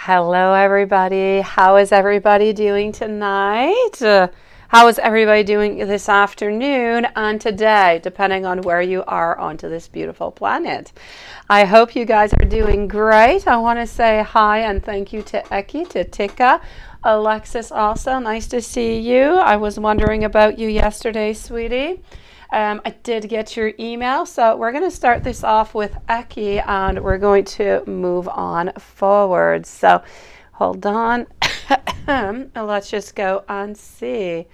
Hello, everybody. How is everybody doing tonight? How is everybody doing this afternoon and today, depending on where you are onto this beautiful planet? I hope you guys are doing great. I want to say hi and thank you to Eki, to Tika, Alexis also. Nice to see you. I was wondering about you yesterday, sweetie. I did get your email, so we're going to start this off with Eki and we're going to move on forward. So hold on. Let's just go and see.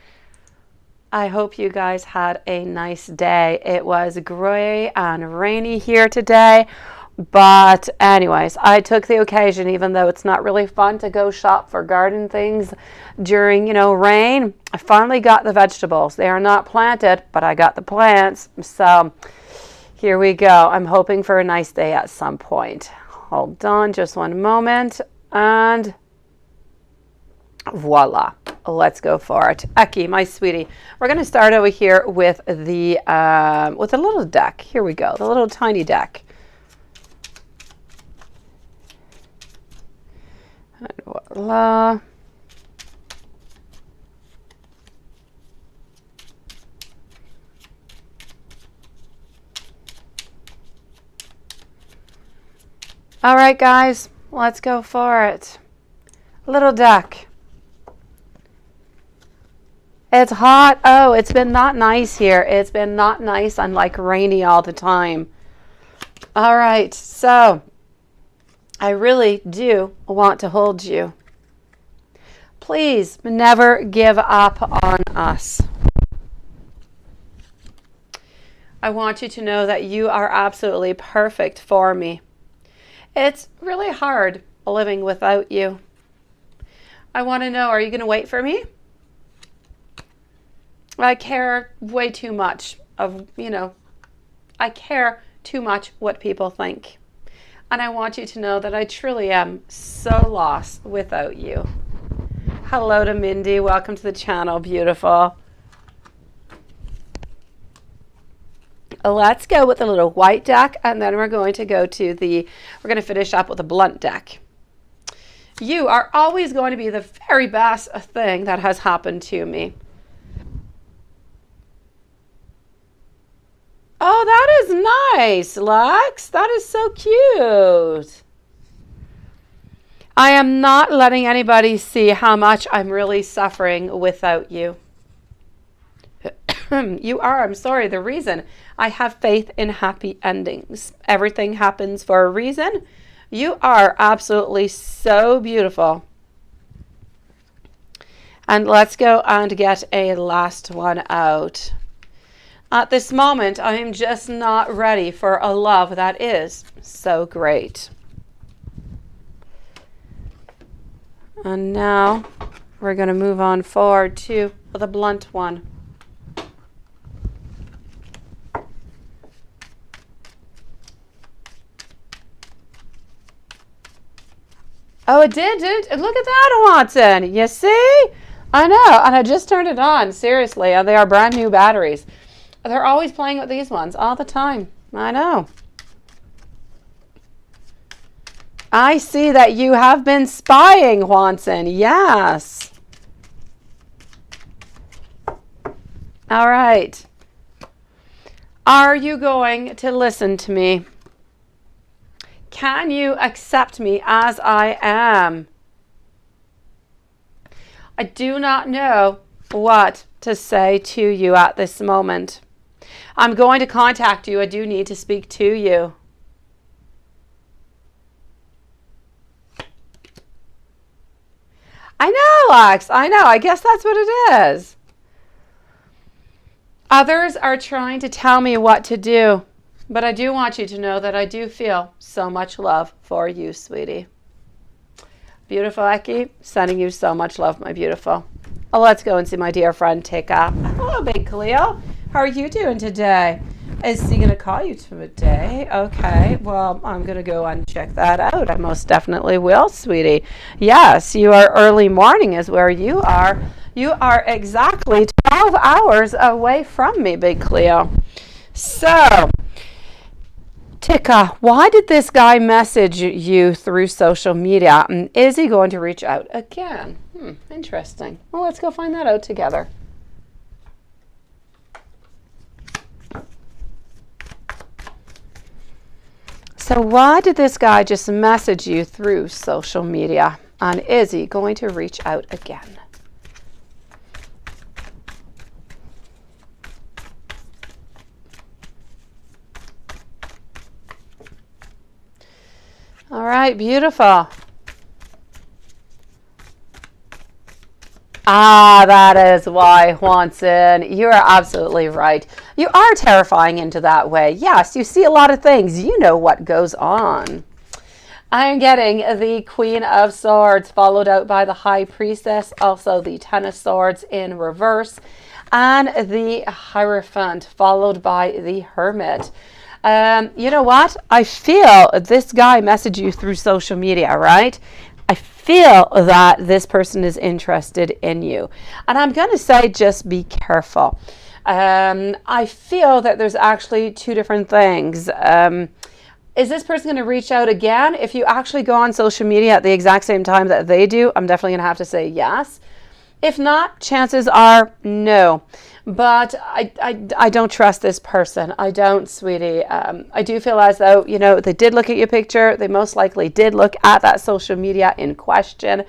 I hope you guys had a nice day. It was gray and rainy here today. But anyways, I took the occasion, even though it's not really fun to go shop for garden things during, rain. I finally got the vegetables. They are not planted, but I got the plants. So here we go. I'm hoping for a nice day at some point. Hold on just one moment. And voila. Let's go for it. Eki, my sweetie. We're going to start over here with the with a little deck. Here we go. The little tiny deck. And voila. All right, guys, let's go for it. Little deck. It's hot. Oh, it's been not nice here. It's been not nice and like rainy all the time. All right, so I really do want to hold you. Please never give up on us. I want you to know that you are absolutely perfect for me. It's really hard living without you. I want to know, are you going to wait for me? I care way too much of, I care too much what people think. And I want you to know that I truly am so lost without you. Hello to Mindy. Welcome to the channel, beautiful. Let's go with a little white deck, and then we're going to finish up with a blunt deck. You are always going to be the very best thing that has happened to me. Oh, that is nice, Lex. That is so cute. I am not letting anybody see how much I'm really suffering without you. You are, I'm sorry, the reason I have faith in happy endings. Everything happens for a reason. You are absolutely so beautiful. And let's go and get a last one out. At this moment, I am just not ready for a love that is so great. And now we're going to move on forward to the blunt one. Oh, it did. Look at that, Watson. You see? I know. And I just turned it on. Seriously. And they are brand new batteries. They're always playing with these ones all the time. I know. I see that you have been spying, Watson. Yes. All right. Are you going to listen to me? Can you accept me as I am? I do not know what to say to you at this moment. I'm going to contact you. I do need to speak to you. I know, Lex. I know. I guess that's what it is. Others are trying to tell me what to do. But I do want you to know that I do feel so much love for you, sweetie. Beautiful, Eki. Sending you so much love, my beautiful. Oh, let's go and see my dear friend Tika. Hello, Big Cleo. How are you doing today? Is he going to call you today? Okay. Well, I'm going to go and check that out. I most definitely will, sweetie. Yes, you are early morning is where you are. You are exactly 12 hours away from me, Big Cleo. So Tika, why did this guy message you through social media? And is he going to reach out again? Interesting. Well, let's go find that out together. So why did this guy just message you through social media? And is he going to reach out again? All right, beautiful. Ah, that is why, Juanson. You are absolutely right. You are terrifying into that way. Yes, you see a lot of things. You know what goes on. I am getting the Queen of Swords, followed out by the High Priestess, also the Ten of Swords in reverse, and the Hierophant, followed by the Hermit. You know what? I feel this guy messaged you through social media, right? I feel that this person is interested in you. And I'm going to say just be careful. I feel that there's actually two different things. Is this person going to reach out again? If you actually go on social media at the exact same time that they do, I'm definitely going to have to say yes. If not, chances are no. But I don't trust this person. I don't, sweetie. I do feel as though, you know, they did look at your picture. They most likely did look at that social media in question.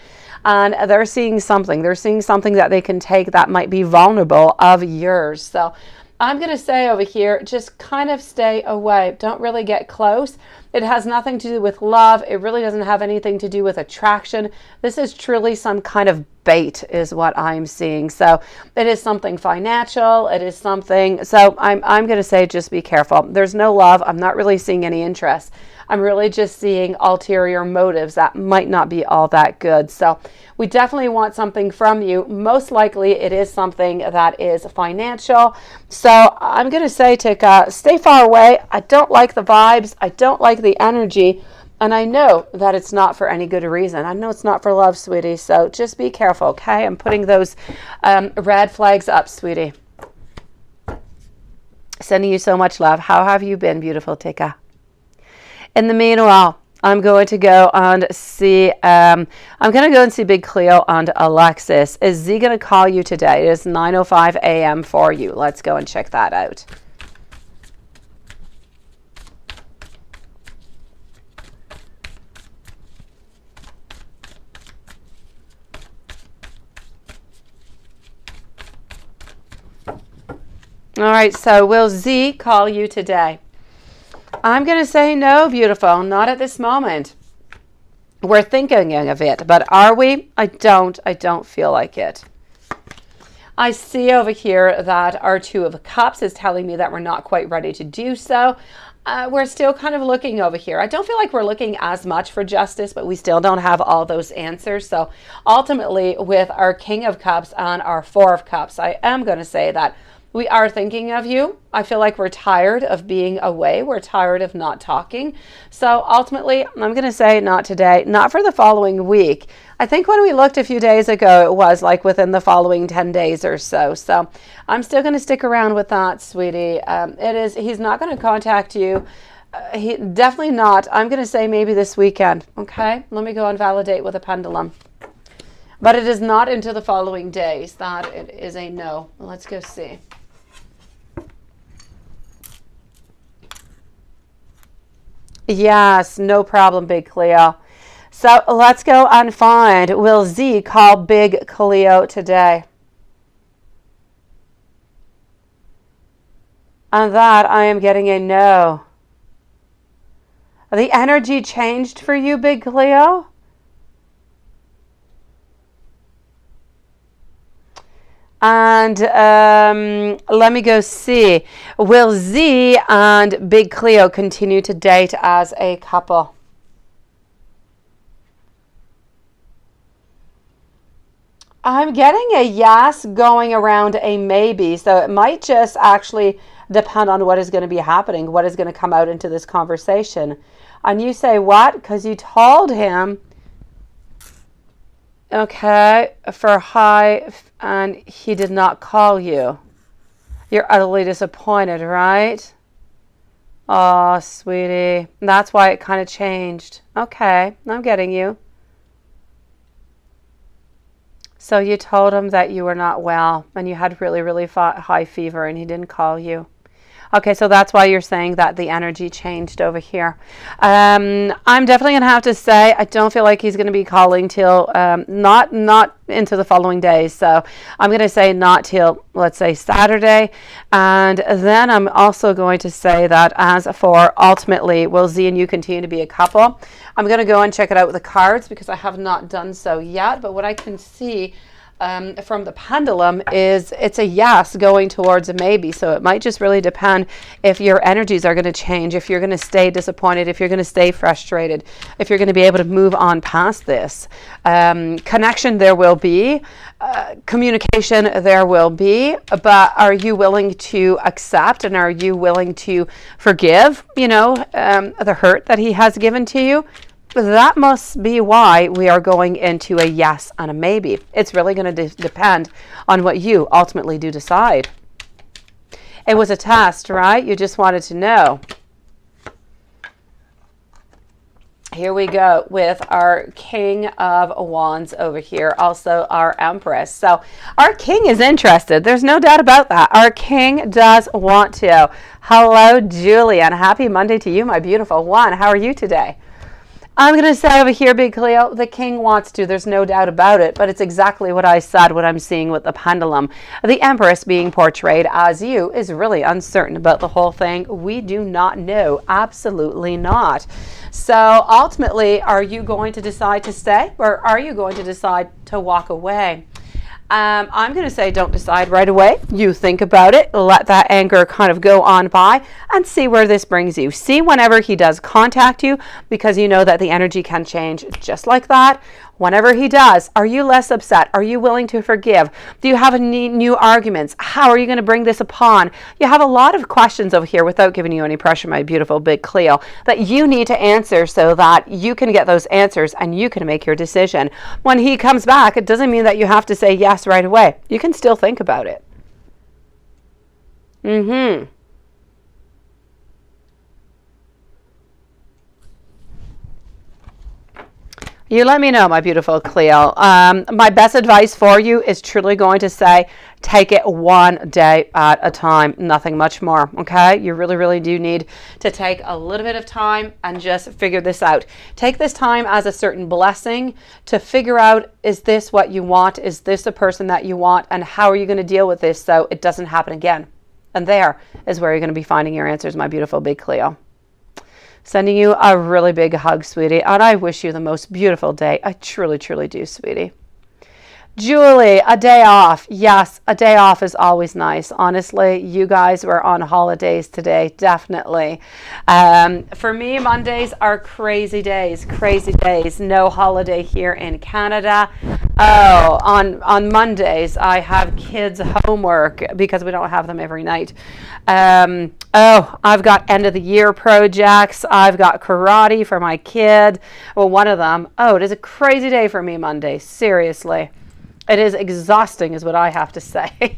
And they're seeing something. They're seeing something that they can take that might be vulnerable of yours. So I'm going to say over here, just kind of stay away. Don't really get close. It has nothing to do with love. It really doesn't have anything to do with attraction. This is truly some kind of bait is what I'm seeing. So it is something financial. It is something. So I'm going to say just be careful. There's no love. I'm not really seeing any interest. I'm really just seeing ulterior motives that might not be all that good. So we definitely want something from you. Most likely it is something that is financial. So I'm going to say, Tika, stay far away. I don't like the vibes. I don't like the energy. And I know that it's not for any good reason. I know it's not for love, sweetie. So just be careful, okay? I'm putting those red flags up, sweetie. Sending you so much love. How have you been, beautiful Tika? In the meanwhile, I'm going to go and see, Big Cleo and Alexis. Is he going to call you today? It is 9:05 a.m. for you. Let's go and check that out. All right, so will Z call you today? I'm going to say no, beautiful, not at this moment. We're thinking of it, but are we? I don't feel like it. I see over here that our Two of Cups is telling me that we're not quite ready to do so. We're still kind of looking over here. I don't feel like we're looking as much for justice, but we still don't have all those answers. So ultimately, with our King of Cups and our Four of Cups, I am going to say that we are thinking of you. I feel like we're tired of being away. We're tired of not talking. So ultimately, I'm going to say not today, not for the following week. I think when we looked a few days ago, it was like within the following 10 days or so. So I'm still going to stick around with that, sweetie. He's not going to contact you. He definitely not. I'm going to say maybe this weekend. Okay, let me go and validate with a pendulum. But it is not into the following days. That it is a no. Let's go see. Yes, no problem, Big Cleo. So let's go and find, will Z call Big Cleo today? And that I am getting a no. The energy changed for you, Big Cleo? And let me go see. Will Z and Big Cleo continue to date as a couple? I'm getting a yes going around a maybe. So it might just actually depend on what is going to be happening, what is going to come out into this conversation. And you say what? Because you told him, okay, for hi, and he did not call you. You're utterly disappointed, right? Oh, sweetie. That's why it kind of changed. Okay, I'm getting you. So you told him that you were not well and you had really, really high fever and he didn't call you. Okay, so that's why you're saying that the energy changed over here. I'm definitely going to have to say I don't feel like he's going to be calling till not into the following days. So I'm going to say not till, let's say, Saturday. And then I'm also going to say that as for ultimately, will Z and you continue to be a couple? I'm going to go and check it out with the cards because I have not done so yet. But what I can see from the pendulum is it's a yes going towards a maybe. So it might just really depend if your energies are going to change, if you're going to stay disappointed, if you're going to stay frustrated, if you're going to be able to move on past this. Connection there will be, communication there will be, but are you willing to accept and are you willing to forgive, the hurt that he has given to you? That must be why we are going into a yes and a maybe. It's really going to depend on what you ultimately do decide. It was a test, right? You just wanted to know. Here we go with our King of Wands over here, also our Empress. So our King is interested. There's no doubt about that. Our King does want to. Hello, Julian. Happy Monday to you, my beautiful one. How are you today? I'm going to say over here, Big Cleo, the King wants to. There's no doubt about it, but it's exactly what I said, what I'm seeing with the pendulum. The Empress being portrayed as you is really uncertain about the whole thing. We do not know. Absolutely not. So ultimately, are you going to decide to stay or are you going to decide to walk away? I'm going to say don't decide right away. You think about it. Let that anger kind of go on by and see where this brings you. See whenever he does contact you, because you know that the energy can change just like that. Whenever he does, are you less upset? Are you willing to forgive? Do you have any new arguments? How are you going to bring this upon? You have a lot of questions over here without giving you any pressure, my beautiful Big Cleo, that you need to answer so that you can get those answers and you can make your decision. When he comes back, it doesn't mean that you have to say yes right away. You can still think about it. You let me know, my beautiful Cleo. My best advice for you is truly going to say, take it one day at a time, nothing much more, okay? You really, really do need to take a little bit of time and just figure this out. Take this time as a certain blessing to figure out, is this what you want? Is this the person that you want? And how are you going to deal with this so it doesn't happen again? And there is where you're going to be finding your answers, my beautiful Big Cleo. Sending you a really big hug, sweetie, and I wish you the most beautiful day. I truly, truly do, sweetie. Julie, a day off. Yes, a day off is always nice. Honestly, you guys were on holidays today, definitely. For me, Mondays are crazy days, crazy days. No holiday here in Canada. Oh, on Mondays, I have kids' homework because we don't have them every night. I've got end of the year projects. I've got karate for my kid. Well, one of them. Oh, it is a crazy day for me Monday. Seriously. It is exhausting is what I have to say.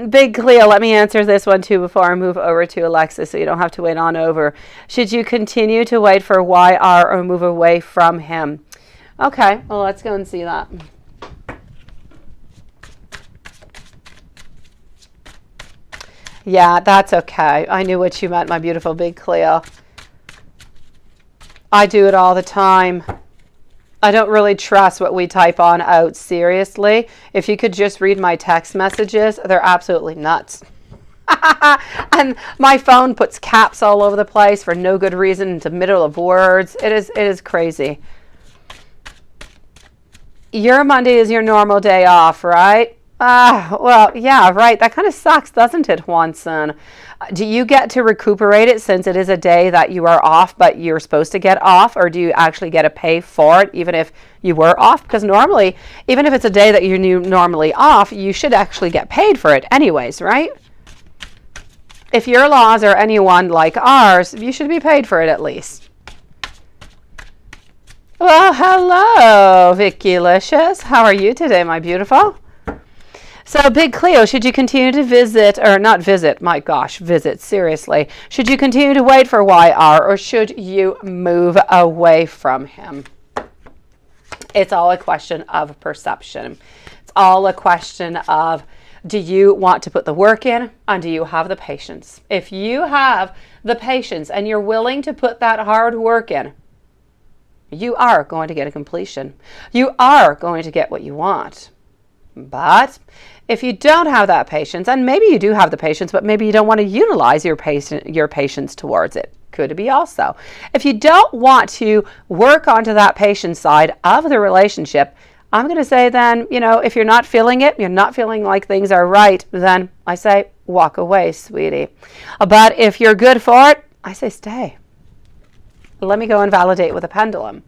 Big Cleo, let me answer this one too before I move over to Alexis so you don't have to wait on over. Should you continue to wait for YR or move away from him? Okay, well, let's go and see that. Yeah, that's okay. I knew what you meant, my beautiful Big Cleo. I do it all the time. I don't really trust what we type on out, seriously. If you could just read my text messages, they're absolutely nuts. And my phone puts caps all over the place for no good reason into the middle of words. It is crazy. Your Monday is your normal day off, right? Well, yeah, right. That kind of sucks, doesn't it, Juanson? Do you get to recuperate it since it is a day that you are off, but you're supposed to get off, or do you actually get to pay for it, even if you were off? Because normally, even if it's a day that you're normally off, you should actually get paid for it anyways, right? If your laws are anyone like ours, you should be paid for it at least. Well, hello, Vicky Licious. How are you today, my beautiful? So Big Cleo, should you continue to visit, or not visit, my gosh, visit, seriously. Should you continue to wait for YR, or should you move away from him? It's all a question of perception. It's all a question of, do you want to put the work in, and do you have the patience? If you have the patience and you're willing to put that hard work in, you are going to get a completion. You are going to get what you want. But if you don't have that patience, and maybe you do have the patience, but maybe you don't want to utilize your patience towards it. Could be also. If you don't want to work onto that patience side of the relationship, I'm going to say then, if you're not feeling it, you're not feeling like things are right, then I say walk away, sweetie. But if you're good for it, I say stay. Let me go and validate with a pendulum.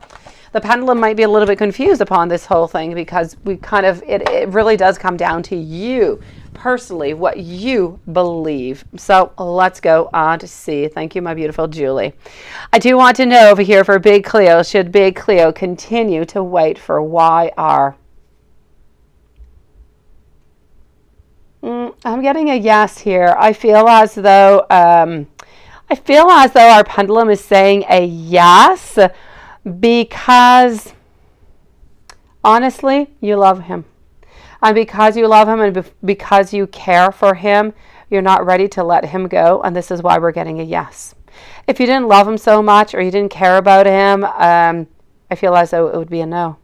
The pendulum might be a little bit confused upon this whole thing because it really does come down to you personally, what you believe. So let's go on to see. Thank you, my beautiful Julie. I do want to know over here for Big Cleo, should Big Cleo continue to wait for YR? I'm getting a yes here. I feel as though our pendulum is saying a yes, because honestly, you love him. And because you love him and because you care for him, you're not ready to let him go. And this is why we're getting a yes. If you didn't love him so much or you didn't care about him, I feel as though it would be a no.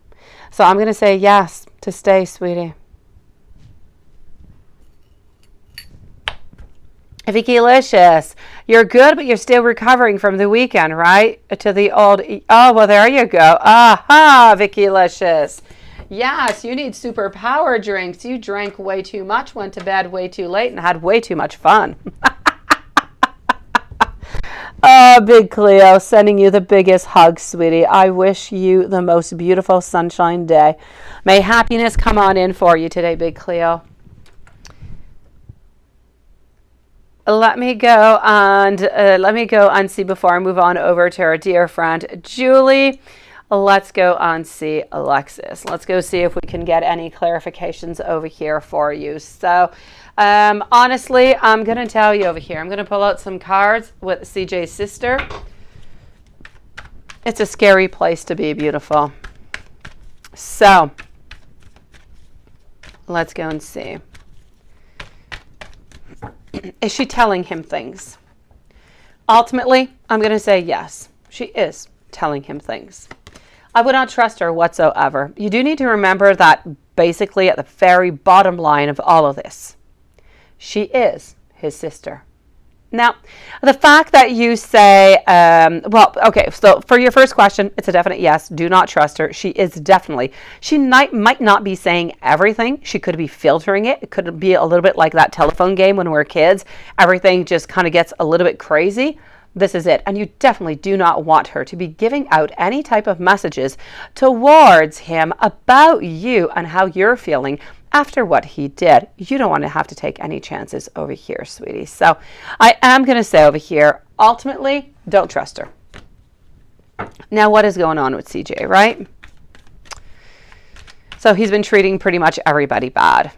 So I'm going to say yes to stay, sweetie. Vickyalicious, you're good, but you're still recovering from the weekend, right? To the old, oh, well, there you go. Aha, Vickyalicious. Yes, you need superpower drinks. You drank way too much, went to bed way too late, and had way too much fun. Oh, Big Cleo, sending you the biggest hug, sweetie. I wish you the most beautiful sunshine day. May happiness come on in for you today, Big Cleo. Let me go and see before I move on over to our dear friend Julie. Let's go and see Alexis. Let's go see if we can get any clarifications over here for you. So honestly, I'm going to tell you over here. I'm going to pull out some cards with CJ's sister. It's a scary place to be, beautiful. So let's go and see. Is she telling him things? Ultimately, I'm going to say yes. She is telling him things. I would not trust her whatsoever. You do need to remember that basically at the very bottom line of all of this, she is his sister. Now, the fact that you say, so for your first question, it's a definite yes. Do not trust her. She might not be saying everything. She could be filtering it. It could be a little bit like that telephone game when we're kids. Everything just kind of gets a little bit crazy. This is it. And you definitely do not want her to be giving out any type of messages towards him about you and how you're feeling after what he did. You don't want to have to take any chances over here, sweetie. So I am going to say over here, ultimately, don't trust her. Now, what is going on with CJ, right? So he's been treating pretty much everybody bad.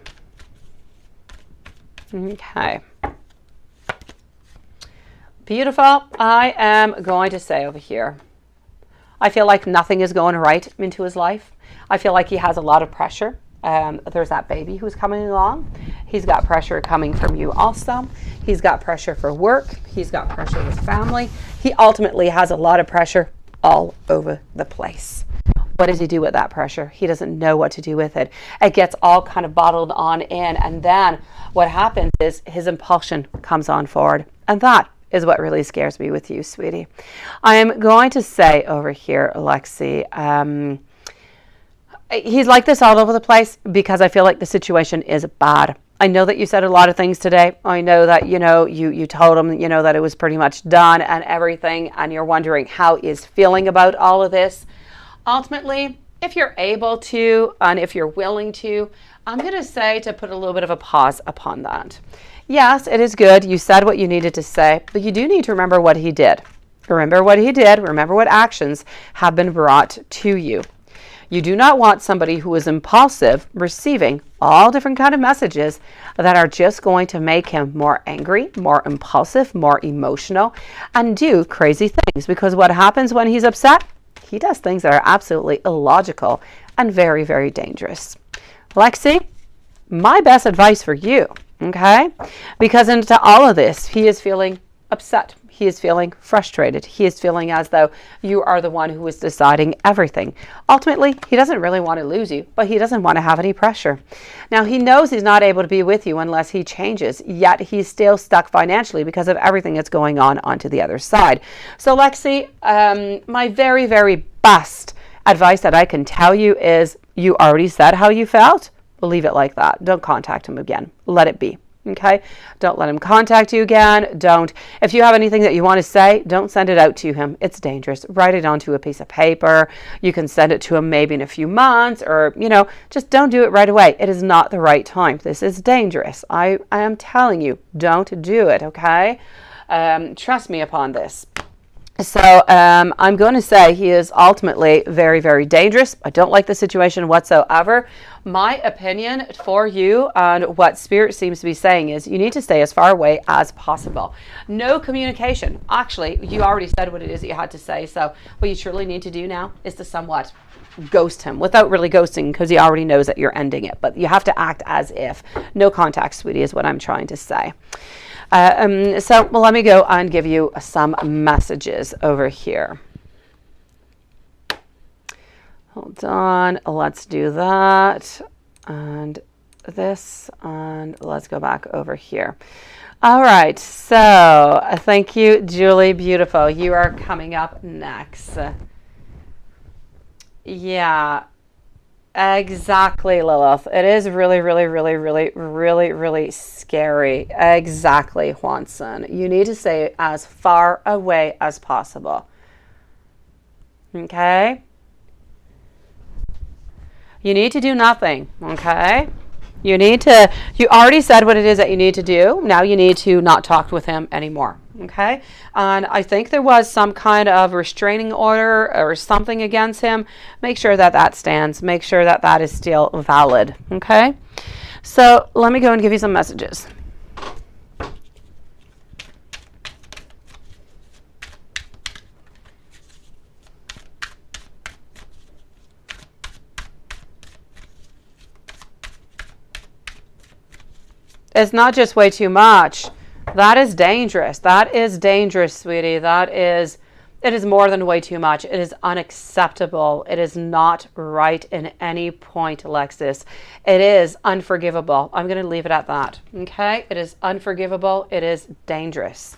Okay. Beautiful. I am going to say over here, I feel like nothing is going right into his life. I feel like he has a lot of pressure. There's that baby who's coming along. He's got pressure coming from you also. He's got pressure for work. He's got pressure with family. He ultimately has a lot of pressure all over the place. What does he do with that pressure? He doesn't know what to do with it. It gets all kind of bottled on in, and then what happens is his impulsion comes on forward, and that is what really scares me with you, sweetie. I'm going to say over here, Alexi, he's like this all over the place because I feel like the situation is bad. I know that you said a lot of things today. I know that, you told him, that it was pretty much done and everything, and you're wondering how he's feeling about all of this. Ultimately, if you're able to, and if you're willing to, I'm going to say to put a little bit of a pause upon that. Yes, it is good. You said what you needed to say, but you do need to remember what he did. Remember what he did. Remember what actions have been brought to you. You do not want somebody who is impulsive receiving all different kind of messages that are just going to make him more angry, more impulsive, more emotional, and do crazy things. Because what happens when he's upset? He does things that are absolutely illogical and very, very dangerous. Lexi, my best advice for you, okay? Because into all of this, he is feeling upset. He is feeling frustrated. He is feeling as though you are the one who is deciding everything. Ultimately, he doesn't really want to lose you, but he doesn't want to have any pressure. Now, he knows he's not able to be with you unless he changes, yet he's still stuck financially because of everything that's going on onto the other side. So, Lexi, my very, very best advice that I can tell you is you already said how you felt. Leave it like that. Don't contact him again. Let it be. Okay? Don't let him contact you again. Don't. If you have anything that you want to say, don't send it out to him. It's dangerous. Write it onto a piece of paper. You can send it to him maybe in a few months, or, just don't do it right away. It is not the right time. This is dangerous. I am telling you, don't do it. Okay? Trust me upon this. So I'm going to say he is ultimately very, very dangerous. I don't like the situation whatsoever. My opinion for you and what Spirit seems to be saying is you need to stay as far away as possible. No communication. Actually, you already said what it is that you had to say. So what you truly need to do now is to somewhat ghost him without really ghosting, because he already knows that you're ending it. But you have to act as if. No contact, sweetie, is what I'm trying to say. So let me go and give you some messages over here. Hold on, let's do that and this, and let's go back over here. All right, so thank you, Julie. Beautiful. You are coming up next. Yeah. Exactly, Lilith. It is really, really, really, really, really, really scary. Exactly, Juanson. You need to stay as far away as possible. Okay? You need to do nothing. Okay? You already said what it is that you need to do. Now you need to not talk with him anymore. Okay? And I think there was some kind of restraining order or something against him. Make sure that that stands. Make sure that that is still valid. Okay? So let me go and give you some messages. It's not just way too much. That is dangerous. That is dangerous, sweetie. It is more than way too much. It is unacceptable. It is not right in any point, Alexis. It is unforgivable. I'm going to leave it at that. Okay? It is unforgivable. It is dangerous.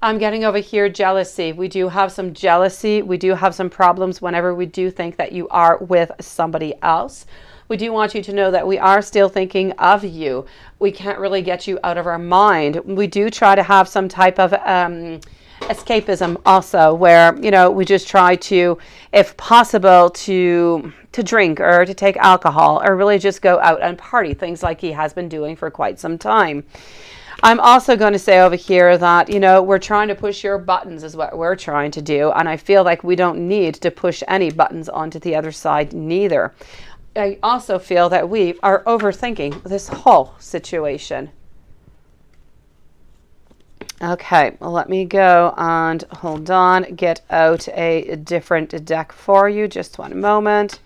I'm getting over here jealousy. We do have some jealousy. We do have some problems whenever we do think that you are with somebody else. We do want you to know that we are still thinking of you. We can't really get you out of our mind. We do try to have some type of escapism also, where, we just try to, if possible, to drink or to take alcohol or really just go out and party, things like he has been doing for quite some time. I'm also going to say over here that, we're trying to push your buttons is what we're trying to do. And I feel like we don't need to push any buttons onto the other side neither. I also feel that we are overthinking this whole situation. Okay, well, let me go and hold on, get out a different deck for you. Just one moment.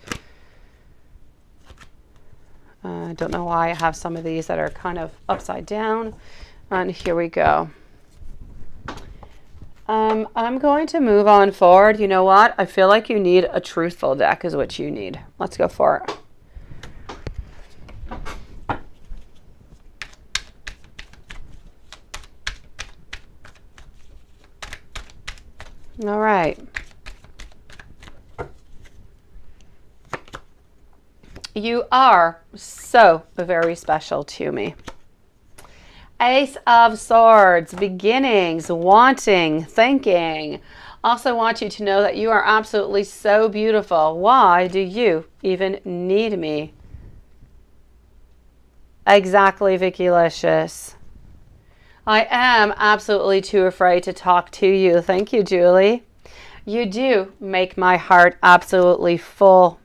I don't know why I have some of these that are kind of upside down. And here we go. I'm going to move on forward. You know what? I feel like you need a truthful deck is what you need. Let's go for it. All right. You are so very special to me. Ace of Swords, beginnings, wanting, thinking. Also want you to know that you are absolutely so beautiful. Why do you even need me? Exactly, Vicky Licious. I am absolutely too afraid to talk to you. Thank you, Julie. You do make my heart absolutely full.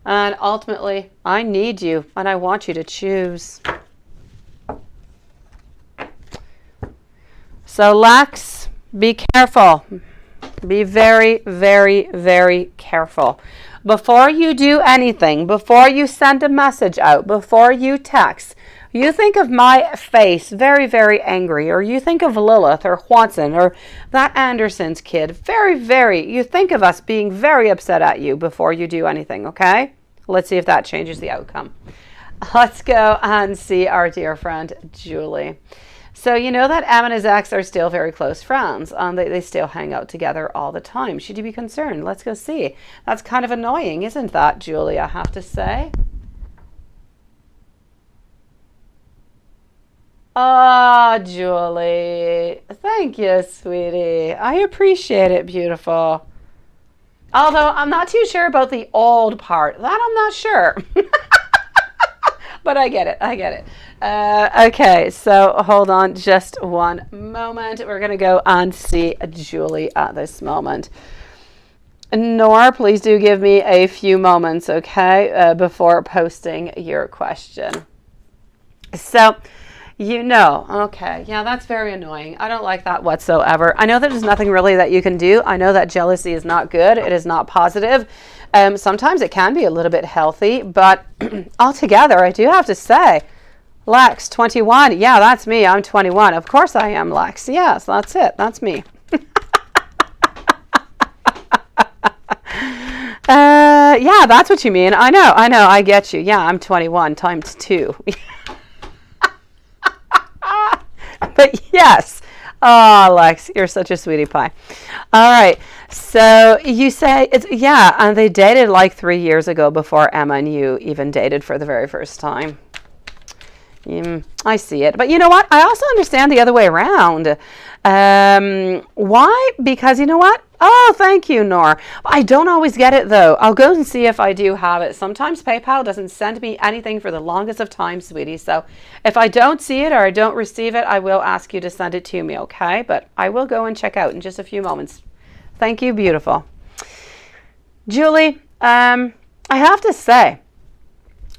And ultimately, I need you and I want you to choose. So Lex, be careful. Be very, very, very careful. Before you do anything, before you send a message out, before you text, you think of my face very, very angry, or you think of Lilith or Watson or that Anderson's kid. Very, very, you think of us being very upset at you before you do anything, okay? Let's see if that changes the outcome. Let's go and see our dear friend, Julie. So you know that Em and his ex are still very close friends. They still hang out together all the time. Should you be concerned? Let's go see. That's kind of annoying, isn't that, Julie, I have to say? Oh, Julie. Thank you, sweetie. I appreciate it, beautiful. Although I'm not too sure about the old part. That I'm not sure. But I get it. I get it. Okay, so hold on just one moment. We're going to go and see Julie at this moment. Nora, please do give me a few moments, okay, before posting your question. So, you know, okay, yeah, that's very annoying. I don't like that whatsoever. I know that there's nothing really that you can do. I know that jealousy is not good. It is not positive. Sometimes it can be a little bit healthy, but altogether, I do have to say, Lex, 21. Yeah, that's me. I'm 21. Of course I am, Lex. Yes, that's it. That's me. Yeah, that's what you mean. I know. I get you. Yeah, I'm 21 times 2. But yes. Oh, Lex, you're such a sweetie pie. All right. So you say, yeah, and they dated like 3 years ago before Emma and you even dated for the very first time. I see it. But you know what? I also understand the other way around. Why? Because you know what? Oh, thank you, Nor. I don't always get it, though. I'll go and see if I do have it. Sometimes PayPal doesn't send me anything for the longest of time, sweetie. So if I don't see it or I don't receive it, I will ask you to send it to me, okay? But I will go and check out in just a few moments. Thank you, beautiful. Julie, I have to say,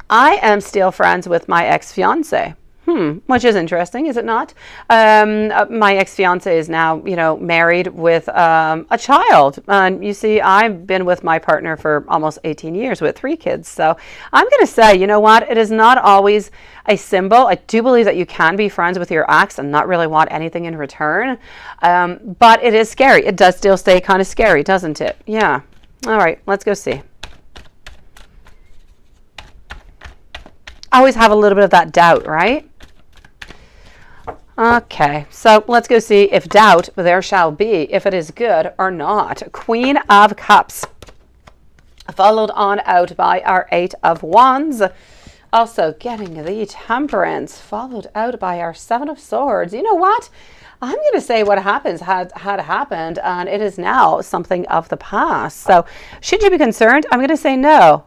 I am still friends with my ex-fiance. Which is interesting, is it not? My ex-fiance is now, married with a child. And you see, I've been with my partner for almost 18 years with 3 kids. So I'm going to say, you know what? It is not always a symbol. I do believe that you can be friends with your ex and not really want anything in return. But it is scary. It does still stay kind of scary, doesn't it? Yeah. All right, let's go see. I always have a little bit of that doubt, right? Okay, so let's go see if doubt there shall be, if it is good or not. Queen of Cups, followed on out by our 8 of Wands. Also getting the Temperance, followed out by our 7 of Swords. You know what? I'm going to say what happens had happened, and it is now something of the past. So should you be concerned? I'm going to say no.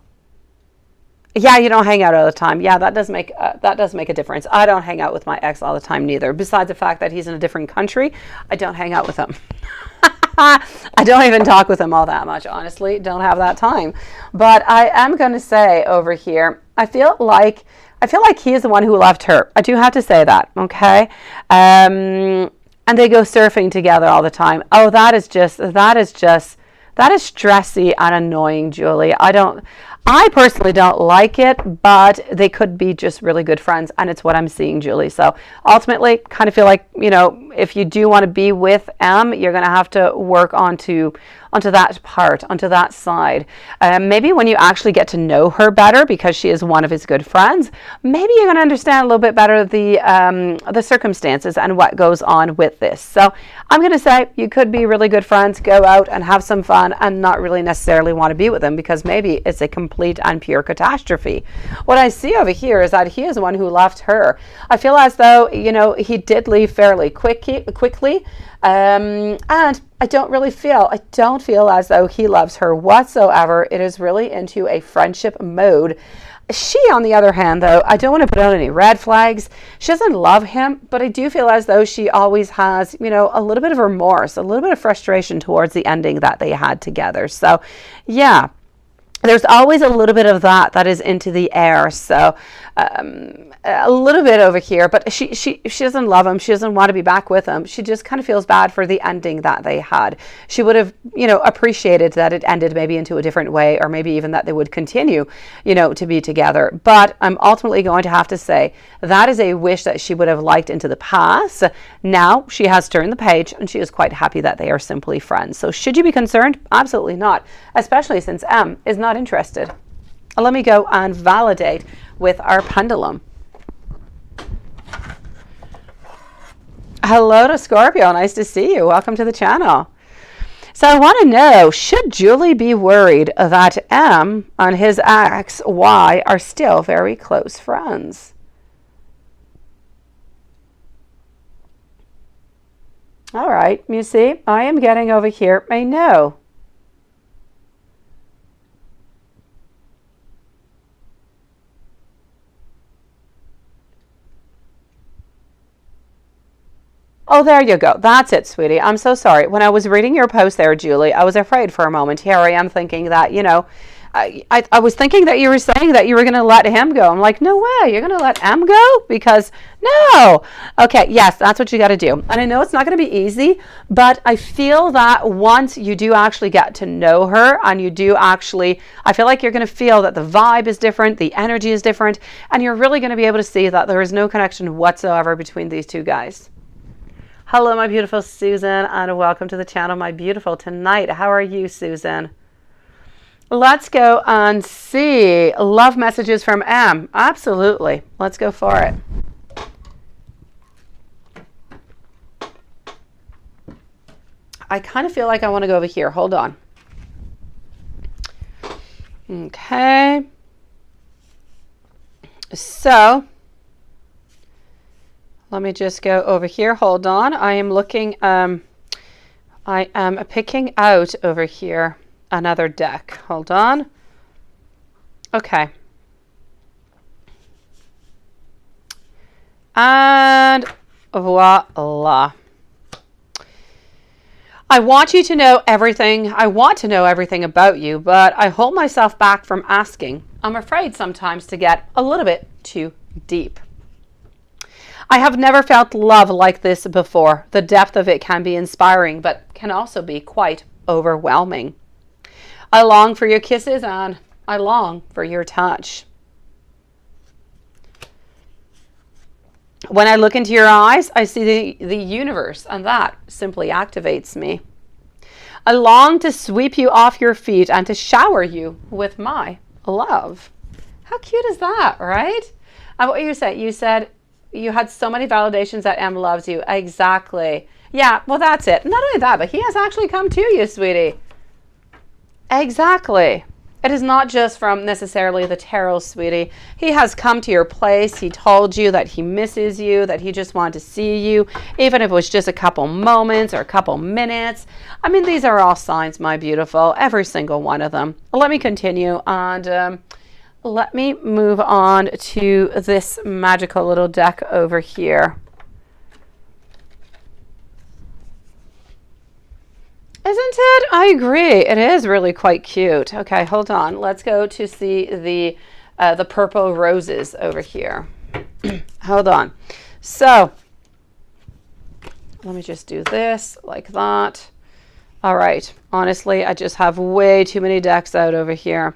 Yeah, you don't hang out all the time. Yeah, that does make a difference. I don't hang out with my ex all the time neither. Besides the fact that he's in a different country, I don't hang out with him. I don't even talk with him all that much, honestly. Don't have that time. But I am going to say over here, I feel like he is the one who left her. I do have to say that, okay? And they go surfing together all the time. Oh, that is stressy and annoying, Julie. I personally don't like it, but they could be just really good friends, and it's what I'm seeing, Julie. So ultimately, kind of feel like, if you do want to be with Em, you're going to have to work onto that part, onto that side. Maybe when you actually get to know her better, because she is one of his good friends, maybe you're going to understand a little bit better the circumstances and what goes on with this. So I'm going to say you could be really good friends, go out and have some fun, and not really necessarily want to be with him, because maybe it's a complete and pure catastrophe. What I see over here is that he is the one who left her. I feel as though, he did leave fairly quickly. And I don't feel as though he loves her whatsoever. It is really into a friendship mode. She, on the other hand, though, I don't want to put out any red flags. She doesn't love him, but I do feel as though she always has, a little bit of remorse, a little bit of frustration towards the ending that they had together. So, yeah. there's always a little bit of that is into the air. So a little bit over here, but she doesn't love him. She doesn't want to be back with him. She just kind of feels bad for the ending that they had. She would have, appreciated that it ended maybe into a different way, or maybe even that they would continue, to be together. But I'm ultimately going to have to say that is a wish that she would have liked into the past. Now she has turned the page and she is quite happy that they are simply friends. So should you be concerned? Absolutely not, especially since M is not interested. Let me go and validate with our pendulum. Hello to Scorpio. Nice to see you. Welcome to the channel. So I want to know, should Julie be worried that M and his ex Y are still very close friends? All right. You see, I am getting over here a no. Oh, there you go. That's it, sweetie. I'm so sorry. When I was reading your post there, Julie, I was afraid for a moment. Here I am thinking that, I was thinking that you were saying that you were going to let him go. I'm like, no way. You're going to let M go? Because no. Okay, yes, that's what you got to do. And I know it's not going to be easy, but I feel that once you do actually get to know her and you do actually, I feel like you're going to feel that the vibe is different, the energy is different, and you're really going to be able to see that there is no connection whatsoever between these two guys. Hello, my beautiful Susan, and welcome to the channel, my beautiful tonight. How are you, Susan? Let's go and see love messages from M. Absolutely. Let's go for it. I kind of feel like I want to go over here. Hold on. Okay. So let me just go over here. Hold on. I am looking, I am picking out over here another deck. Hold on. Okay. And voila. I want you to know everything. I want to know everything about you, but I hold myself back from asking. I'm afraid sometimes to get a little bit too deep. I have never felt love like this before. The depth of it can be inspiring, but can also be quite overwhelming. I long for your kisses and I long for your touch. When I look into your eyes, I see the universe, and that simply activates me. I long to sweep you off your feet and to shower you with my love. How cute is that, right? And what you said, you had so many validations that M loves you. Exactly. Yeah, well, that's it. Not only that, but he has actually come to you, sweetie. Exactly. It is not just from necessarily the tarot, sweetie. He has come to your place. He told you that he misses you, that he just wanted to see you, even if it was just a couple moments or a couple minutes. I mean, these are all signs, my beautiful, every single one of them. Let me continue and let me move on to this magical little deck over here. Isn't it? I agree. It is really quite cute. Okay, hold on. Let's go to see the purple roses over here. Hold on. So let me just do this like that. All right. Honestly, I just have way too many decks out over here.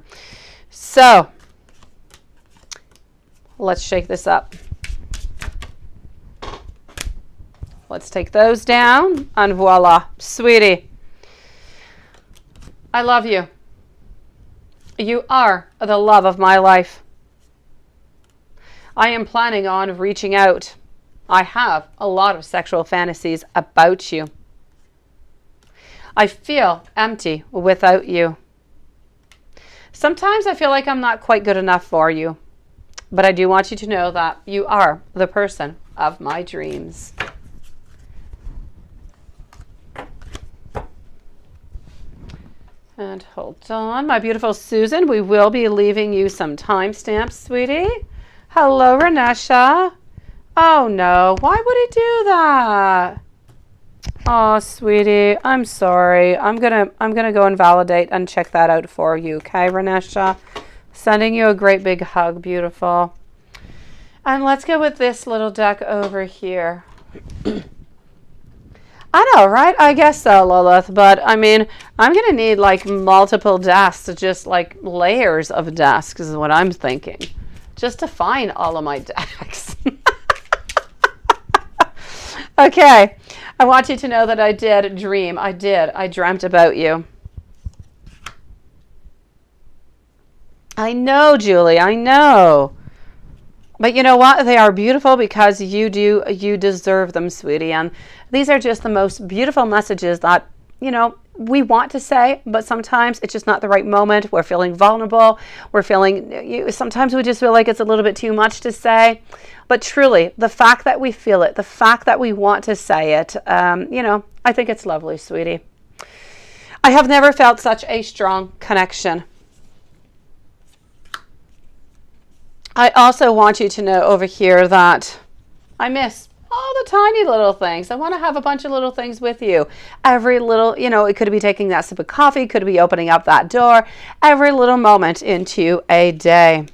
So let's shake this up. Let's take those down and voila, sweetie. I love you. You are the love of my life. I am planning on reaching out. I have a lot of sexual fantasies about you. I feel empty without you. Sometimes I feel like I'm not quite good enough for you, but I do want you to know that you are the person of my dreams. And hold on, my beautiful Susan, we will be leaving you some timestamps, sweetie. Hello, Renesha. Oh no, why would it do that? Oh, sweetie, I'm sorry. I'm gonna go and validate and check that out for you, okay, Renesha? Sending you a great big hug, beautiful. And let's go with this little deck over here. I know, right? I guess so, Lilith. But I mean, I'm gonna need like multiple desks, just like layers of desks is what I'm thinking, just to find all of my decks. Okay, I want you to know that I did dream. I did. I dreamt about you. I know, Julie. I know. But you know what? They are beautiful because you deserve them, sweetie. And these are just the most beautiful messages that, you know, we want to say, but sometimes it's just not the right moment. We're feeling vulnerable. We're feeling, sometimes we just feel like it's a little bit too much to say. But truly, the fact that we feel it, the fact that we want to say it, you know, I think it's lovely, sweetie. I have never felt such a strong connection. I also want you to know over here that I miss all the tiny little things. I want to have a bunch of little things with you. Every little, you know, it could be taking that sip of coffee, could be opening up that door, every little moment into a day.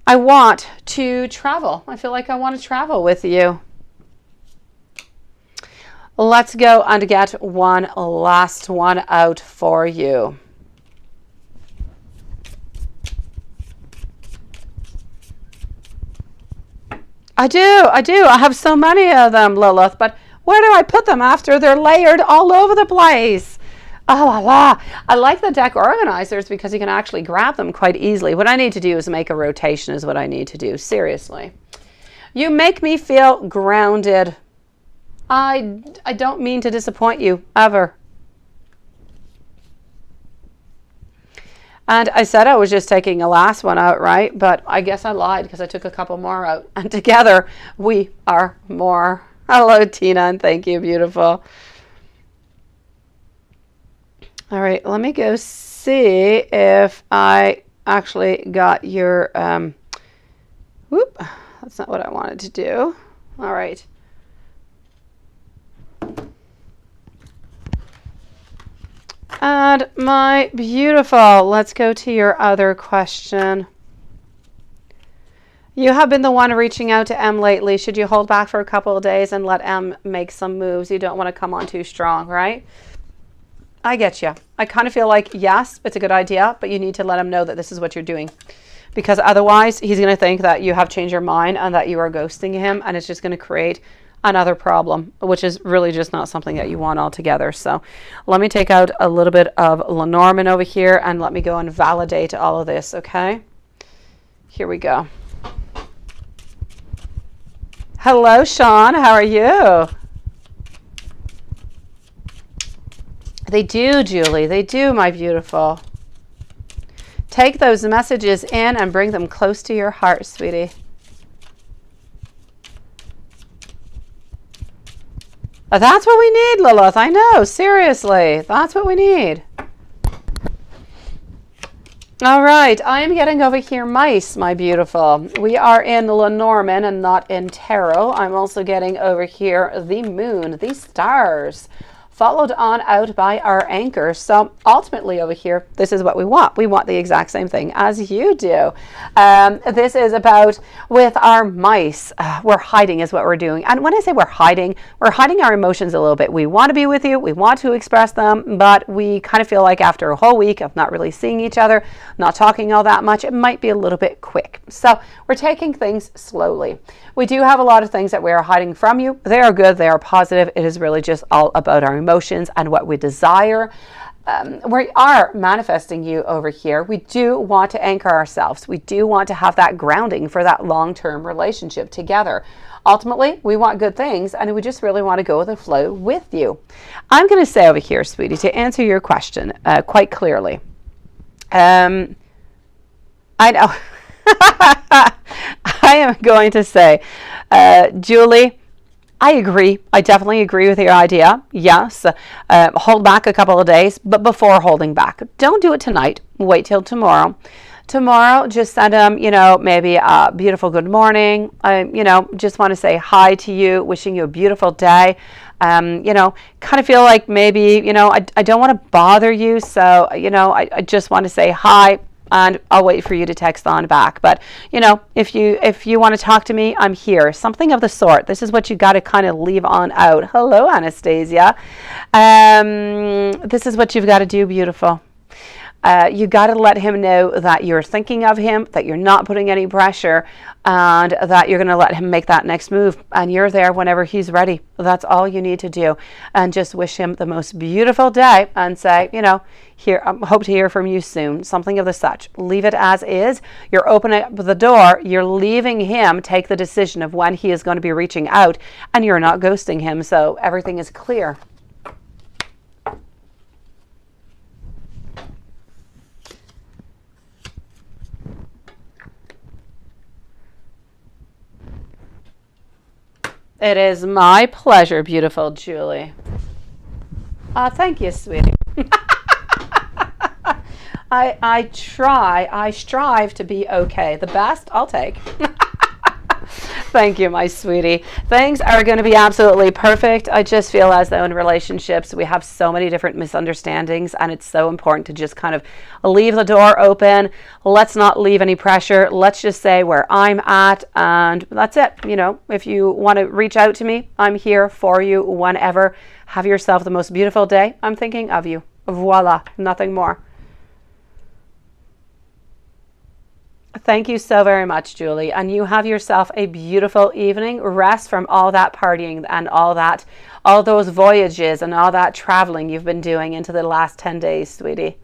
I want to travel. I feel like I want to travel with you. Let's go and get one last one out for you. I do. I have so many of them, Lilith, but where do I put them after they're layered all over the place? Oh la la. I like the deck organizers because you can actually grab them quite easily. What I need to do is make a rotation is what I need to do. Seriously. You make me feel grounded. I don't mean to disappoint you, ever. And I said I was just taking a last one out, right? But I guess I lied because I took a couple more out. And together, we are more. Hello, Tina, and thank you, beautiful. All right, let me go see if I actually got your, whoop, that's not what I wanted to do. All right. And my beautiful, let's go to your other question. You have been the one reaching out to M lately. Should you hold back for a couple of days and let M make some moves? You don't want to come on too strong, right? I get you. I kind of feel like, yes, it's a good idea, but you need to let him know that this is what you're doing. Because otherwise, he's going to think that you have changed your mind and that you are ghosting him, and it's just going to create another problem, which is really just not something that you want altogether. So let me take out a little bit of Lenormand over here and let me go and validate all of this, okay? Here we go. Hello, Sean. How are you? They do, Julie. They do, my beautiful. Take those messages in and bring them close to your heart, sweetie. That's what we need, Lilith. I know. Seriously. That's what we need. All right. I am getting over here mice, my beautiful. We are in Lenormand and not in tarot. I'm also getting over here the moon, the stars, followed on out by our anchor. So ultimately over here, this is what we want. We want the exact same thing as you do. This is about with our mice. We're hiding is what we're doing. And when I say we're hiding our emotions a little bit. We want to be with you. We want to express them, but we kind of feel like after a whole week of not really seeing each other, not talking all that much, it might be a little bit quick. So we're taking things slowly. We do have a lot of things that we are hiding from you. They are good. They are positive. It is really just all about our emotions and what we desire. We are manifesting you over here. We do want to anchor ourselves. We do want to have that grounding for that long-term relationship together. Ultimately, we want good things, and we just really want to go with the flow with you. I'm going to say over here, sweetie, to answer your question quite clearly. I know. I am going to say, Julie, I agree. I definitely agree with your idea. Yes, hold back a couple of days, but before holding back, don't do it tonight. Wait till tomorrow. tomorrow, just send him, maybe a beautiful good morning. Just want to say hi to you, wishing you a beautiful day. Kind of feel like maybe, I don't want to bother you. So, I just want to say hi, and I'll wait for you to text on back. But, if you want to talk to me, I'm here. Something of the sort. This is what you got to kind of leave on out. Hello, Anastasia. This is what you've got to do, beautiful. You got to let him know that you're thinking of him, that you're not putting any pressure, and that you're going to let him make that next move. And you're there whenever he's ready. That's all you need to do. And just wish him the most beautiful day and say, hope to hear from you soon. Something of the such. Leave it as is. You're opening up the door. You're leaving him take the decision of when he is going to be reaching out, and you're not ghosting him. So everything is clear. It is my pleasure, beautiful Julie. Thank you, sweetie. I strive to be okay. The best I'll take. Thank you, my sweetie. Things are going to be absolutely perfect. I just feel as though in relationships we have so many different misunderstandings, and it's so important to just kind of leave the door open. Let's not leave any pressure. Let's just say where I'm at, and that's it. If you want to reach out to me, I'm here for you whenever. Have yourself the most beautiful day. I'm thinking of you. Voila, nothing more. Thank you so very much, Julie. And you have yourself a beautiful evening. Rest from all that partying and all those voyages and all that traveling you've been doing into the last 10 days, sweetie.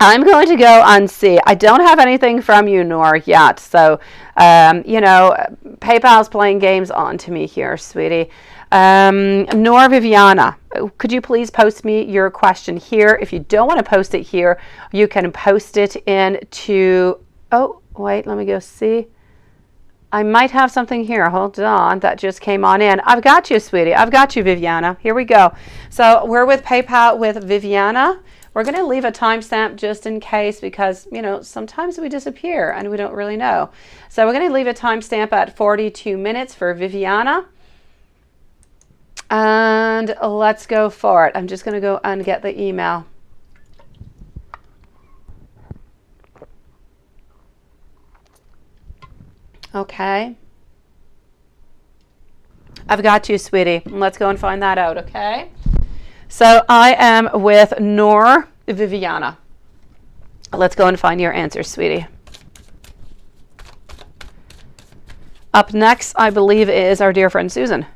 I'm going to go and see. I don't have anything from you, Nor, yet. So, PayPal's playing games on to me here, sweetie. Nor Viviana, could you please post me your question here? If you don't want to post it here, you can post it into, oh, wait, let me go see. I might have something here. Hold on. That just came on in. I've got you, sweetie. I've got you, Viviana. Here we go. So we're with PayPal with Viviana. We're going to leave a timestamp just in case, because, sometimes we disappear and we don't really know. So we're going to leave a timestamp at 42 minutes for Viviana. And let's go for it. I'm just going to go and get the email. Okay. I've got you, sweetie. Let's go and find that out, okay? So I am with Nor Viviana. Let's go and find your answer, sweetie. Up next, I believe, is our dear friend Susan.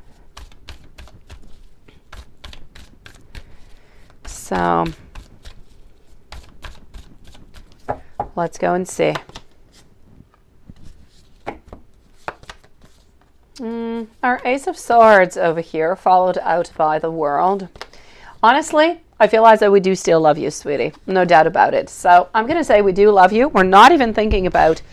So let's go and see. Our Ace of Swords over here, followed out by the World. Honestly, I feel as though we do still love you, sweetie. No doubt about it. So I'm going to say we do love you. We're not even thinking about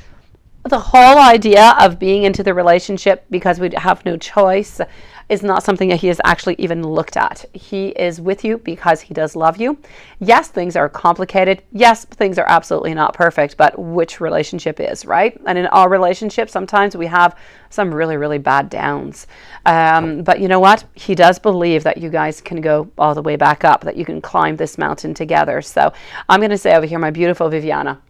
the whole idea of being into the relationship because we have no choice is not something that he has actually even looked at. He is with you because he does love you. Yes, things are complicated. Yes, things are absolutely not perfect, but which relationship is, right? And in all relationships, sometimes we have some really, really bad downs. But you know what? He does believe that you guys can go all the way back up, that you can climb this mountain together. So I'm going to say over here, my beautiful Viviana,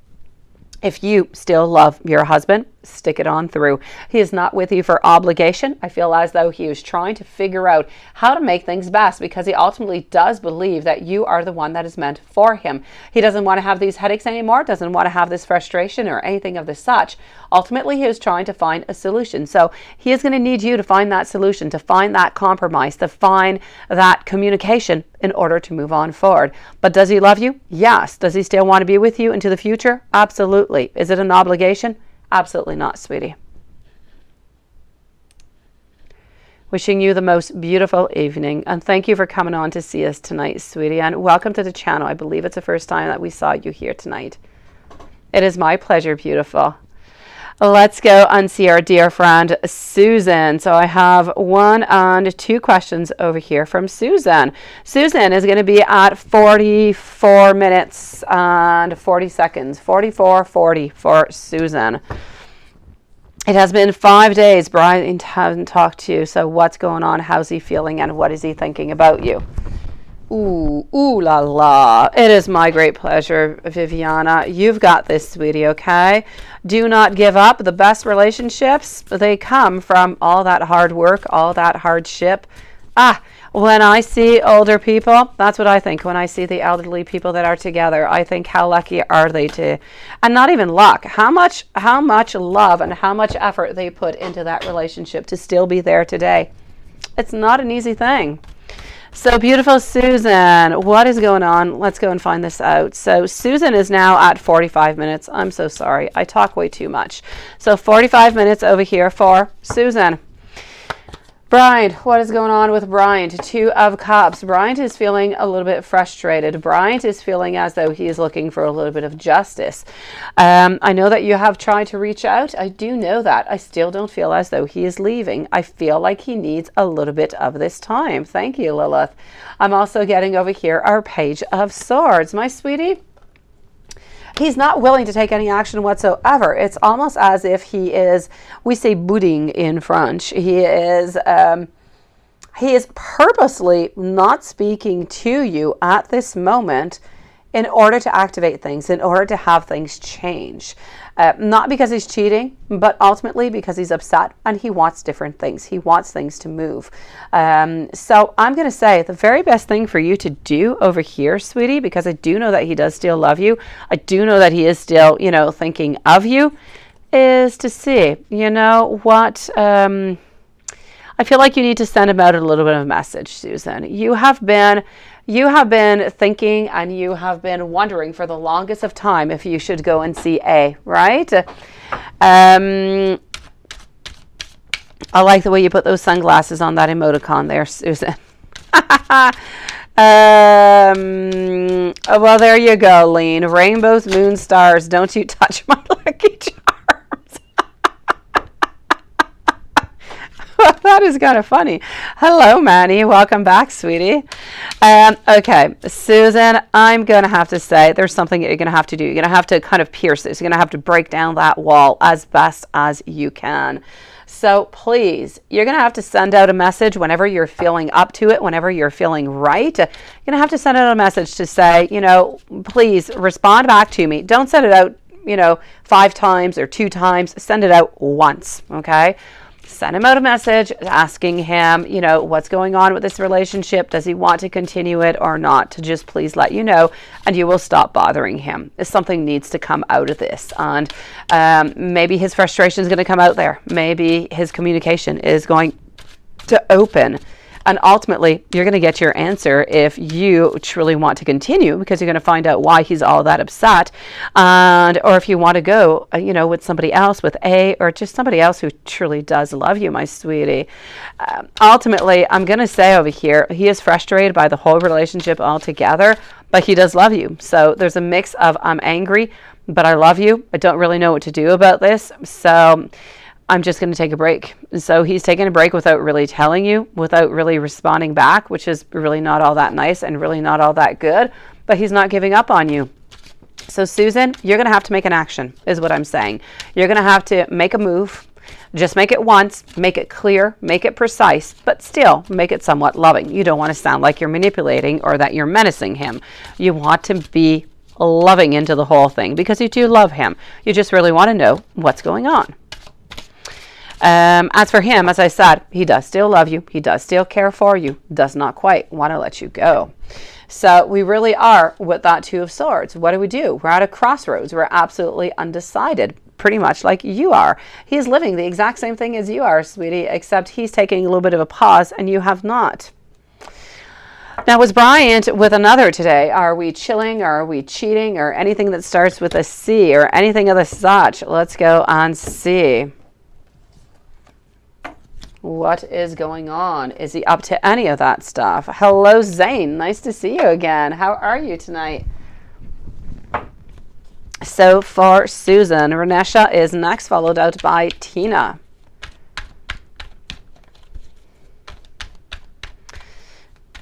if you still love your husband, stick it on through. He is not with you for obligation. I feel as though he is trying to figure out how to make things best because he ultimately does believe that you are the one that is meant for him. He doesn't want to have these headaches anymore, doesn't want to have this frustration or anything of the such. Ultimately, he is trying to find a solution. So he is going to need you to find that solution, to find that compromise, to find that communication in order to move on forward. But does he love you? Yes. Does he still want to be with you into the future? Absolutely. Is it an obligation? Absolutely not, sweetie. Wishing you the most beautiful evening. And thank you for coming on to see us tonight, sweetie. And welcome to the channel. I believe it's the first time that we saw you here tonight. It is my pleasure, beautiful. Let's go and see our dear friend Susan. So I have 1 and 2 questions over here from Susan. Susan is going to be at 44 minutes and 40 seconds. 44:40 for Susan. It has been 5 days. Brian hasn't talked to you. So what's going on? How's he feeling? And what is he thinking about you? Ooh la la. It is my great pleasure, Viviana. You've got this, sweetie, okay? Do not give up. The best relationships, they come from all that hard work, all that hardship. When I see older people, that's what I think. When I see the elderly people that are together, I think, how lucky are they to, and not even luck, how much love and how much effort they put into that relationship to still be there today. It's not an easy thing. So beautiful Susan, what is going on? Let's go and find this out. So Susan is now at 45 minutes. I'm so sorry. I talk way too much. So 45 minutes over here for Susan. Bryant, what is going on with Bryant? 2 of Cups. Bryant is feeling a little bit frustrated. Bryant is feeling as though he is looking for a little bit of justice. I know that you have tried to reach out. I do know that. I still don't feel as though he is leaving. I feel like he needs a little bit of this time. Thank you, Lilith. I'm also getting over here our Page of Swords. My sweetie, he's not willing to take any action whatsoever. It's almost as if he is, we say, booting in French. He is purposely not speaking to you at this moment in order to activate things, in order to have things change. Not because he's cheating, but ultimately because he's upset and he wants different things. He wants things to move. So I'm going to say the very best thing for you to do over here, sweetie, because I do know that he does still love you. I do know that he is still, thinking of you, is to see, what... I feel like you need to send him out a little bit of a message, Susan. You have been thinking and you have been wondering for the longest of time if you should go and see A, right? I like the way you put those sunglasses on that emoticon there, Susan. Well, there you go, Lean. Rainbows, moon, stars, don't you touch my lucky charms. That is kind of funny. Hello, Manny. Welcome back, sweetie. Okay, Susan, I'm going to have to say there's something that you're going to have to do. You're going to have to kind of pierce this. You're going to have to break down that wall as best as you can. So please, you're going to have to send out a message whenever you're feeling up to it, whenever you're feeling right. You're going to have to send out a message to say, please respond back to me. Don't send it out, 5 times or 2 times. Send it out once, okay? Send him out a message asking him, what's going on with this relationship? Does he want to continue it or not? To just please let you know, and you will stop bothering him. Something needs to come out of this. And maybe his frustration is going to come out there. Maybe his communication is going to open. And ultimately, you're going to get your answer if you truly want to continue, because you're going to find out why he's all that upset. Or if you want to go, with somebody else, with A, or just somebody else who truly does love you, my sweetie. Ultimately, I'm going to say over here, he is frustrated by the whole relationship altogether, but he does love you. So there's a mix of I'm angry, but I love you. I don't really know what to do about this. So I'm just going to take a break. So he's taking a break without really telling you, without really responding back, which is really not all that nice and really not all that good, but he's not giving up on you. So Susan, you're going to have to make an action, is what I'm saying. You're going to have to make a move. Just make it once, make it clear, make it precise, but still make it somewhat loving. You don't want to sound like you're manipulating or that you're menacing him. You want to be loving into the whole thing because you do love him. You just really want to know what's going on. As for him, as I said, he does still love you. He does still care for you. Does not quite want to let you go. So we really are with that 2 of Swords. What do? We're at a crossroads. We're absolutely undecided, pretty much like you are. He's living the exact same thing as you are, sweetie, except he's taking a little bit of a pause and you have not. Now, was Bryant with another today? Are we chilling, or are we cheating, or anything that starts with a C, or anything of the such? Let's go and see. What is going on? Is he up to any of that stuff? Hello, Zane. Nice to see you again. How are you tonight? So for Susan, Renesha is next, followed out by Tina.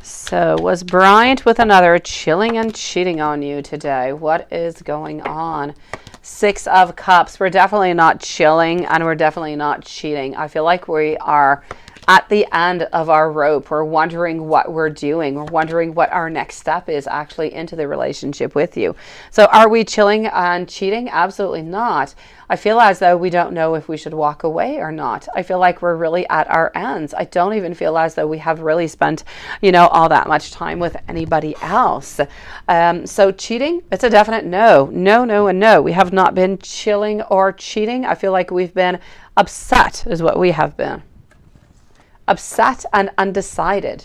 So was Bryant with another chilling and cheating on you today? What is going on? 6 of Cups. We're definitely not chilling and we're definitely not cheating. I feel like we are at the end of our rope. We're wondering what we're doing. We're wondering what our next step is actually into the relationship with you. So are we chilling and cheating? Absolutely not. I feel as though we don't know if we should walk away or not. I feel like we're really at our ends. I don't even feel as though we have really spent, you know, all that much time with anybody else. So cheating, it's a definite no. No, no, and no. We have not been chilling or cheating. I feel like we've been upset is what we have been. Upset and undecided.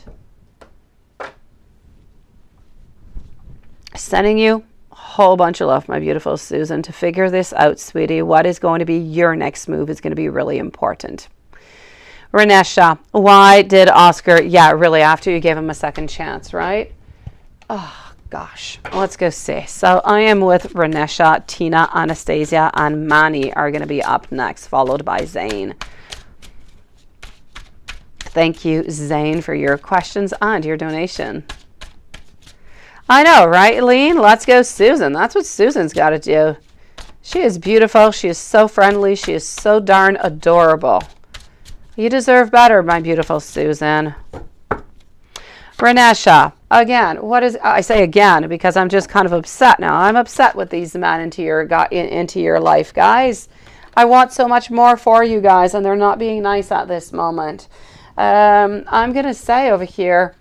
Sending you a whole bunch of love, my beautiful Susan, to figure this out, sweetie. What is going to be your next move is going to be really important. Renesha, why did Oscar, yeah, really, after you gave him a second chance, right? Oh, gosh. Let's go see. So I am with Renesha, Tina, Anastasia, and Manny are going to be up next, followed by Zane. Thank you, Zane, for your questions and your donation. I know, right, Lean? Let's go, Susan. That's what Susan's got to do. She is beautiful. She is so friendly. She is so darn adorable. You deserve better, my beautiful Susan. Renesha, again, what is, I say again because I'm just kind of upset now. I'm upset with these men into your life, guys. I want so much more for you guys, and they're not being nice at this moment. I'm going to say over here,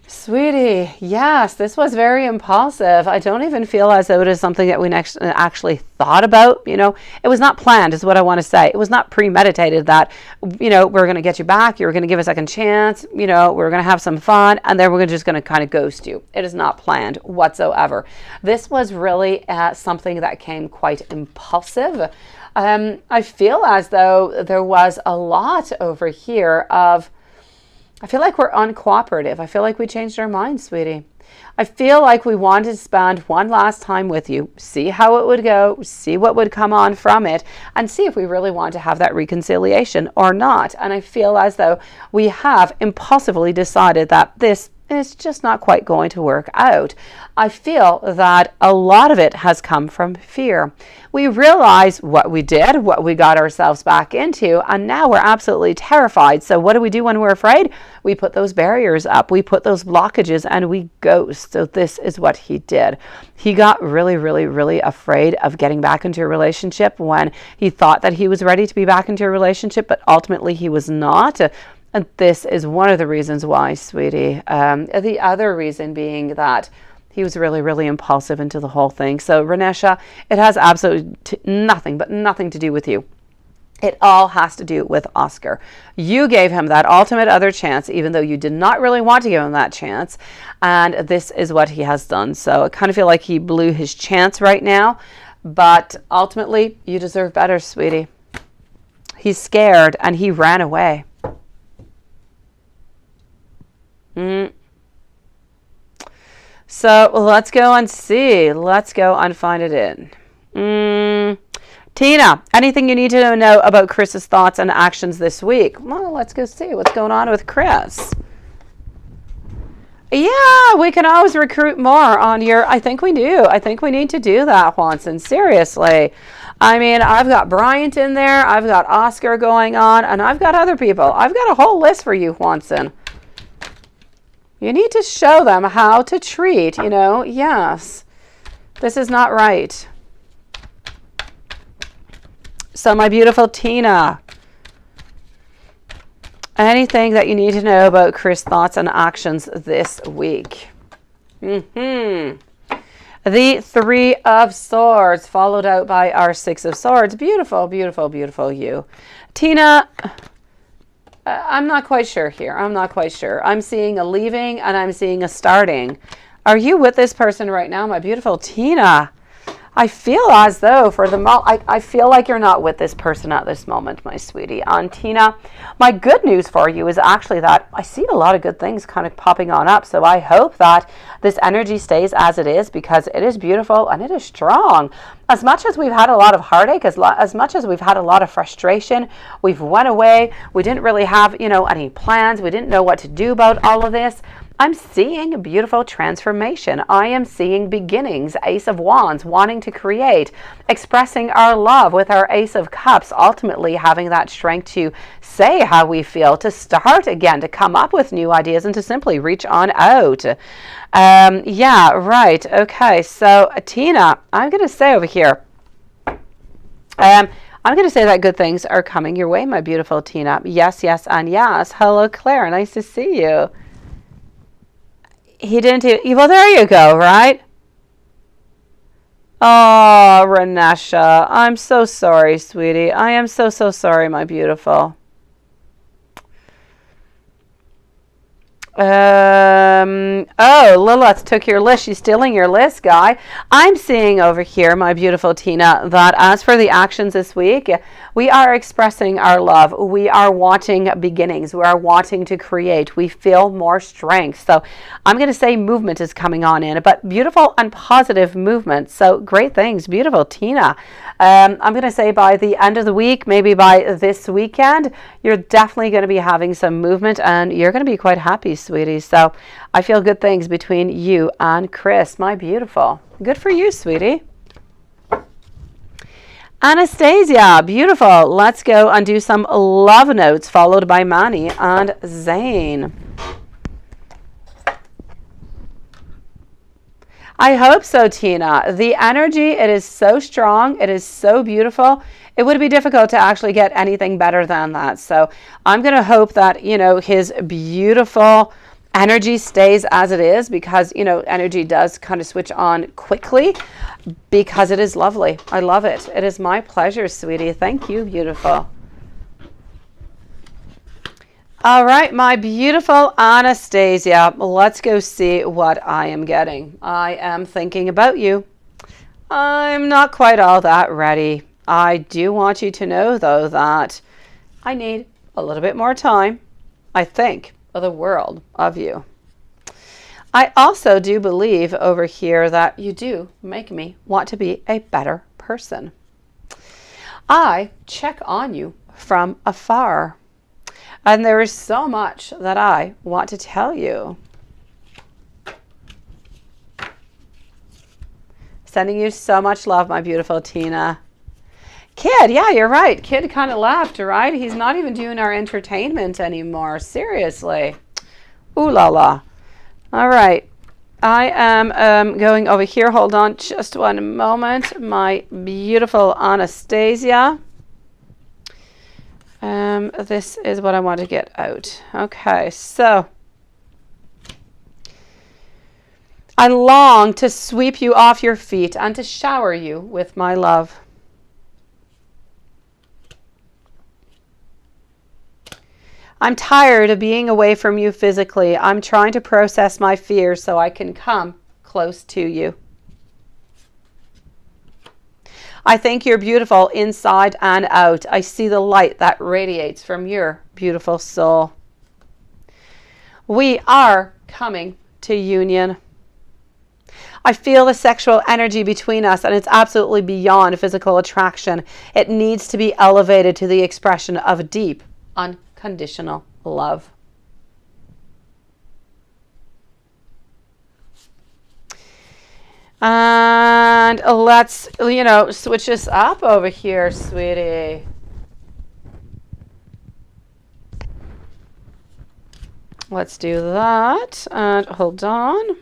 sweetie, yes, this was very impulsive. I don't even feel as though it is something that we actually thought about. You know, it was not planned is what I want to say. It was not premeditated that, you know, we're going to get you back. You're going to give a second chance. You know, we're going to have some fun. And then we're just going to kind of ghost you. It is not planned whatsoever. This was really something that came quite impulsive. I feel as though there was a lot over here of, I feel like we're uncooperative. I feel like we changed our minds, sweetie. I feel like we wanted to spend one last time with you, see how it would go, see what would come on from it, and see if we really want to have that reconciliation or not. And I feel as though we have impulsively decided that this is just not quite going to work out. I feel that a lot of it has come from fear. We realize what we did, what we got ourselves back into, and now we're absolutely terrified. So what do we do when we're afraid? We put those barriers up, we put those blockages, and we ghost. So this is what he did. He got really, really, really afraid of getting back into a relationship when he thought that he was ready to be back into a relationship, but ultimately he was not. And this is one of the reasons why, sweetie. The other reason being that he was really, really impulsive into the whole thing. So, Renesha, it has absolutely nothing to do with you. It all has to do with Oscar. You gave him that ultimate other chance, even though you did not really want to give him that chance. And this is what he has done. So I kind of feel like he blew his chance right now. But ultimately, you deserve better, sweetie. He's scared and he ran away. So let's go and see. Let's go and find it in. Tina, anything you need to know about Chris's thoughts and actions this week? Well, let's go see what's going on with Chris. Yeah, we can always recruit more on your, I think we do. I think we need to do that, Juanson. Seriously. I mean, I've got Bryant in there. I've got Oscar going on, and I've got other people. I've got a whole list for you, Juanson. You need to show them how to treat, you know. Yes, this is not right. So my beautiful Tina, anything that you need to know about Chris' thoughts and actions this week? The 3 of Swords, followed out by our 6 of Swords. Beautiful, beautiful, beautiful you. Tina, I'm not quite sure here. I'm not quite sure. I'm seeing a leaving and I'm seeing a starting. Are you with this person right now, my beautiful Tina? I feel as though for the I feel like you're not with this person at this moment, my sweetie. And Tina, my good news for you is actually that I see a lot of good things kind of popping on up. So I hope that this energy stays as it is, because it is beautiful and it is strong. As much as we've had a lot of heartache, as much as we've had a lot of frustration, we've went away, we didn't really have, any plans, we didn't know what to do about all of this. I'm seeing beautiful transformation. I am seeing beginnings. Ace of Wands, wanting to create, expressing our love with our Ace of Cups, ultimately having that strength to say how we feel, to start again, to come up with new ideas, and to simply reach on out. Yeah, right. Okay, so Tina, I'm going to say over here, I'm going to say that good things are coming your way, my beautiful Tina. Yes, yes, and yes. Hello, Claire. Nice to see you. He didn't do, well, there you go, right? Oh, Renesha, I'm so sorry, sweetie. I am so, so sorry, my beautiful. Oh, Lilith took your list. She's stealing your list, guy. I'm seeing over here, my beautiful Tina, that as for the actions this week, we are expressing our love. We are wanting beginnings. We are wanting to create. We feel more strength. So I'm going to say movement is coming on in, but beautiful and positive movement. So great things. Beautiful, Tina. I'm going to say by the end of the week, maybe by this weekend, you're definitely going to be having some movement and you're going to be quite happy, sweetie. So I feel good things between you and Chris, my beautiful. Good for you, sweetie. Anastasia, beautiful. Let's go and do some love notes, followed by Manny and Zane. I hope so, Tina. The energy, it is so strong. It is so beautiful. It would be difficult to actually get anything better than that. So I'm going to hope that, his beautiful energy stays as it is, because, energy does kind of switch on quickly, because it is lovely. I love it. It is my pleasure, sweetie. Thank you, beautiful. All right, my beautiful Anastasia, let's go see what I am getting. I am thinking about you. I'm not quite all that ready. I do want you to know, though, that I need a little bit more time, I think, of the world of you. I also do believe over here that you do make me want to be a better person. I check on you from afar. And there is so much that I want to tell you. Sending you so much love, my beautiful Tina. Kid, yeah, you're right. Kid kind of left, right? He's not even doing our entertainment anymore. Seriously. Ooh la la. All right. I am going over here. Hold on just one moment. My beautiful Anastasia. This is what I want to get out. Okay, so I long to sweep you off your feet and to shower you with my love. I'm tired of being away from you physically. I'm trying to process my fears so I can come close to you. I think you're beautiful inside and out. I see the light that radiates from your beautiful soul. We are coming to union. I feel the sexual energy between us, and it's absolutely beyond physical attraction. It needs to be elevated to the expression of deep, unconditional love. And let's, switch this up over here, sweetie. Let's do that. And hold on.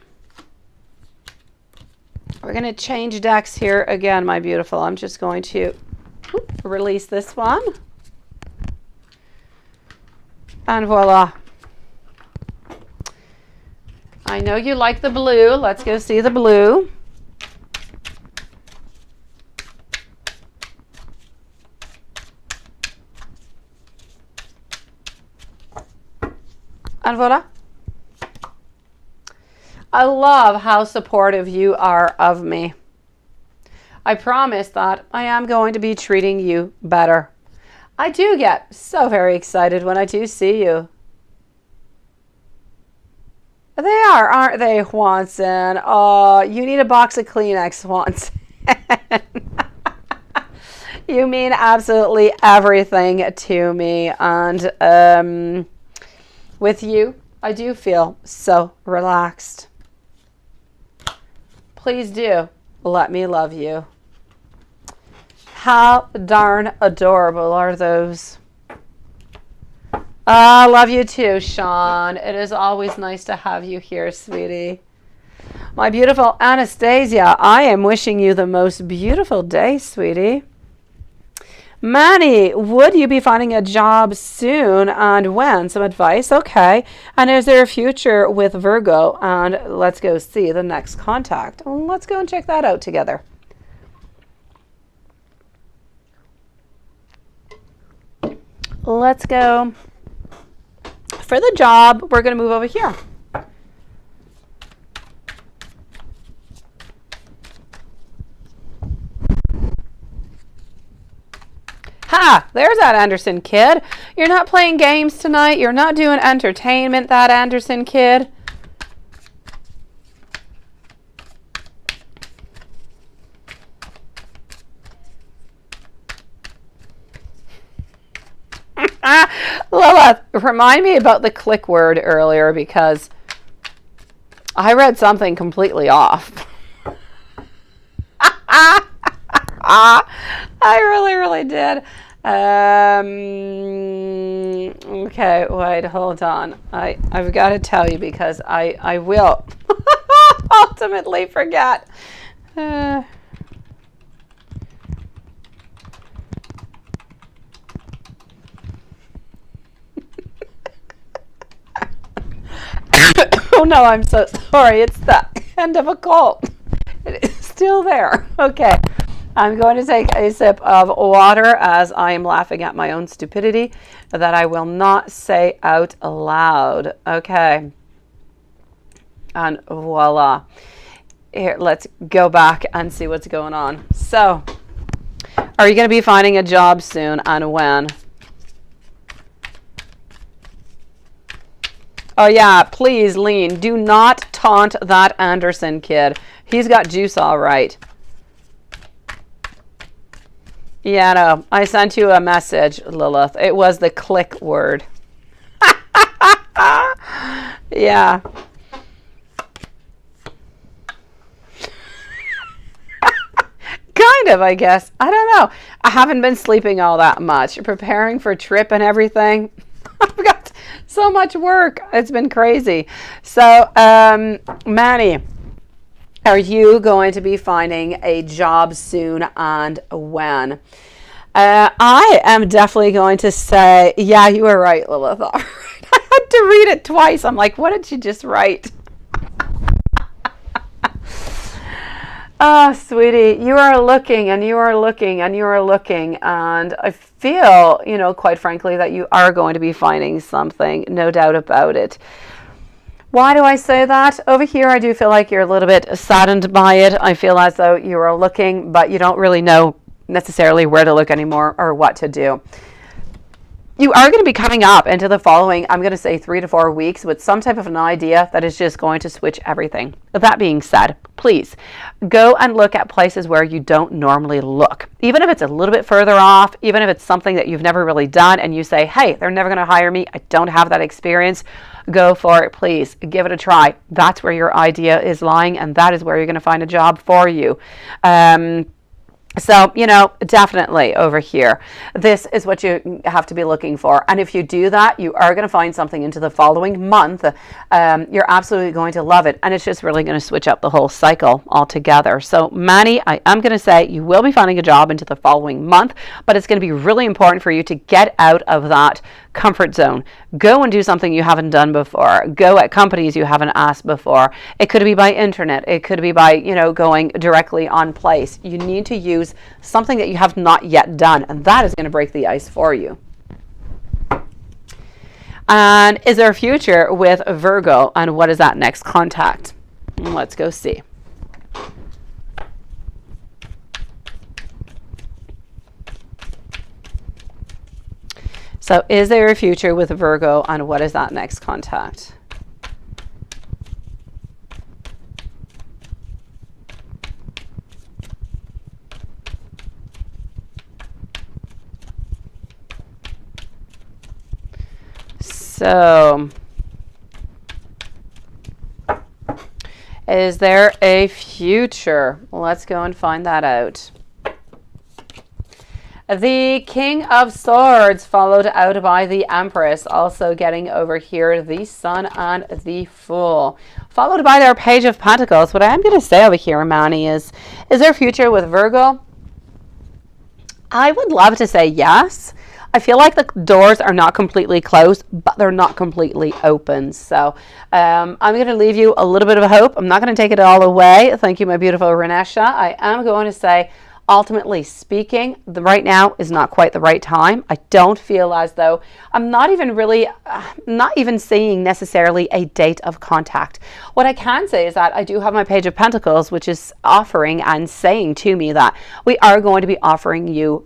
We're going to change decks here again, my beautiful. I'm just going to release this one. And voila. I know you like the blue. Let's go see the blue. And voila. I love how supportive you are of me. I promise that I am going to be treating you better. I do get so very excited when I do see you. They are, aren't they, Swanson? Oh, you need a box of Kleenex, Swanson. You mean absolutely everything to me. And with you, I do feel so relaxed. Please do let me love you. How darn adorable are those? I love you too, Sean. It is always nice to have you here, sweetie. My beautiful Anastasia, I am wishing you the most beautiful day, sweetie. Manny, would you be finding a job soon and when? Some advice? Okay. And is there a future with Virgo? And let's go see the next contact. Let's go and check that out together. Let's go. For the job, we're going to move over here. Ha! There's that Anderson kid. You're not playing games tonight. You're not doing entertainment, that Anderson kid. Lilith, remind me about the click word earlier because I read something completely off. I really did. Okay, wait, hold on. I've got to tell you because I will ultimately forget. Oh no, I'm so sorry. It's the end of a cold. It is still there. Okay. I'm going to take a sip of water as I am laughing at my own stupidity that I will not say out loud. Okay. And voila. Here, let's go back and see what's going on. So, are you going to be finding a job soon and when? Oh yeah, please, Lean, do not taunt that Anderson kid. He's got juice all right. Yeah, no, I sent you a message, Lilith. It was the click word. Yeah. Kind of, I guess. I don't know. I haven't been sleeping all that much. Preparing for a trip and everything. I've got so much work. It's been crazy. So, Manny, are you going to be finding a job soon and when? I am definitely going to say, yeah, you were right, Lilith. All right. I had to read it twice. I'm like, what did you just write? Oh, sweetie, you are looking and you are looking and you are looking. And I feel, you know, quite frankly, that you are going to be finding something. No doubt about it. Why do I say that? Over here, I do feel like you're a little bit saddened by it. I feel as though you are looking, but you don't really know necessarily where to look anymore or what to do. You are going to be coming up into the following, I'm going to say 3 to 4 weeks with some type of an idea that is just going to switch everything. That being said, please go and look at places where you don't normally look. Even if it's a little bit further off, even if it's something that you've never really done and you say, hey, they're never going to hire me. I don't have that experience. Go for it, please. Give it a try. That's where your idea is lying, and that is where you're going to find a job for you. So, you know, definitely over here, this is what you have to be looking for. And if you do that, you are going to find something into the following month. You're absolutely going to love it. And it's just really going to switch up the whole cycle altogether. So, Manny, I am going to say you will be finding a job into the following month, but it's going to be really important for you to get out of that comfort zone. Go and do something you haven't done before. Go at companies you haven't asked before. It could be by internet. It could be by, you know, going directly on place. You need to use something that you have not yet done, and that is going to break the ice for you. And is there a future with Virgo, and what is that next contact? Let's go see. So is there a future with Virgo, and what is that next contact? So, is there a future? Let's go and find that out. The King of Swords, followed out by the Empress, also getting over here the Sun and the Fool, followed by their Page of Pentacles. What I am going to say over here, Manny, is there a future with Virgo? I would love to say yes. I feel like the doors are not completely closed, but they're not completely open. So I'm going to leave you a little bit of hope. I'm not going to take it all away. Thank you, my beautiful Renesha. I am going to say, ultimately speaking, right now is not quite the right time. I don't feel as though I'm not even seeing necessarily a date of contact. What I can say is that I do have my Page of Pentacles, which is offering and saying to me that we are going to be offering you,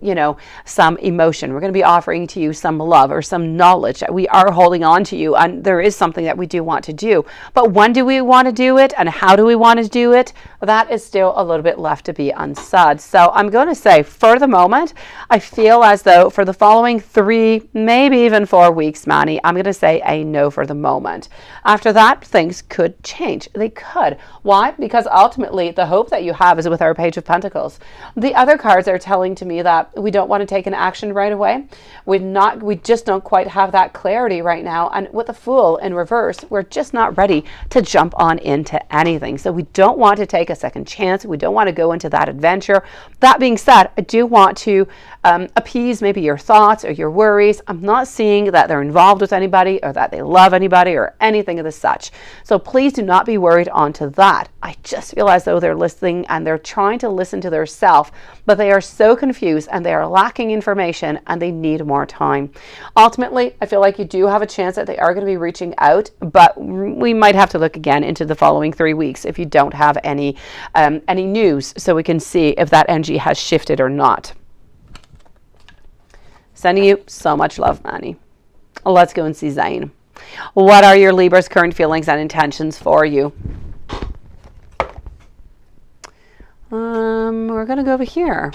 some emotion. We're going to be offering to you some love or some knowledge. We are holding on to you, and there is something that we do want to do. But when do we want to do it, and how do we want to do it? That is still a little bit left to be unsaid. So I'm going to say, for the moment, I feel as though for the following 3, maybe even 4 weeks, Manny, I'm going to say a no for the moment. After that, things could change. They could. Why? Because ultimately, the hope that you have is with our Page of Pentacles. The other cards are telling to me that we don't want to take an action right away. We just don't quite have that clarity right now. And with the Fool in reverse, we're just not ready to jump on into anything. So we don't want to take a second chance. We don't want to go into that adventure. That being said, I do want to appease maybe your thoughts or your worries. I'm not seeing that they're involved with anybody or that they love anybody or anything of the such. So please do not be worried onto that. I just feel as though they're listening and they're trying to listen to their self, but they are so confused and they are lacking information and they need more time. Ultimately, I feel like you do have a chance that they are going to be reaching out, but we might have to look again into the following 3 weeks if you don't have any news, so we can see if that energy has shifted or not. Sending you so much love, Manny. Let's go and see Zane. What are your Libra's current feelings and intentions for you? We're going to go over here.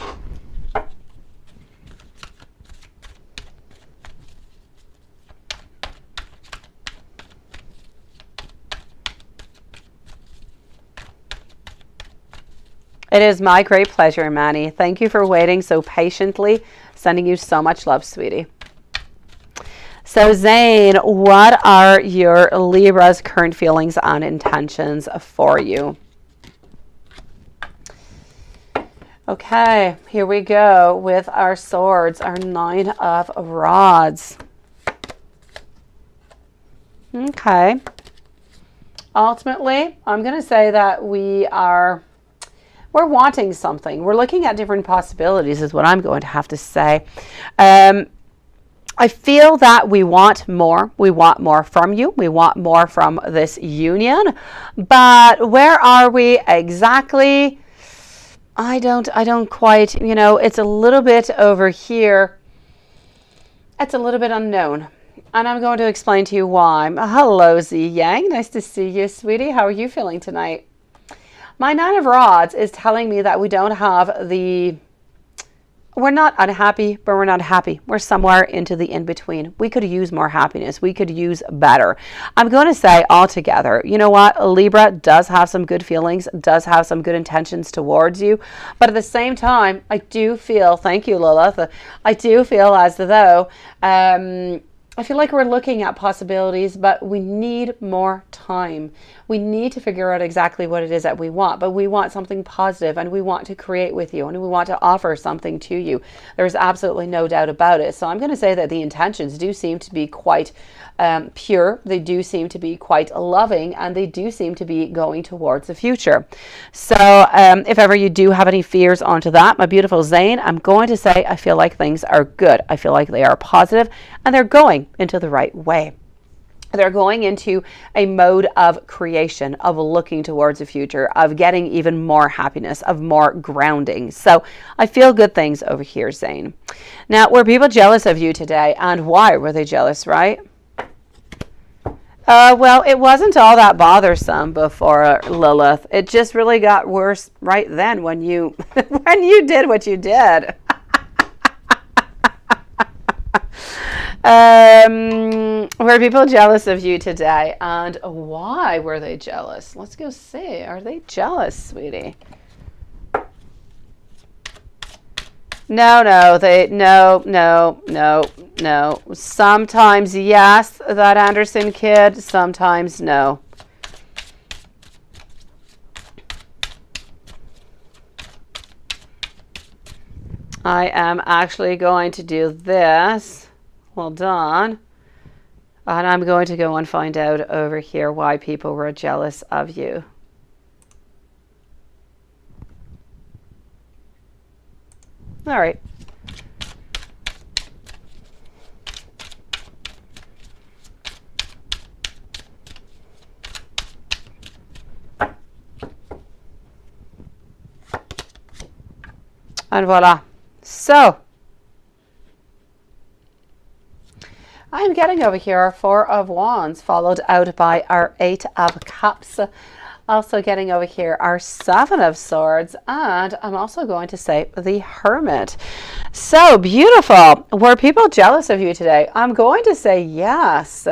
It is my great pleasure, Manny. Thank you for waiting so patiently. Sending you so much love, sweetie. So Zane, what are your Libra's current feelings and intentions for you? Okay, here we go with our swords, our 9 of Rods. Okay. Ultimately, I'm going to say that we're wanting something. We're looking at different possibilities is what I'm going to have to say. I feel that we want more. We want more from you. We want more from this union. But where are we exactly? I don't quite, it's a little bit over here. It's a little bit unknown. And I'm going to explain to you why. Hello, Z Yang. Nice to see you, sweetie. How are you feeling tonight? My 9 of Rods is telling me that we don't have we're not unhappy, but we're not happy. We're somewhere into the in-between. We could use more happiness. We could use better. I'm going to say altogether, you know what? Libra does have some good feelings, does have some good intentions towards you. But at the same time, I do feel, thank you, Lilith, I do feel as though, I feel like we're looking at possibilities, but we need more time. We need to figure out exactly what it is that we want, but we want something positive and we want to create with you and we want to offer something to you. There's absolutely no doubt about it. So I'm going to say that the intentions do seem to be quite pure. They do seem to be quite loving and they do seem to be going towards the future. So if ever you do have any fears onto that, my beautiful Zane, I'm going to say I feel like things are good. I feel like they are positive and they're going into the right way. They're going into a mode of creation, of looking towards the future, of getting even more happiness, of more grounding. So I feel good things over here, Zane. Now, were people jealous of you today? And why were they jealous, right? Well, it wasn't all that bothersome before, Lilith. It just really got worse right then when you when you did what you did. Were people jealous of you today, and why were they jealous? Let's go see. Are they jealous, sweetie? No. Sometimes yes, that Anderson kid. Sometimes no. I am actually going to do this. Hold on. And I'm going to go and find out over here why people were jealous of you. All right. And voila. So, I'm getting over here our 4 of Wands, followed out by our 8 of Cups. Also getting over here our 7 of Swords, and I'm also going to say the Hermit. So beautiful. Were people jealous of you today? I'm going to say yes.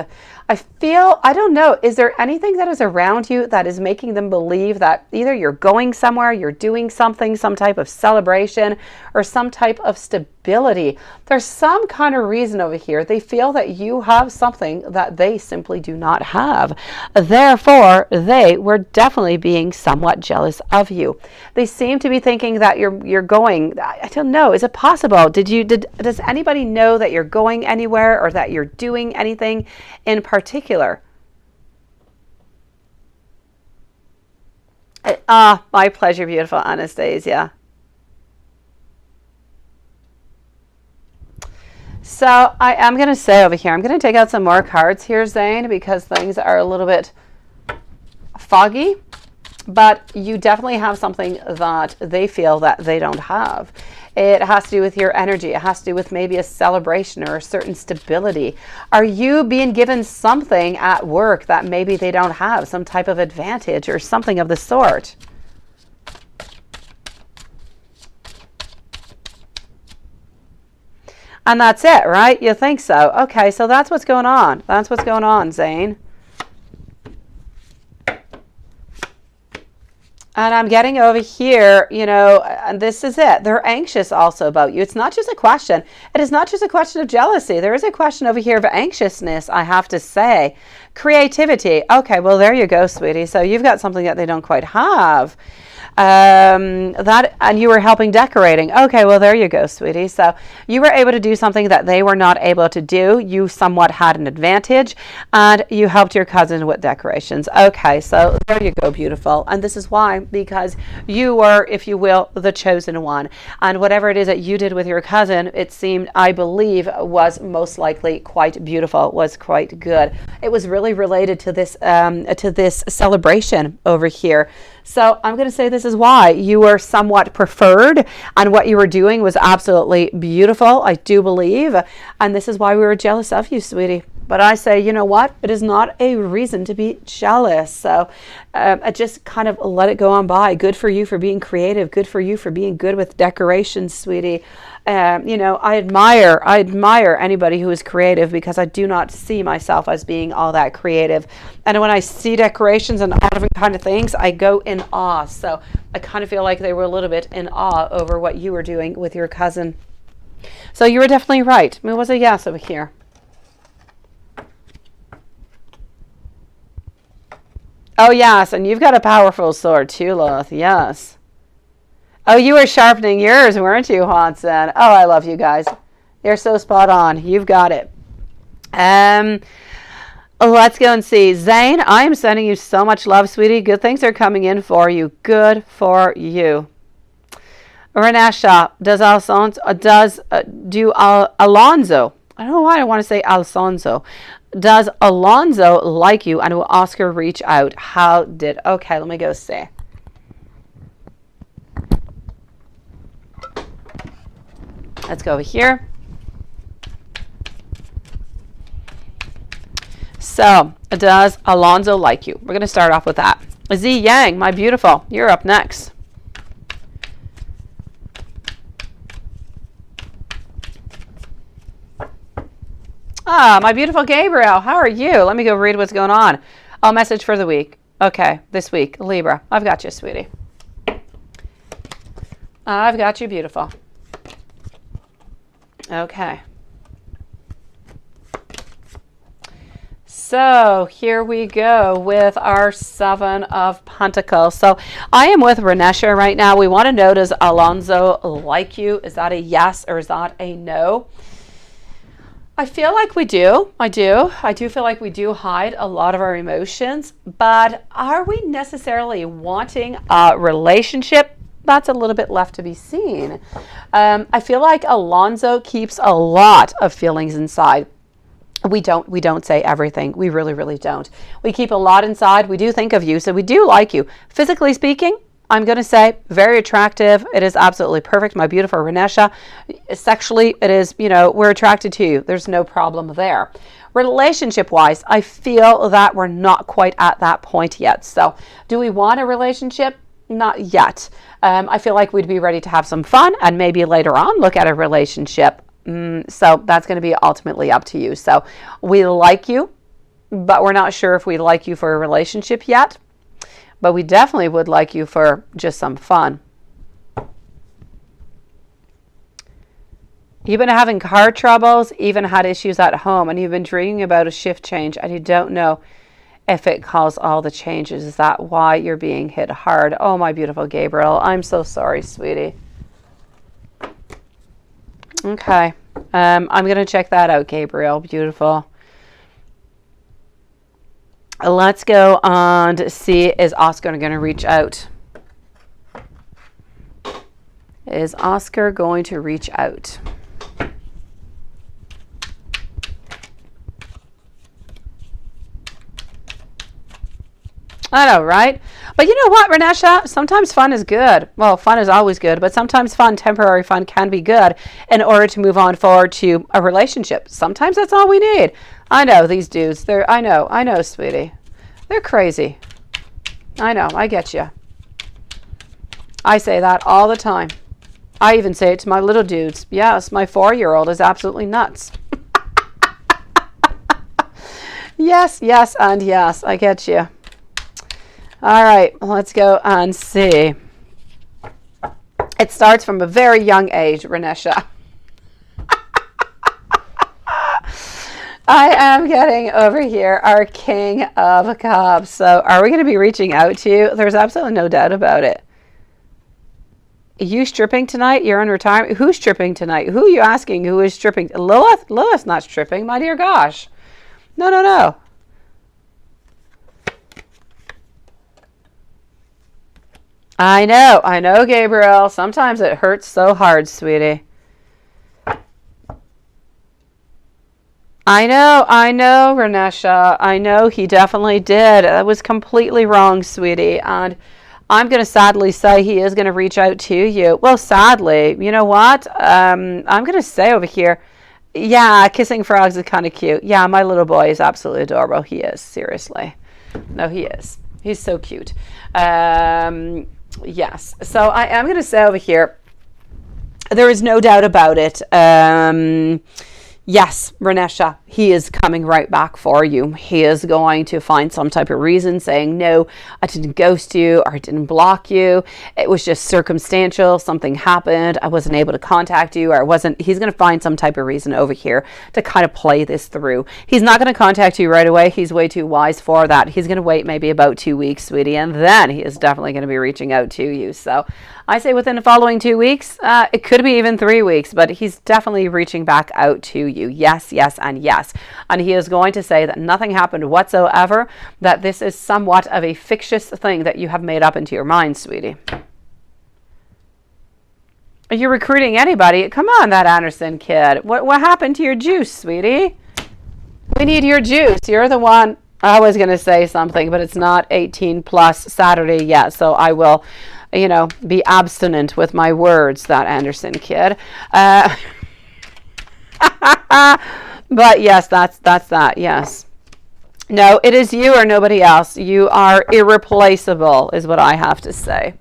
I don't know, is there anything that is around you that is making them believe that either you're going somewhere, you're doing something, some type of celebration, or some type of stability? There's some kind of reason over here. They feel that you have something that they simply do not have. Therefore, they were definitely being somewhat jealous of you. They seem to be thinking that you're going, I don't know, is it possible? Does anybody know that you're going anywhere or that you're doing anything in particular? My pleasure, beautiful Anastasia. So I am going to say over here, I'm going to take out some more cards here, Zane, because things are a little bit foggy, but you definitely have something that they feel that they don't have. It has to do with your energy. It has to do with maybe a celebration or a certain stability. Are you being given something at work that maybe they don't have, some type of advantage or something of the sort? And that's it, right? You think so? Okay, so that's what's going on. That's what's going on, Zane. And I'm getting over here, and this is it. They're anxious also about you. It's not just a question. It is not just a question of jealousy. There is a question over here of anxiousness, I have to say. Creativity. Okay, well, there you go, sweetie. So you've got something that they don't quite have. And you were helping decorating. Okay, well, there you go, sweetie. So you were able to do something that they were not able to do. You somewhat had an advantage, and you helped your cousin with decorations. Okay, so there you go, beautiful. And this is why, because you were, if you will, the chosen one. And whatever it is that you did with your cousin, it seemed, I believe, was most likely quite beautiful, was quite good. It was really related to this celebration over here. So I'm going to say this is why you were somewhat preferred, and what you were doing was absolutely beautiful, I do believe. And this is why we were jealous of you, sweetie. But I say, you know what? It is not a reason to be jealous. So I just kind of let it go on by. Good for you for being creative. Good for you for being good with decorations, sweetie. I admire anybody who is creative, because I do not see myself as being all that creative. And when I see decorations and all different kind of things, I go in awe. So I kind of feel like they were a little bit in awe over what you were doing with your cousin. So you were definitely right. It was a yes over here. Oh, yes, and you've got a powerful sword too, Lilith. Yes. Oh, you were sharpening yours, weren't you, Hansen? Oh, I love you guys. You're so spot on. You've got it. Let's go and see. Zane, I am sending you so much love, sweetie. Good things are coming in for you. Good for you. Renesha, do Alonzo I don't know why I want to say Alfonso. Does Alonso like you, and will Oscar reach out? Okay, let me go see. Let's go over here. So, does Alonso like you? We're going to start off with that. Z Yang, my beautiful, you're up next. Ah, my beautiful Gabriel, how are you? Let me go read what's going on. Oh, message for the week. Okay, this week, Libra. I've got you, sweetie. I've got you, beautiful. Okay. So here we go with our Seven of Pentacles. So I am with Renesha right now. We want to know, does Alonso like you? Is that a yes or is that a no? I feel like we do. I do feel like we do hide a lot of our emotions, but are we necessarily wanting a relationship? That's a little bit left to be seen. I feel like Alonso keeps a lot of feelings inside. We don't say everything. We really, really don't. We keep a lot inside. We do think of you, so we do like you. Physically speaking, I'm going to say very attractive. It is absolutely perfect, my beautiful Renesha. Sexually, it is, we're attracted to you. There's no problem there. Relationship-wise, I feel that we're not quite at that point yet. So do we want a relationship? Not yet. I feel like we'd be ready to have some fun and maybe later on look at a relationship. So that's going to be ultimately up to you. So we like you, but we're not sure if we like you for a relationship yet. But we definitely would like you for just some fun. You've been having car troubles, even had issues at home, and you've been dreaming about a shift change, and you don't know if it caused all the changes. Is that why you're being hit hard? Oh, my beautiful Gabriel. I'm so sorry, sweetie. Okay. I'm going to check that out, Gabriel. Beautiful. Let's go on to see, is Oscar going to reach out? Is Oscar going to reach out? I know, right? But you know what, Renesha? Sometimes fun is good. Well, fun is always good, but sometimes temporary fun can be good in order to move on forward to a relationship. Sometimes that's all we need. I know these dudes. I know, sweetie. They're crazy. I know, I get you. I say that all the time. I even say it to my little dudes. Yes, my 4-year-old is absolutely nuts. Yes, and yes, I get you. All right, let's go and see. It starts from a very young age, Renesha. I am getting over here our King of Cups. So are we going to be reaching out to you? There's absolutely no doubt about it. You stripping tonight? You're in retirement? Who's stripping tonight? Who are you asking who is stripping? Lilith? Lilith's not stripping, my dear gosh. No. I know, Gabriel. Sometimes it hurts so hard, sweetie. I know, Renesha. I know he definitely did. That was completely wrong, sweetie. And I'm going to sadly say he is going to reach out to you. Well, sadly, you know what? I'm going to say over here, yeah, kissing frogs is kind of cute. Yeah, my little boy is absolutely adorable. He is, seriously. No, he is. He's so cute. Yes. So I am going to say over here, there is no doubt about it. Yes, Renesha, he is coming right back for you. He is going to find some type of reason saying, no, I didn't ghost you or I didn't block you. It was just circumstantial. Something happened. I wasn't able to contact you, or he's going to find some type of reason over here to kind of play this through. He's not going to contact you right away. He's way too wise for that. He's going to wait maybe about 2 weeks, sweetie, and then he is definitely going to be reaching out to you. So I say within the following 2 weeks, it could be even 3 weeks, but he's definitely reaching back out to you. Yes, and yes. And he is going to say that nothing happened whatsoever, that this is somewhat of a fictitious thing that you have made up into your mind, sweetie. Are you recruiting anybody? Come on, that Anderson kid. What happened to your juice, sweetie? We need your juice. You're the one. I was going to say something, but it's not 18 plus Saturday yet, so I will, be abstinent with my words, that Anderson kid. But yes, that's that, yes. No, it is you or nobody else. You are irreplaceable, is what I have to say.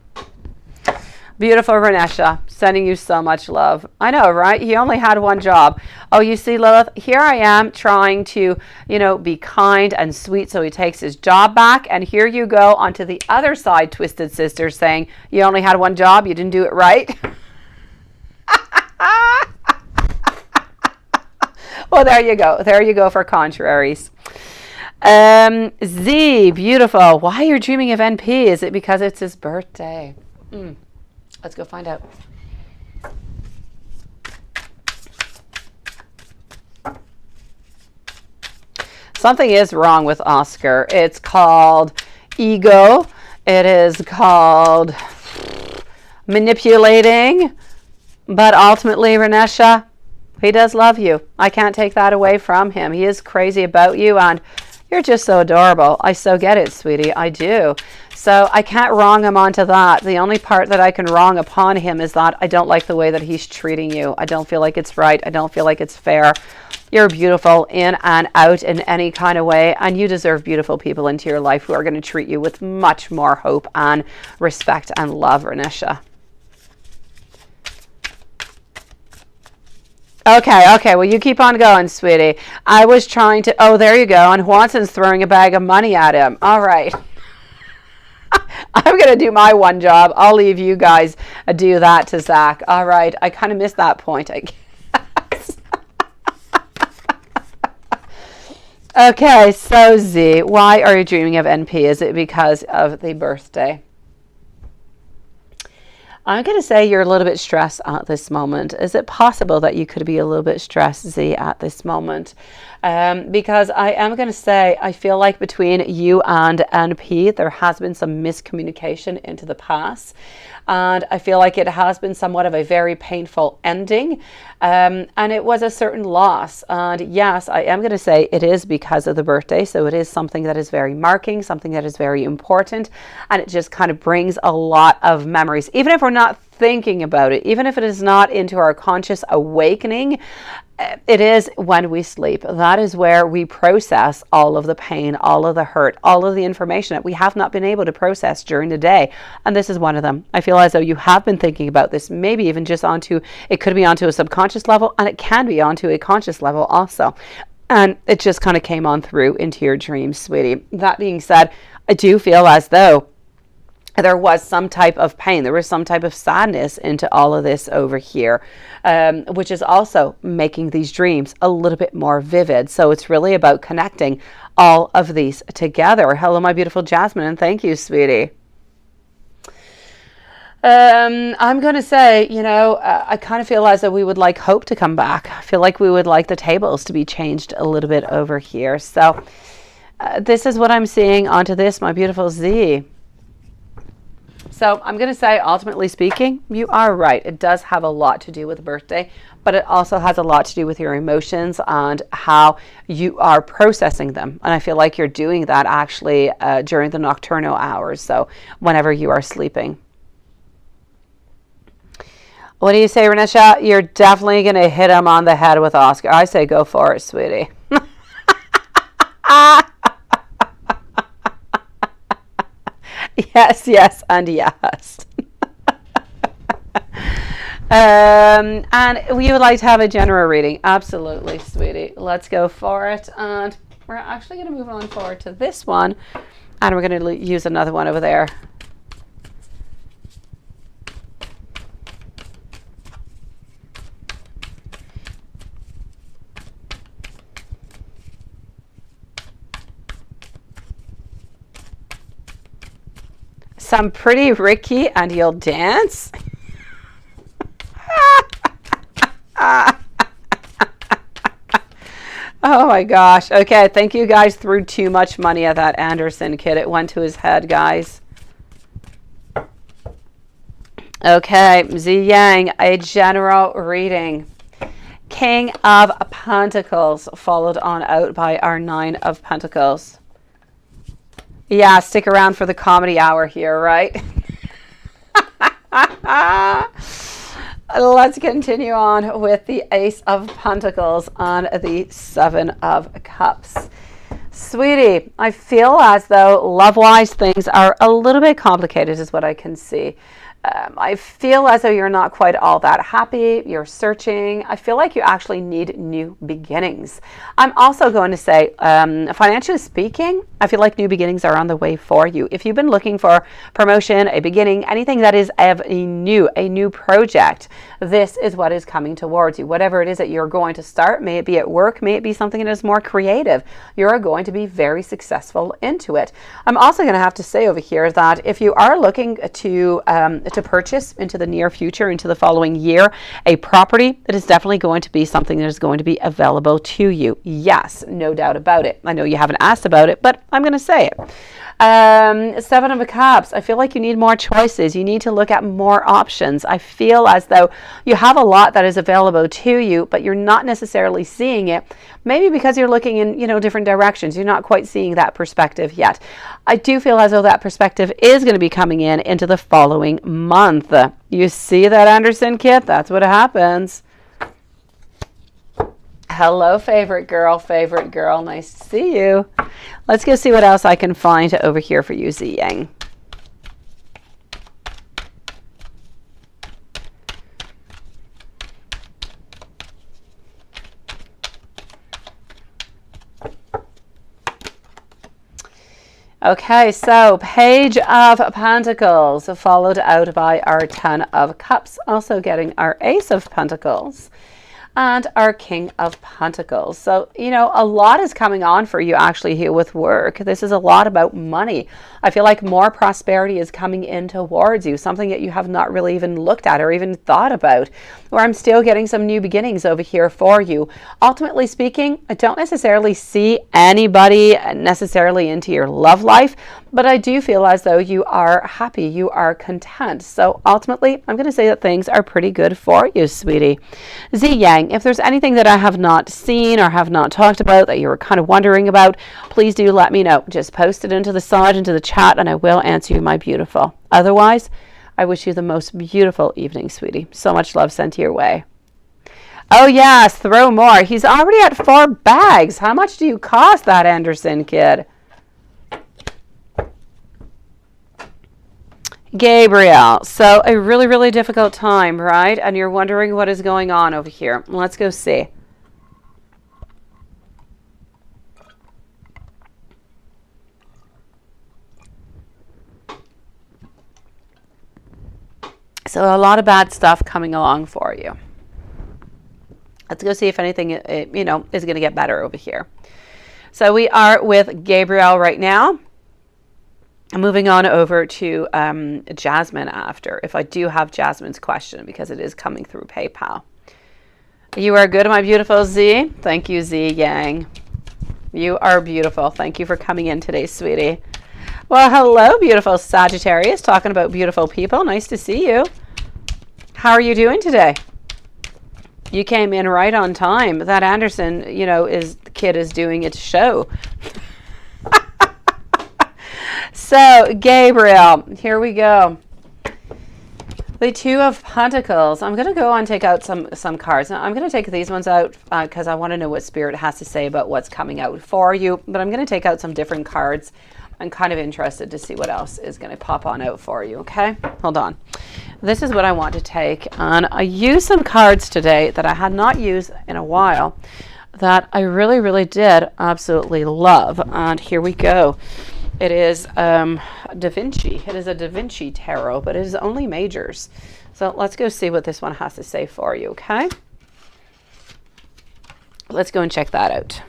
Beautiful Renesha, sending you so much love. I know, right? He only had one job. Oh, you see, Lilith, here I am trying to, be kind and sweet so he takes his job back. And here you go onto the other side, Twisted Sister, saying you only had one job. You didn't do it right. Well, there you go. There you go for contraries. Z, beautiful. Why you're dreaming of NP? Is it because it's his birthday? Let's go find out. Something is wrong with Oscar. It's called ego. It is called manipulating. But ultimately, Renesha, he does love you. I can't take that away from him. He is crazy about you, and you're just so adorable. I so get it, sweetie. I do. So I can't wrong him onto that. The only part that I can wrong upon him is that I don't like the way that he's treating you. I don't feel like it's right. I don't feel like it's fair. You're beautiful in and out in any kind of way, and you deserve beautiful people into your life who are going to treat you with much more hope and respect and love, Renesha. Okay, well, you keep on going, sweetie. I was trying to, oh, there you go, and Watson's throwing a bag of money at him. All right. I'm going to do my one job. I'll leave you guys do that to Zach. All right. I kind of missed that point, I guess. Okay, so Z, why are you dreaming of NP? Is it because of the birthday? I'm going to say you're a little bit stressed at this moment. Is it possible that you could be a little bit stressed, Z, at this moment? Because I am going to say I feel like between you and NP, there has been some miscommunication into the past. And I feel like it has been somewhat of a very painful ending. And it was a certain loss. And yes, I am going to say it is because of the birthday. So it is something that is very marking, something that is very important. And it just kind of brings a lot of memories. Even if we're not thinking about it, even if it is not into our conscious awakening, it is when we sleep. That is where we process all of the pain, all of the hurt, all of the information that we have not been able to process during the day. And this is one of them. I feel as though you have been thinking about this, maybe even just it could be onto a subconscious level, and it can be onto a conscious level also. And it just kind of came on through into your dreams, sweetie. That being said, I do feel as though there was some type of pain. There was some type of sadness into all of this over here, which is also making these dreams a little bit more vivid. So it's really about connecting all of these together. Hello, my beautiful Jasmine, and thank you, sweetie. I'm going to say, I kind of feel as though we would like hope to come back. I feel like we would like the tables to be changed a little bit over here. So this is what I'm seeing onto this, my beautiful Z. So I'm going to say, ultimately speaking, you are right. It does have a lot to do with the birthday, but it also has a lot to do with your emotions and how you are processing them. And I feel like you're doing that actually during the nocturnal hours. So whenever you are sleeping. What do you say, Renesha? You're definitely going to hit him on the head with Oscar. I say go for it, sweetie. Yes, and yes. And we would like to have a general reading. Absolutely, sweetie. Let's go for it. And we're actually going to move on forward to this one. And we're going to use another one over there. Some pretty Ricky and you'll dance. Oh my gosh. Okay, I think you guys threw too much money at that Anderson kid. It went to his head, guys. Okay, Zi Yang, a general reading. King of Pentacles, followed on out by our Nine of Pentacles. Yeah, stick around for the comedy hour here, right? Let's continue on with the Ace of Pentacles on the Seven of Cups. Sweetie, I feel as though love-wise things are a little bit complicated is what I can see. I feel as though you're not quite all that happy. You're searching. I feel like you actually need new beginnings. I'm also going to say, financially speaking, I feel like new beginnings are on the way for you. If you've been looking for promotion, a beginning, anything that is of a new project, this is what is coming towards you. Whatever it is that you're going to start, may it be at work, may it be something that is more creative, you're going to be very successful into it. I'm also going to have to say over here that if you are looking to purchase into the near future, into the following year, a property, it is definitely going to be something that is going to be available to you. Yes, no doubt about it. I know you haven't asked about it, but I'm going to say it. Seven of Cups. I feel like you need more choices. You need to look at more options. I feel as though you have a lot that is available to you, but you're not necessarily seeing it. Maybe because you're looking in, different directions. You're not quite seeing that perspective yet. I do feel as though that perspective is going to be coming into the following month. You see that, Anderson Kit? That's what happens. Hello, favorite girl. Nice to see you. Let's go see what else I can find over here for you, Zi Yang. Okay, so Page of Pentacles, followed out by our Ten of Cups, also getting our Ace of Pentacles and our King of Pentacles. So, a lot is coming on for you actually here with work. This is a lot about money. I feel like more prosperity is coming in towards you, something that you have not really even looked at or even thought about, or I'm still getting some new beginnings over here for you. Ultimately speaking, I don't necessarily see anybody necessarily into your love life, but I do feel as though you are happy, you are content. So ultimately, I'm going to say that things are pretty good for you, sweetie. Zi Yang, if there's anything that I have not seen or have not talked about that you were kind of wondering about, please do let me know. Just post it into the side, into the chat, and I will answer you, my beautiful. Otherwise, I wish you the most beautiful evening, sweetie. So much love sent your way. Oh yes, throw more. He's already at 4 bags. How much do you cost that, Anderson kid? Gabriel, so a really, really difficult time, right? And you're wondering what is going on over here. Let's go see. So a lot of bad stuff coming along for you. Let's go see if anything, is going to get better over here. So we are with Gabriel right now. I'm moving on over to Jasmine after, if I do have Jasmine's question, because it is coming through PayPal. You are good, my beautiful Z. Thank you, Z Yang. You are beautiful. Thank you for coming in today, sweetie. Well, hello, beautiful Sagittarius, talking about beautiful people. Nice to see you. How are you doing today? You came in right on time. That Anderson, the kid is doing its show. So, Gabriel, here we go. The Two of Pentacles. I'm going to go and take out some cards. Now, I'm going to take these ones out because I want to know what Spirit has to say about what's coming out for you. But I'm going to take out some different cards. I'm kind of interested to see what else is going to pop on out for you, okay? Hold on. This is what I want to take. And I used some cards today that I had not used in a while that I really, really did absolutely love. And here we go. It is Da Vinci. It is a Da Vinci tarot, but it is only majors. So let's go see what this one has to say for you, okay? Let's go and check that out.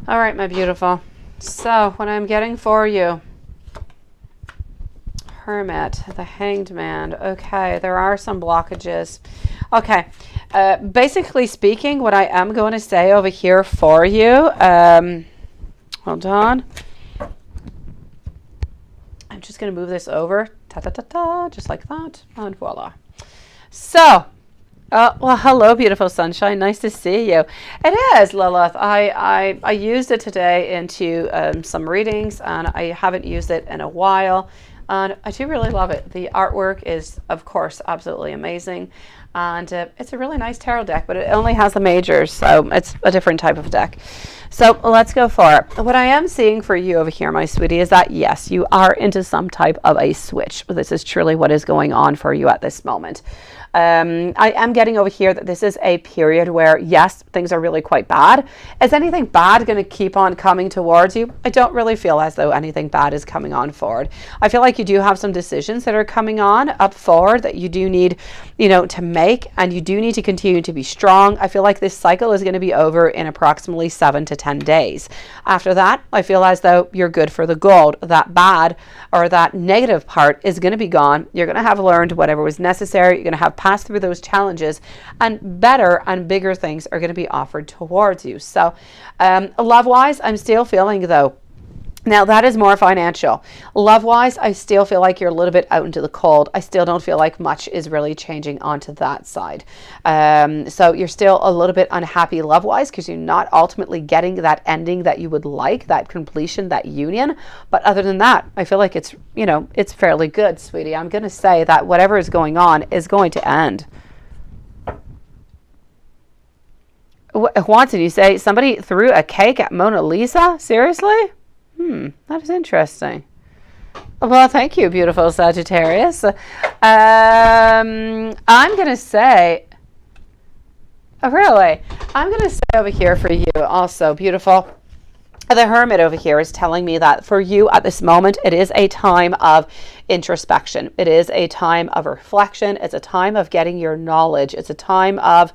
All right, my beautiful. So what I'm getting for you, Hermit, the Hanged Man. Okay, there are some blockages. Okay, basically speaking, what I am going to say over here for you, hold on. I'm just going to move this over, ta-ta-ta-ta, just like that, and voila. So, well, hello, beautiful sunshine. Nice to see you. It is, Lilith. I used it today into some readings, and I haven't used it in a while. And I do really love it. The artwork is, of course, absolutely amazing. And it's a really nice tarot deck, but it only has the majors, so it's a different type of deck. So let's go for it. What I am seeing for you over here, my sweetie, is that yes, you are into some type of a switch. This is truly what is going on for you at this moment. I am getting over here that this is a period where, yes, things are really quite bad. Is anything bad going to keep on coming towards you? I don't really feel as though anything bad is coming on forward. I feel like you do have some decisions that are coming on up forward that you do need, to make, and you do need to continue to be strong. I feel like this cycle is going to be over in approximately 7 to 10 days. After that, I feel as though you're good for the gold. That bad or that negative part is going to be gone. You're going to have learned whatever was necessary. You're going to have passed through those challenges, and better and bigger things are going to be offered towards you. So love-wise, I'm still feeling though, now that is more financial. Love-wise, I still feel like you're a little bit out into the cold. I still don't feel like much is really changing onto that side. So you're still a little bit unhappy love-wise because you're not ultimately getting that ending that you would like, that completion, that union. But other than that, I feel like it's, it's fairly good, sweetie. I'm going to say that whatever is going on is going to end. Watson, you say somebody threw a cake at Mona Lisa? Seriously? That is interesting. Well, thank you, beautiful Sagittarius. I'm going to say, really, I'm going to say over here for you also, beautiful. The Hermit over here is telling me that for you at this moment, it is a time of introspection. It is a time of reflection. It's a time of getting your knowledge. It's a time of,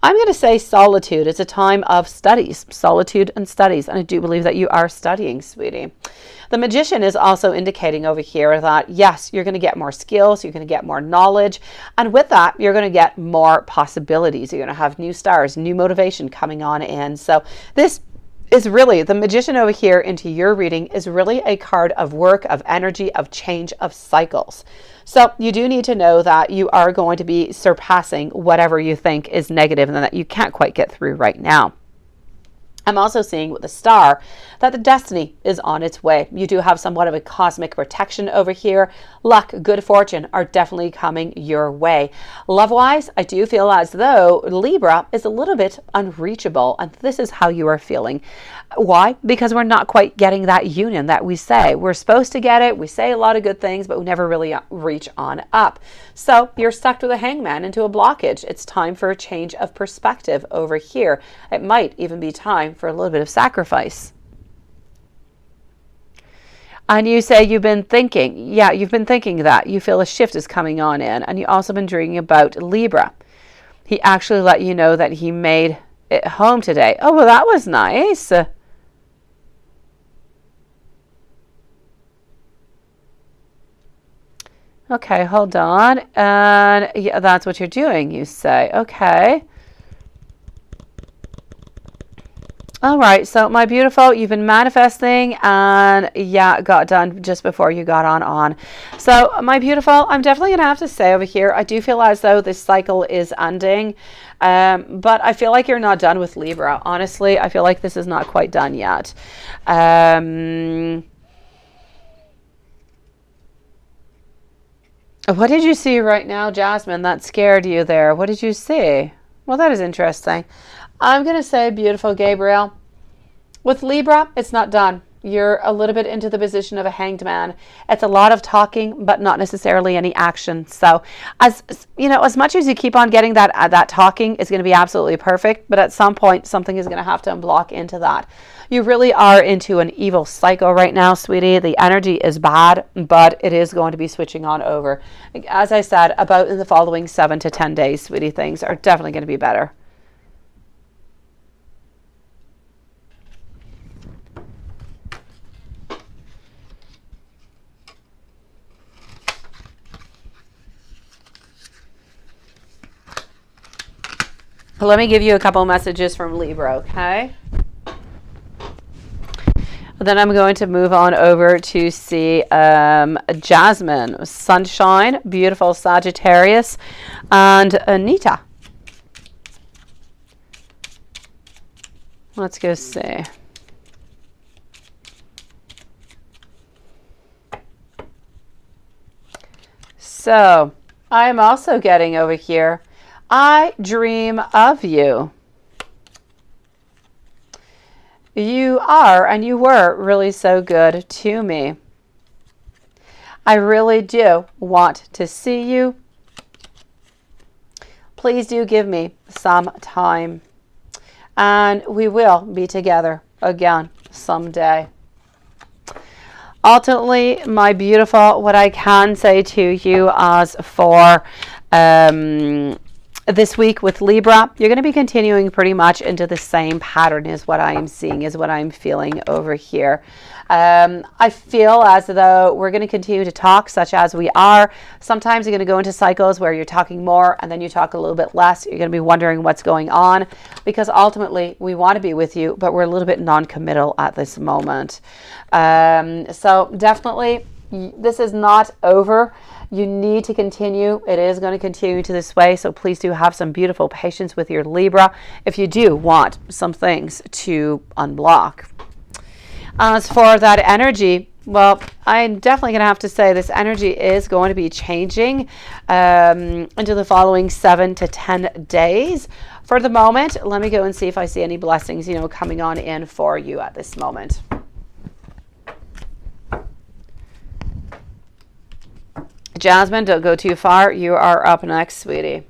I'm going to say, solitude. It's a time of studies, solitude and studies. And I do believe that you are studying, sweetie. The Magician is also indicating over here that, yes, you're going to get more skills. You're going to get more knowledge. And with that, you're going to get more possibilities. You're going to have new stars, new motivation coming on in. So this is really, the Magician over here into your reading is really a card of work, of energy, of change, of cycles. So you do need to know that you are going to be surpassing whatever you think is negative and that you can't quite get through right now. I'm also seeing with the Star that the destiny is on its way. You do have somewhat of a cosmic protection over here. Luck, good fortune are definitely coming your way. Love-wise, I do feel as though Libra is a little bit unreachable, and this is how you are feeling. Why? Because we're not quite getting that union that we say. We're supposed to get it. We say a lot of good things, but we never really reach on up. So you're stuck with a hangman into a blockage. It's time for a change of perspective over here. It might even be time for a little bit of sacrifice. And you say you've been thinking, yeah, you've been thinking that. You feel a shift is coming on in. And you've also been dreaming about Libra. He actually let you know that he made it home today. Oh, well, that was nice. Okay, hold on. And yeah, that's what you're doing, you say. Okay. All right, so my beautiful, you've been manifesting, and yeah, got done just before you got on. So my beautiful, I'm definitely going to have to say over here, I do feel as though this cycle is ending, but I feel like you're not done with Libra. Honestly, I feel like this is not quite done yet. What did you see right now, Jasmine, that scared you there? What did you see? Well, that is interesting. I'm going to say, beautiful Gabriel, with Libra, it's not done. You're a little bit into the position of a hanged man. It's a lot of talking, but not necessarily any action. So as you know, as much as you keep on getting that talking is going to be absolutely perfect, but at some point, something is going to have to unblock into that. You really are into an evil cycle right now, sweetie. The energy is bad, but it is going to be switching on over. As I said, about in the following 7 to 10 days, sweetie, things are definitely going to be better. Let me give you a couple messages from Libra, okay? Then I'm going to move on over to see Jasmine, Sunshine, beautiful Sagittarius, and Anita. Let's go see. So I'm also getting over here, I dream of you. You are and you were really so good to me. I really do want to see you. Please do give me some time, and we will be together again someday. Ultimately, my beautiful, what I can say to you as for this week with Libra, you're going to be continuing pretty much into the same pattern is what I am seeing, is what I'm feeling over here. I feel as though we're going to continue to talk such as we are. Sometimes you're going to go into cycles where you're talking more and then you talk a little bit less. You're going to be wondering what's going on, because ultimately we want to be with you, but we're a little bit non-committal at this moment. So definitely this is not over. You need to continue. It is going to continue to this way. So please do have some beautiful patience with your Libra if you do want some things to unblock. As for that energy, well, I'm definitely going to have to say this energy is going to be changing into the following 7 to 10 days. For the moment, let me go and see if I see any blessings, coming on in for you at this moment. Jasmine, don't go too far. You are up next, sweetie.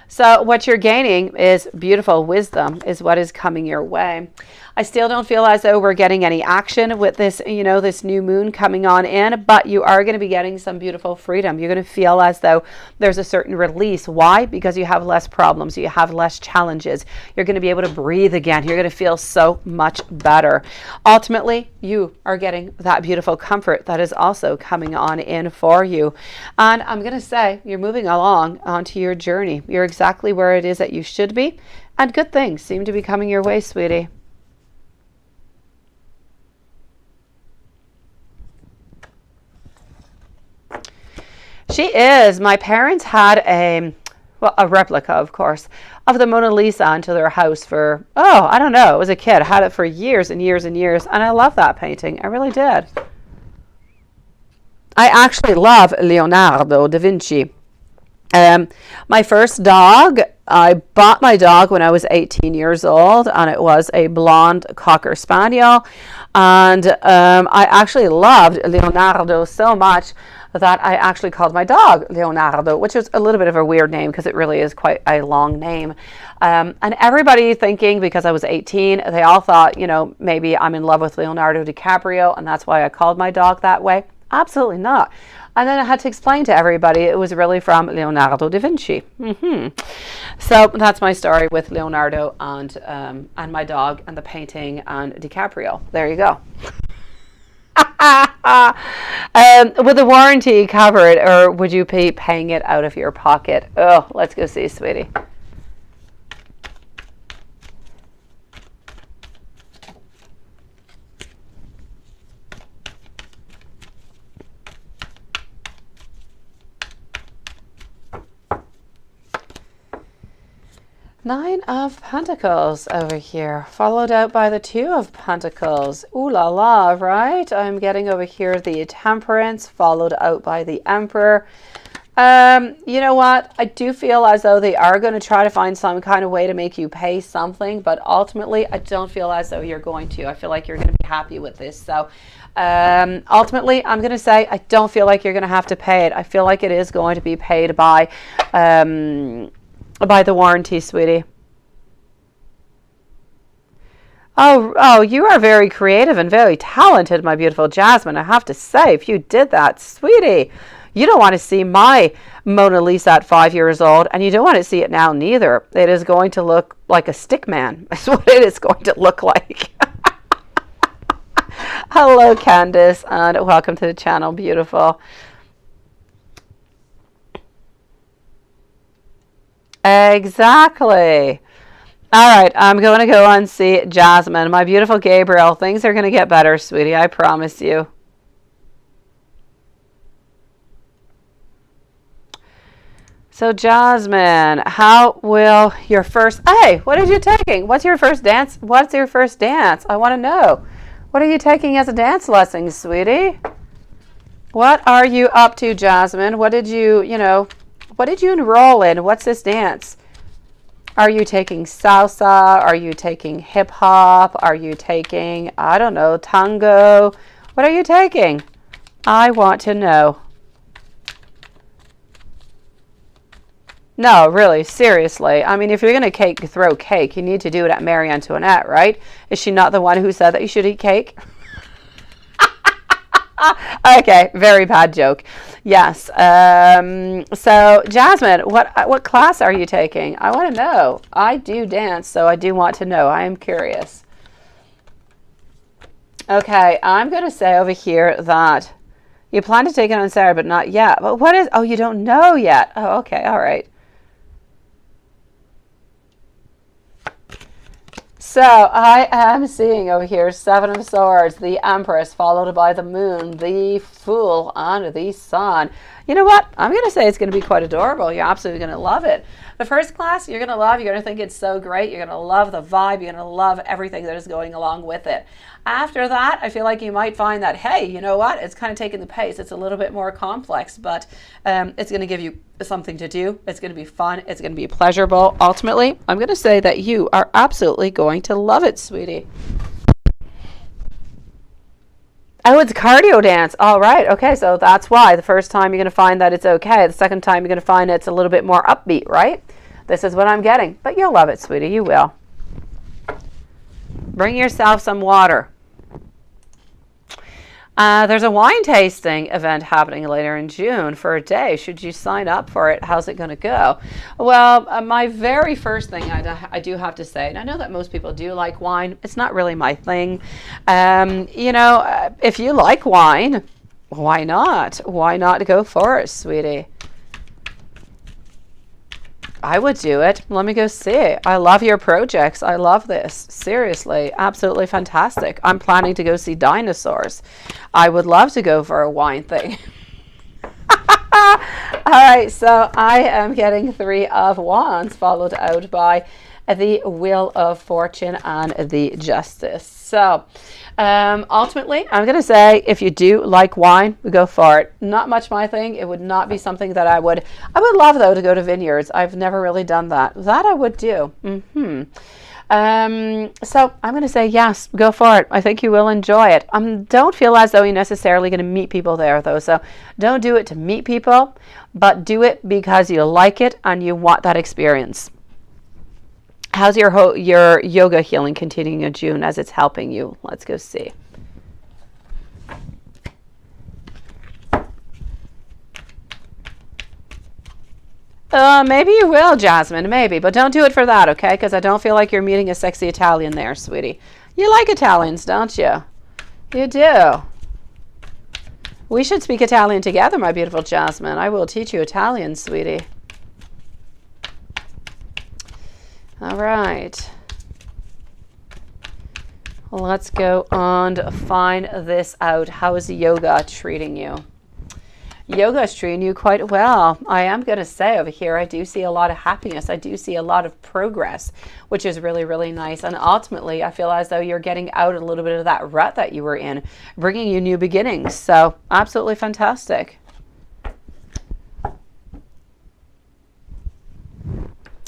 So what you're gaining is beautiful wisdom is what is coming your way. I still don't feel as though we're getting any action with this, this new moon coming on in, but you are going to be getting some beautiful freedom. You're going to feel as though there's a certain release. Why? Because you have less problems. You have less challenges. You're going to be able to breathe again. You're going to feel so much better. Ultimately, you are getting that beautiful comfort that is also coming on in for you. And I'm going to say you're moving along onto your journey. You're exactly where it is that you should be. And good things seem to be coming your way, sweetie. She is. My parents had a replica, of course, of the Mona Lisa into their house for, I don't know, I was a kid. I had it for years and years and years, and I love that painting. I really did. I actually love Leonardo da Vinci. My first dog, I bought my dog when I was 18 years old, and it was a blonde Cocker Spaniel. And I actually loved Leonardo so much that I actually called my dog Leonardo, which is a little bit of a weird name because it really is quite a long name. And everybody thinking, because I was 18, they all thought, maybe I'm in love with Leonardo DiCaprio and that's why I called my dog that way. Absolutely not. And then I had to explain to everybody it was really from Leonardo da Vinci. So that's my story with Leonardo and my dog and the painting and DiCaprio. There you go. With the warranty covered, or would you be paying it out of your pocket? Oh, let's go see, sweetie. Nine of Pentacles over here, followed out by the Two of Pentacles. Ooh la la, right? I'm getting over here the Temperance, followed out by the Emperor. You know what? I do feel as though they are going to try to find some kind of way to make you pay something, but ultimately, I don't feel as though you're going to. I feel like you're going to be happy with this. So ultimately, I'm going to say I don't feel like you're going to have to pay it. I feel like it is going to be paid by the warranty, sweetie. Oh, you are very creative and very talented, my beautiful Jasmine. I have to say, if you did that, sweetie, you don't want to see my Mona Lisa at 5 years old, and you don't want to see it now neither. It is going to look like a stick man. That's what it is going to look like. Hello, Candace, and welcome to the channel, beautiful. Exactly. All right, I'm going to go and see Jasmine. My beautiful Gabriel, things are going to get better, sweetie. I promise you. So Jasmine, how will your first, hey, what are you taking? What's your first dance? What's your first dance? I want to know. What are you taking as a dance lesson, sweetie? What are you up to, Jasmine? What did you enroll in? What's this dance? Are you taking salsa? Are you taking hip hop? Are you taking, I don't know, tango? What are you taking? I want to know. No, really, seriously. I mean, if you're going to throw cake, you need to do it at Marie Antoinette, right? Is she not the one who said that you should eat cake? Okay, very bad joke. Yes. So, Jasmine, what class are you taking? I want to know. I do dance, so I do want to know. I am curious. Okay, I'm going to say over here that you plan to take it on Saturday, but not yet. But what is, oh, you don't know yet. Oh, okay, all right. So I am seeing over here 7 of Swords, the Empress, followed by the Moon, the Fool, and the Sun. You know what? I'm going to say it's going to be quite adorable. You're absolutely going to love it. The first class, you're going to love. You're going to think it's so great. You're going to love the vibe. You're going to love everything that is going along with it. After that, I feel like you might find that, hey, you know what? It's kind of taking the pace. It's a little bit more complex, but it's going to give you something to do. It's going to be fun. It's going to be pleasurable. Ultimately, I'm going to say that you are absolutely going to love it, sweetie. Oh, it's cardio dance. All right. Okay. So that's why the first time you're going to find that it's okay. The second time you're going to find it's a little bit more upbeat, right? This is what I'm getting. But you'll love it, sweetie. You will. Bring yourself some water. There's a wine tasting event happening later in June for a day. Should you sign up for it? How's it going to go? Well, my very first thing I do have to say, and I know that most people do like wine. It's not really my thing. If you like wine, why not? Why not go for it, sweetie? I would do it. Let me go see. I love your projects. I love this. Seriously, absolutely fantastic. I'm planning to go see dinosaurs. I would love to go for a wine thing. All right, so I am getting 3 of Wands, followed out by the Wheel of Fortune and the Justice. So ultimately, I'm going to say if you do like wine, go for it. Not much my thing. It would not be something that I would love, though, to go to vineyards. I've never really done that. That I would do. So I'm going to say yes, go for it. I think you will enjoy it. Don't feel as though you're necessarily going to meet people there, though. So don't do it to meet people, but do it because you like it and you want that experience. How's your yoga healing continuing in June as it's helping you? Let's go see. Maybe you will, Jasmine, maybe. But don't do it for that, okay? Because I don't feel like you're meeting a sexy Italian there, sweetie. You like Italians, don't you? You do. We should speak Italian together, my beautiful Jasmine. I will teach you Italian, sweetie. All right. Let's go on to find this out. How is yoga treating you? Yoga is treating you quite well. I am going to say over here, I do see a lot of happiness. I do see a lot of progress, which is really, really nice. And ultimately, I feel as though you're getting out a little bit of that rut that you were in, bringing you new beginnings. So absolutely fantastic.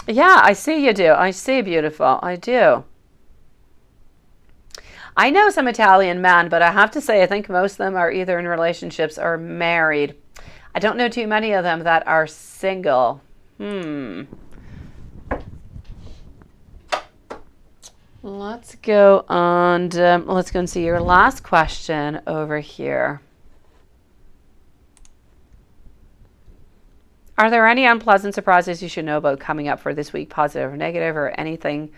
Yeah, I see you do. I see, beautiful. I do. I know some Italian men, but I have to say I think most of them are either in relationships or married. I don't know too many of them that are single. Let's go on. Let's go and see your last question over here. Are there any unpleasant surprises you should know about coming up for this week, positive or negative, or anything,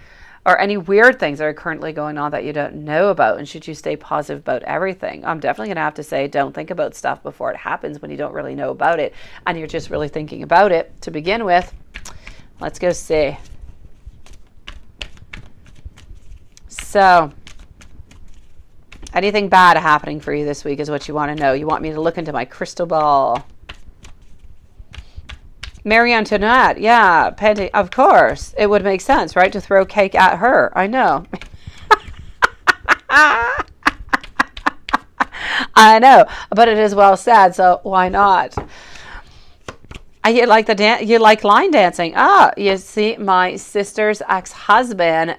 or any weird things that are currently going on that you don't know about? And should you stay positive about everything? I'm definitely going to have to say don't think about stuff before it happens when you don't really know about it and you're just really thinking about it to begin with. Let's go see. So, anything bad happening for you this week is what you want to know. You want me to look into my crystal ball. Marie Antoinette, yeah, of course. It would make sense, right, to throw cake at her. I know. I know, but it is well said, so why not? You like you like line dancing. You see, my sister's ex-husband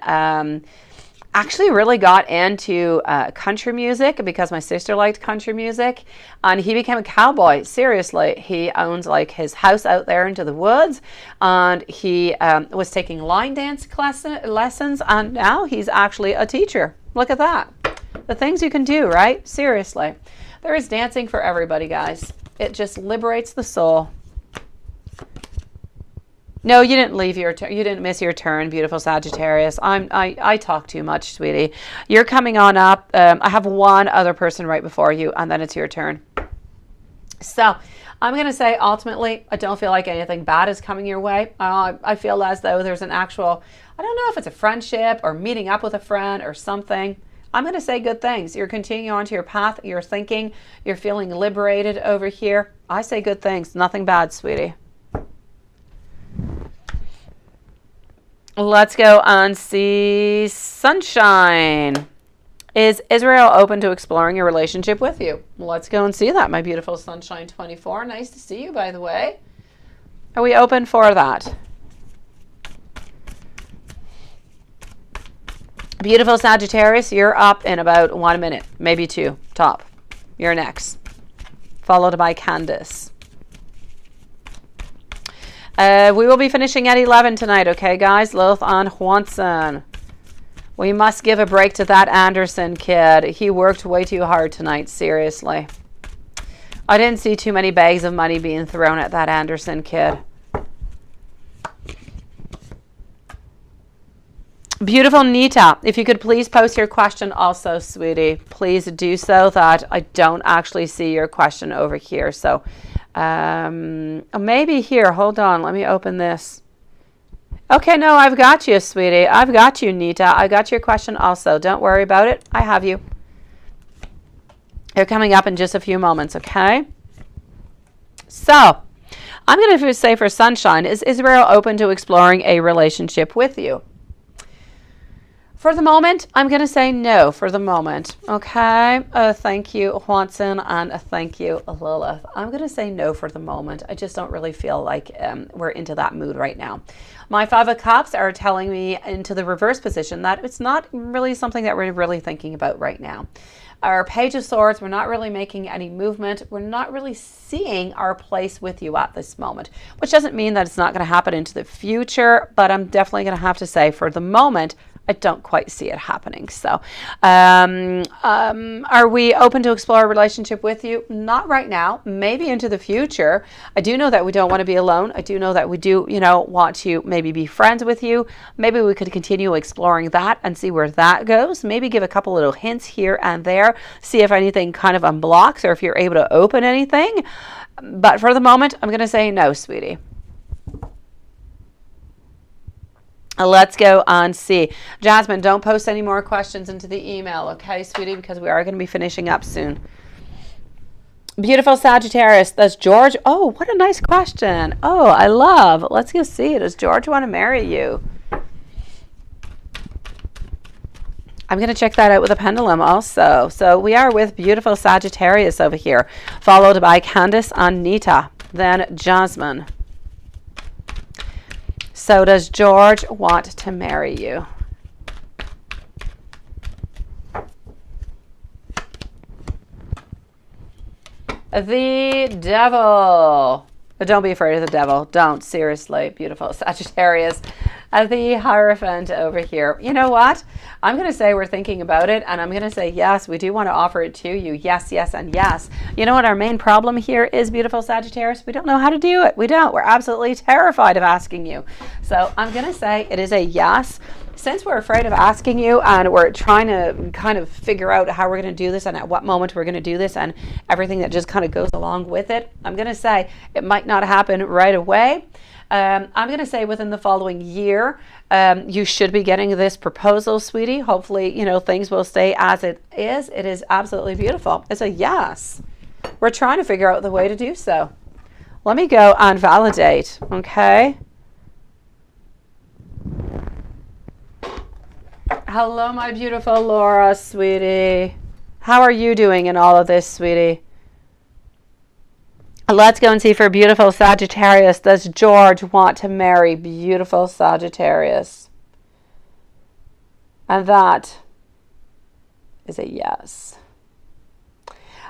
actually really got into country music because my sister liked country music, and he became a cowboy. Seriously, he owns like his house out there into the woods, and he was taking line dance lessons, and now he's actually a teacher. Look at that. The things you can do, right? Seriously. There is dancing for everybody, guys. It just liberates the soul. No, you didn't leave your turn. You didn't miss your turn, beautiful Sagittarius. I talk too much, sweetie. You're coming on up. I have one other person right before you, and then it's your turn. So I'm going to say, ultimately, I don't feel like anything bad is coming your way. I feel as though there's an actual, I don't know if it's a friendship or meeting up with a friend or something. I'm going to say good things. You're continuing on to your path. You're thinking. You're feeling liberated over here. I say good things. Nothing bad, sweetie. Let's go and see Sunshine. Is Israel open to exploring a relationship with you? Let's go and see that, my beautiful Sunshine 24. Nice to see you, by the way. Are we open for that? Beautiful Sagittarius, you're up in about 1 minute, maybe 2, top. You're next. Followed by Candace. We will be finishing at 11 tonight, okay, guys? Lilith on Juanson. We must give a break to that Anderson kid. He worked way too hard tonight, seriously. I didn't see too many bags of money being thrown at that Anderson kid. Beautiful Nita, if you could please post your question also, sweetie. Please do so that I don't actually see your question over here. So maybe here, hold on, let me open this. Okay, no, I've got you, sweetie. I've got you, Nita. I got your question also. Don't worry about it. I have you. You're coming up in just a few moments, okay? So I'm going to say for Sunshine, is Israel open to exploring a relationship with you? For the moment, I'm going to say no for the moment, okay? Thank you, Juanson, and thank you, Lilith. I'm going to say no for the moment. I just don't really feel like we're into that mood right now. My Five of Cups are telling me into the reverse position that it's not really something that we're really thinking about right now. Our Page of Swords, we're not really making any movement. We're not really seeing our place with you at this moment, which doesn't mean that it's not going to happen into the future, but I'm definitely going to have to say for the moment, I don't quite see it happening. So are we open to explore a relationship with you? Not right now, maybe into the future. I do know that we don't want to be alone. I do know that we do, want to maybe be friends with you. Maybe we could continue exploring that and see where that goes. Maybe give a couple little hints here and there, see if anything kind of unblocks or if you're able to open anything. But for the moment, I'm going to say no, sweetie. Let's go and see. Jasmine, don't post any more questions into the email, okay, sweetie, because we are going to be finishing up soon. Beautiful Sagittarius, does George, oh, what a nice question. Oh, I love, let's go see. Does George want to marry you? I'm going to check that out with a pendulum also. So we are with beautiful Sagittarius over here, followed by Candace and Nita, then Jasmine. So does George want to marry you? The Devil. Don't be afraid of the devil. Don't. Seriously. Beautiful Sagittarius. The Hierophant over here. You know what? I'm going to say we're thinking about it, and I'm going to say yes, we do want to offer it to you. Yes, yes, and yes. You know what our main problem here is, beautiful Sagittarius? We don't know how to do it. We don't. We're absolutely terrified of asking you. So I'm going to say it is a yes. since we're afraid of asking you and we're trying to kind of figure out how we're going to do this and at what moment we're going to do this and everything that just kind of goes along with it, I'm going to say it might not happen right away. I'm going to say within the following year, you should be getting this proposal, sweetie. Hopefully, you know, things will stay as it is. It is absolutely beautiful. It's a yes. We're trying to figure out the way to do so. Let me go and validate, okay? Hello, my beautiful Laura, sweetie. How are you doing in all of this, sweetie? Let's go and see for beautiful Sagittarius. Does George want to marry beautiful Sagittarius? And that is a yes.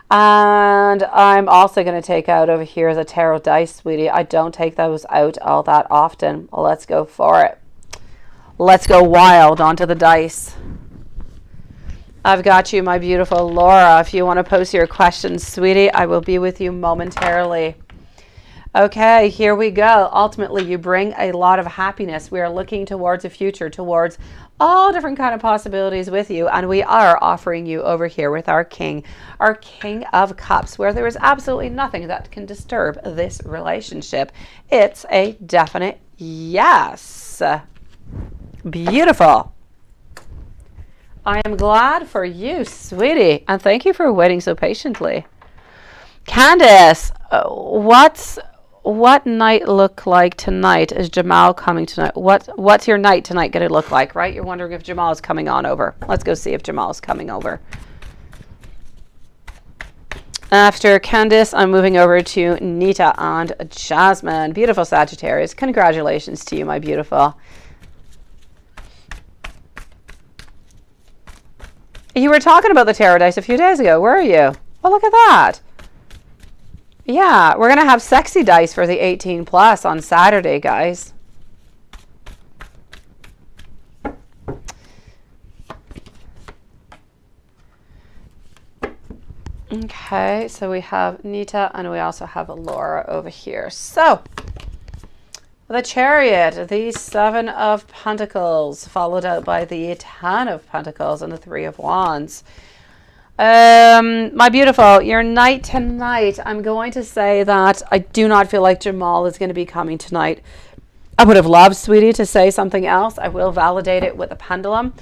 And I'm also going to take out over here the tarot dice, sweetie. I don't take those out all that often. Well, let's go for it. Let's go wild onto the dice. I've got you, my beautiful Laura. If you want to post your questions, sweetie, I will be with you momentarily. Okay, here we go. Ultimately, you bring a lot of happiness. We are looking towards a future, towards all different kind of possibilities with you. And we are offering you over here with our King of Cups, where there is absolutely nothing that can disturb this relationship. It's a definite yes. Beautiful. I am glad for you, sweetie. And thank you for waiting so patiently. Candace, what night look like tonight? Is Jamal coming tonight? What's your night tonight going to look like, right? You're wondering if Jamal is coming on over. Let's go see if Jamal is coming over. After Candace, I'm moving over to Nita and Jasmine. Beautiful Sagittarius. Congratulations to you, my beautiful. You were talking about the tarot dice a few days ago. Where are you? Oh, look at that. Yeah, we're going to have sexy dice for the 18 plus on Saturday, guys. Okay, so we have Nita and we also have Laura over here. So, the Chariot, the 7 of Pentacles, followed out by the 10 of Pentacles and the 3 of Wands. My beautiful, your night tonight, I'm going to say that I do not feel like Jamal is going to be coming tonight. I would have loved, sweetie, to say something else. I will validate it with a pendulum.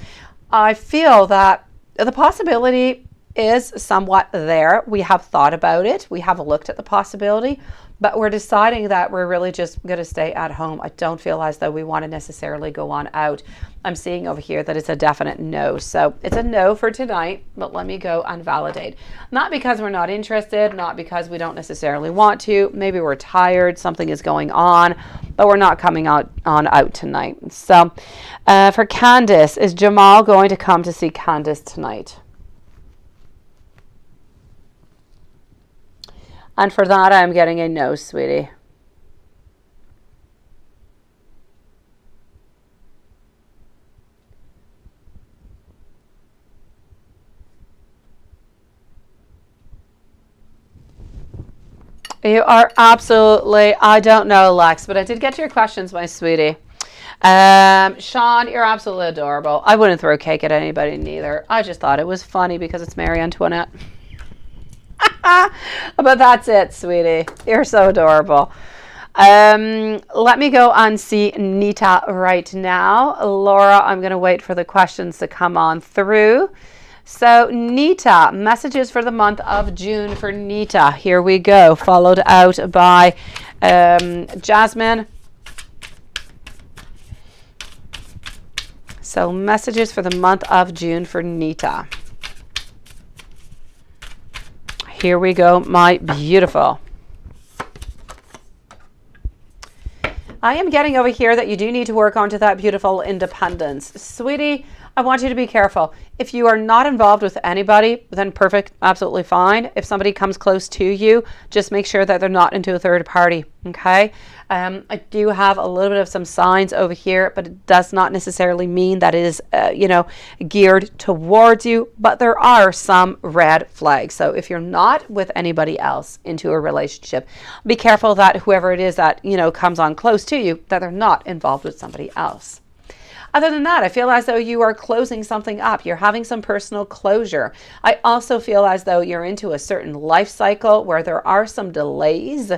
I feel that the possibility is somewhat there. We have thought about it. We have looked at the possibility, but we're deciding that we're really just going to stay at home. I don't feel as though we want to necessarily go on out. I'm seeing over here that it's a definite no. So it's a no for tonight, but let me go and validate. Not because we're not interested, not because we don't necessarily want to. Maybe we're tired, something is going on, but we're not coming out tonight. So for Candace, is Jamal going to come to see Candace tonight? And for that, I'm getting a no, sweetie. You are absolutely, I don't know, Lex, but I did get to your questions, my sweetie. Sean, you're absolutely adorable. I wouldn't throw cake at anybody neither. I just thought it was funny because it's Marie Antoinette. But that's it, sweetie. You're so adorable. Let me go and see Nita right now. Laura, I'm going to wait for the questions to come on through. So Nita, messages for the month of June for Nita. Here we go. Followed out by Jasmine. So messages for the month of June for Nita. Here we go, my beautiful. I am getting over here that you do need to work onto that beautiful independence. Sweetie, I want you to be careful. If you are not involved with anybody, then perfect, absolutely fine. If somebody comes close to you, just make sure that they're not into a third party, okay? I do have a little bit of some signs over here, but it does not necessarily mean that it is, geared towards you, but there are some red flags. So if you're not with anybody else into a relationship, be careful that whoever it is that, comes on close to you, that they're not involved with somebody else. Other than that, I feel as though you are closing something up. You're having some personal closure. I also feel as though you're into a certain life cycle where there are some delays.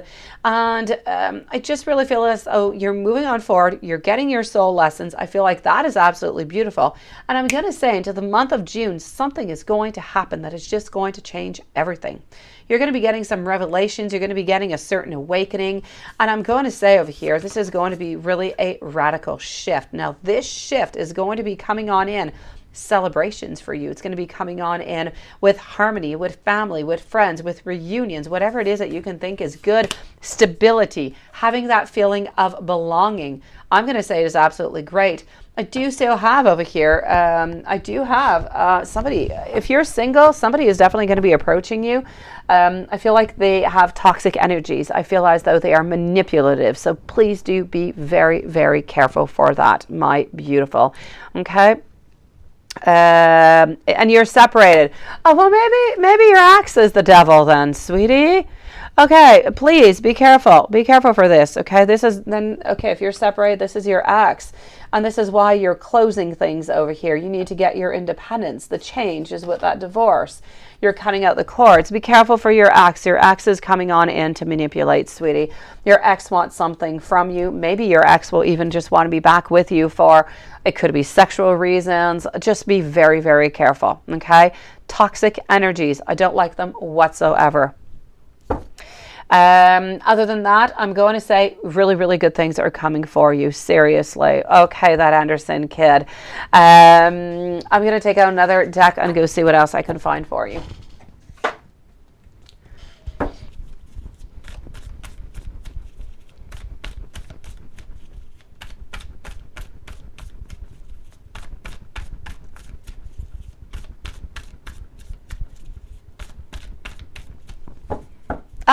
And I just really feel as though you're moving on forward. You're getting your soul lessons. I feel like that is absolutely beautiful. And I'm going to say into the month of June, something is going to happen that is just going to change everything. You're going to be getting some revelations. You're going to be getting a certain awakening. And I'm going to say over here, this is going to be really a radical shift. Now, this shift is going to be coming on in celebrations for you. It's going to be coming on in with harmony, with family, with friends, with reunions, whatever it is that you can think is good, stability, having that feeling of belonging. I'm going to say it is absolutely great. I do still have over here, I do have somebody, if you're single, somebody is definitely going to be approaching you. I feel like they have toxic energies. I feel as though they are manipulative. So please do be very, very careful for that, my beautiful. Okay. And you're separated. Oh, well, maybe your ex is the devil then, sweetie. Okay, please be careful. Be careful for this. Okay, this is then, okay, if you're separated, this is your ex. And this is why you're closing things over here. You need to get your independence. The change is with that divorce. You're cutting out the cords. Be careful for your ex. Your ex is coming on in to manipulate, sweetie. Your ex wants something from you. Maybe your ex will even just want to be back with you for, it could be sexual reasons. Just be very, very careful, okay? Toxic energies. I don't like them whatsoever. Other than that, I'm going to say really, really good things are coming for you. Seriously. Okay, that Anderson kid. I'm going to take out another deck and go see what else I can find for you.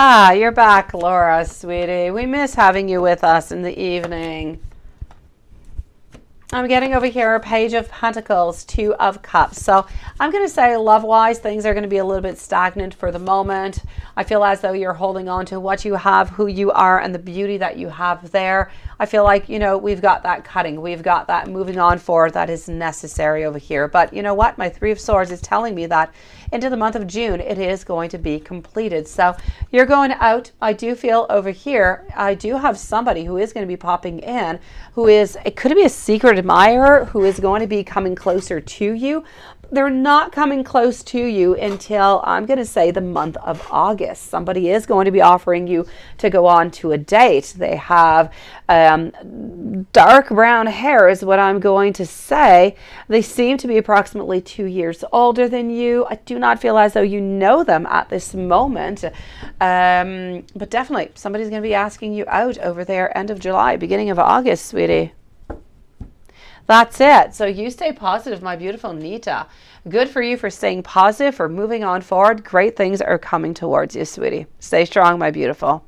Ah, you're back, Laura, sweetie. We miss having you with us in the evening. I'm getting over here a Page of Pentacles, Two of Cups. So I'm going to say love-wise, things are going to be a little bit stagnant for the moment. I feel as though you're holding on to what you have, who you are, and the beauty that you have there. I feel like, you know, we've got that cutting. We've got that moving on forward that is necessary over here. But you know what? My Three of Swords is telling me that into the month of June, it is going to be completed. So you're going out. I do feel over here, I do have somebody who is going to be popping in, who is, it could be a secret admirer who is going to be coming closer to you. They're not coming close to you until, I'm going to say, the month of August. Somebody is going to be offering you to go on to a date. They have dark brown hair is what I'm going to say. They seem to be approximately 2 years older than you. I do not feel as though you know them at this moment. But definitely, somebody's going to be asking you out over there end of July, beginning of August, sweetie. That's it. So you stay positive, my beautiful Nita. Good for you for staying positive, for moving on forward. Great things are coming towards you, sweetie. Stay strong, my beautiful.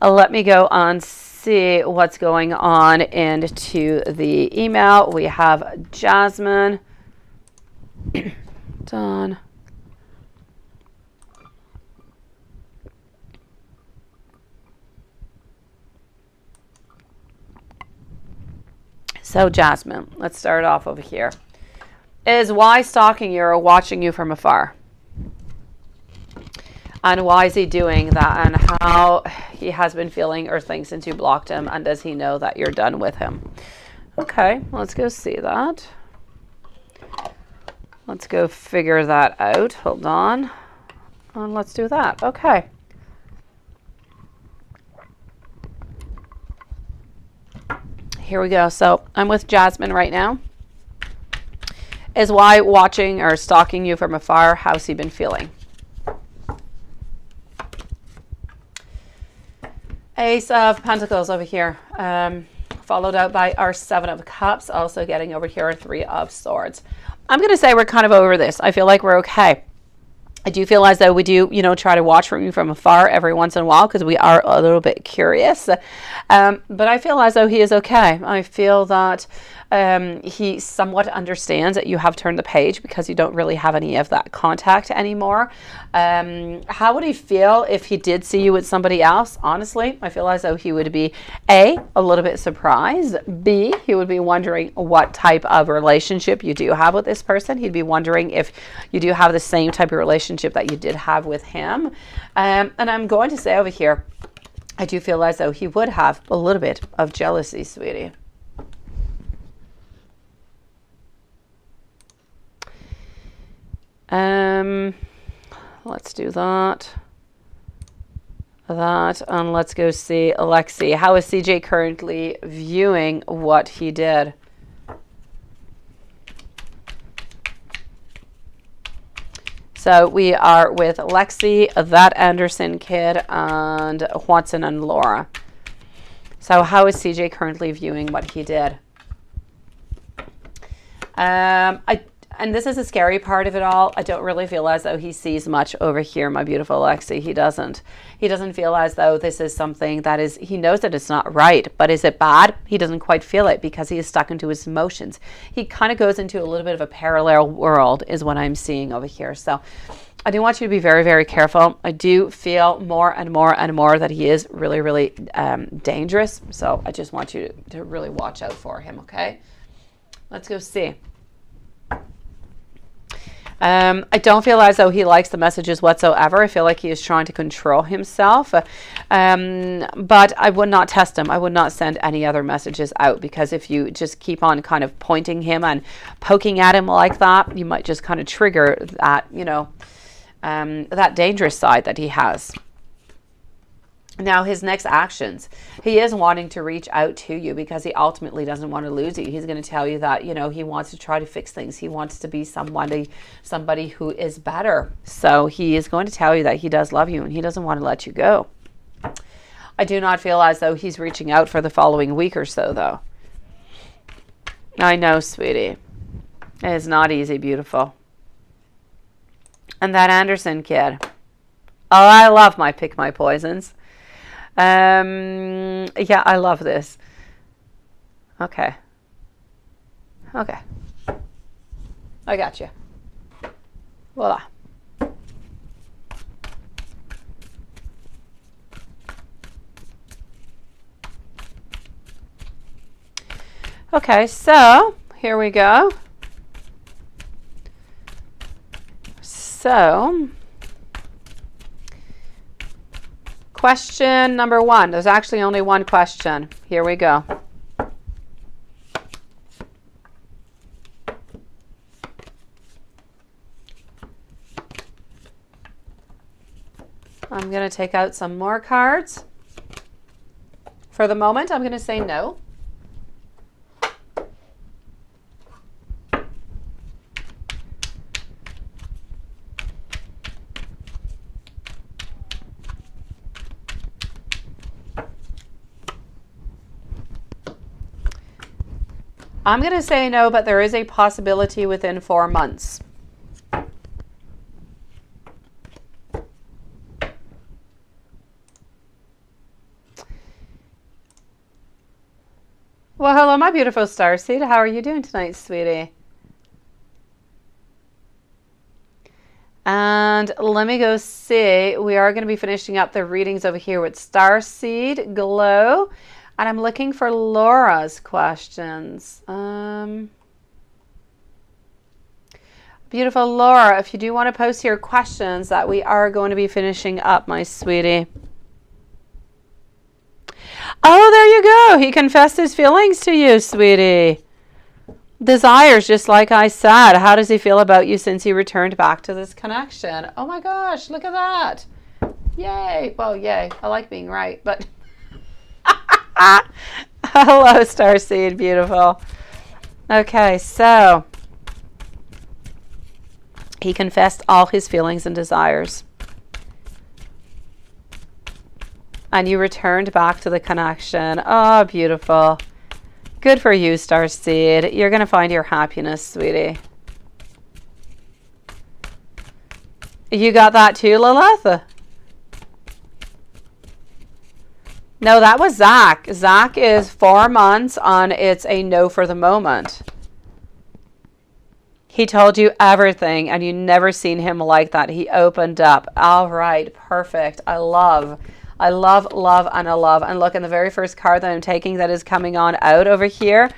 Let me go on, see what's going on into the email. We have Jasmine. Dawn. So Jasmine, let's start off over here. Is why stalking you or watching you from afar? And why is he doing that? And how he has been feeling or thinks since you blocked him? And does he know that you're done with him? Okay, let's go see that. Let's go figure that out. Hold on. And let's do that. Okay. Here we go. So I'm with Jasmine right now. Is why watching or stalking you from afar? How's he been feeling? Ace of Pentacles over here. Followed out by our Seven of Cups. Also getting over here a Three of Swords. I'm going to say we're kind of over this. I feel like we're okay. I do feel as though we do, you know, try to watch from you from afar every once in a while because we are a little bit curious. But I feel as though he is okay. I feel that He somewhat understands that you have turned the page because you don't really have any of that contact anymore. How would he feel if he did see you with somebody else? Honestly, I feel as though he would be A, a little bit surprised. B, he would be wondering what type of relationship you do have with this person. He'd be wondering if you do have the same type of relationship that you did have with him. And I'm going to say over here, I do feel as though he would have a little bit of jealousy, sweetie. Let's do that, and let's go see Alexi. How is CJ currently viewing what he did? So we are with Lexi, that Anderson kid, and Watson and Laura. So how is CJ currently viewing what he did? And this is the scary part of it all. I don't really feel as though he sees much over here, my beautiful Lexi. He doesn't. He doesn't feel as though this is something that is, he knows that it's not right, but is it bad? He doesn't quite feel it because he is stuck into his emotions. He kind of goes into a little bit of a parallel world is what I'm seeing over here. So I do want you to be very, very careful. I do feel more and more and more that he is really, really dangerous. So I just want you to really watch out for him, okay? Let's go see. I don't feel as though he likes the messages whatsoever. I feel like he is trying to control himself. But I would not test him. I would not send any other messages out, because if you just keep on kind of pointing him and poking at him like that, you might just kind of trigger that, you know, that dangerous side that he has. Now, his next actions, he is wanting to reach out to you because he ultimately doesn't want to lose you. He's going to tell you that, you know, he wants to try to fix things. He wants to be somebody who is better. So he is going to tell you that he does love you and he doesn't want to let you go. I do not feel as though he's reaching out for the following week or so, though. I know, sweetie. It is not easy, beautiful. And that Anderson kid. Oh, I love my pick my poisons. Yeah, I love this. Okay. I got you. Voila. Okay, so here we go. So question number 1. There's actually only one question. Here we go. I'm going to take out some more cards. For the moment, I'm going to say no. I'm going to say no, but there is a possibility within 4 months. Well, hello, my beautiful starseed. How are you doing tonight, sweetie? And let me go see. We are going to be finishing up the readings over here with Starseed Glow. And I'm looking for Laura's questions. Beautiful Laura, if you do want to post your questions that we are going to be finishing up, my sweetie. Oh, there you go. He confessed his feelings to you, sweetie. Desires, just like I said. How does he feel about you since he returned back to this connection? Oh my gosh, look at that. Yay. Well, yay. I like being right, but... Hello, Starseed, beautiful. Okay, so he confessed all his feelings and desires. And you returned back to the connection. Oh, beautiful. Good for you, Starseed. You're going to find your happiness, sweetie. You got that too, Lilith? No, that was Zach. Zach is 4 months on it's a no for the moment. He told you everything and you never seen him like that. He opened up. All right, perfect. I love, love, and I love. And look, in the very first card that I'm taking that is coming on out over here,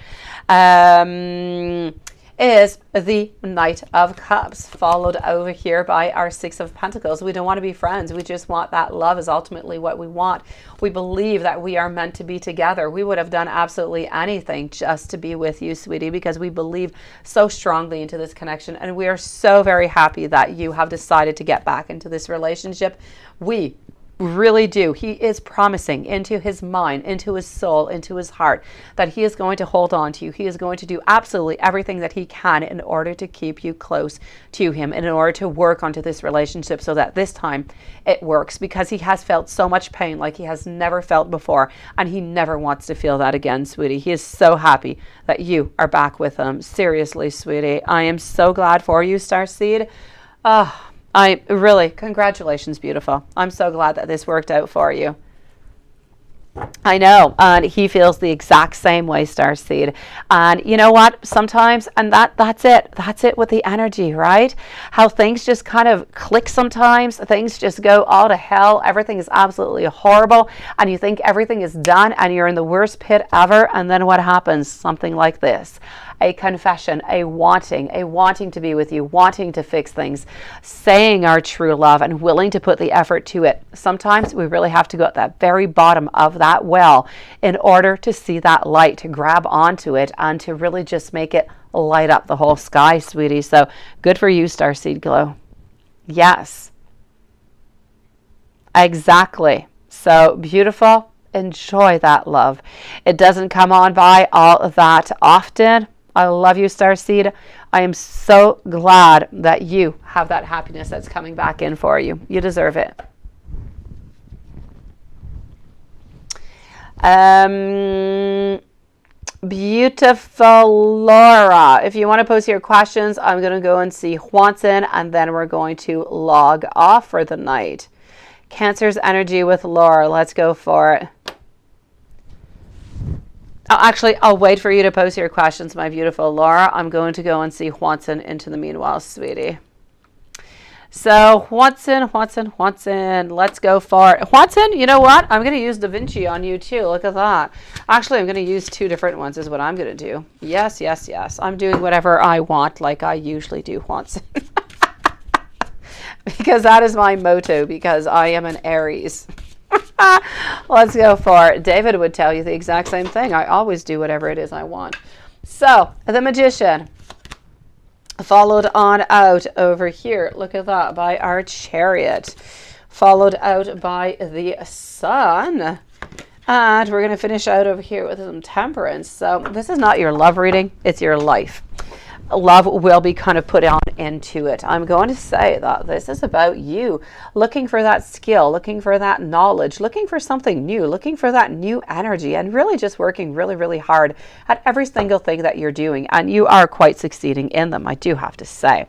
is the Knight of Cups, followed over here by our Six of Pentacles. We don't want to be friends. We just want that love is ultimately what we want. We believe that we are meant to be together. We would have done absolutely anything just to be with you, sweetie, because we believe so strongly into this connection. And we are so very happy that you have decided to get back into this relationship. We really do. He is promising into his mind, into his soul, into his heart that he is going to hold on to you. He is going to do absolutely everything that he can in order to keep you close to him and in order to work onto this relationship so that this time it works, because he has felt so much pain like he has never felt before, and he never wants to feel that again, sweetie. He is so happy that you are back with him. Seriously, sweetie, I am so glad for you, Starseed. I really, congratulations, beautiful. I'm so glad that this worked out for you. I know, and he feels the exact same way, Starseed. And you know what? Sometimes, and that's it with the energy, right? How things just kind of click sometimes. Things just go all to hell. Everything is absolutely horrible, and you think everything is done, and you're in the worst pit ever. And then what happens? Something like this. A confession, a wanting to be with you, wanting to fix things, saying our true love and willing to put the effort to it. Sometimes we really have to go at that very bottom of that well in order to see that light, to grab onto it and to really just make it light up the whole sky, sweetie. So good for you, Starseed Glow. Yes, exactly. So beautiful. Enjoy that love. It doesn't come on by all that often. I love you, Starseed. I am so glad that you have that happiness that's coming back in for you. You deserve it. Beautiful Laura. If you want to post your questions, I'm going to go and see Juanson, and then we're going to log off for the night. Cancer's energy with Laura. Let's go for it. Oh, actually, I'll wait for you to post your questions, my beautiful Laura. I'm going to go and see Juanson into the meanwhile, sweetie. So, Juanson, let's go for it. Juanson, you know what? I'm going to use Da Vinci on you too. Look at that. Actually, I'm going to use 2 different ones is what I'm going to do. Yes. I'm doing whatever I want like I usually do, Juanson. Because that is my motto, because I am an Aries. Let's go for it. David would tell you the exact same thing. I always do whatever it is I want. So, the Magician, followed on out over here. Look at that, by our Chariot. Followed out by the Sun. And we're going to finish out over here with some Temperance. So, this is not your love reading. It's your life. Love will be kind of put on into it. I'm going to say that this is about you looking for that skill, looking for that knowledge, looking for something new, looking for that new energy, and really just working really, really hard at every single thing that you're doing. And you are quite succeeding in them, I do have to say.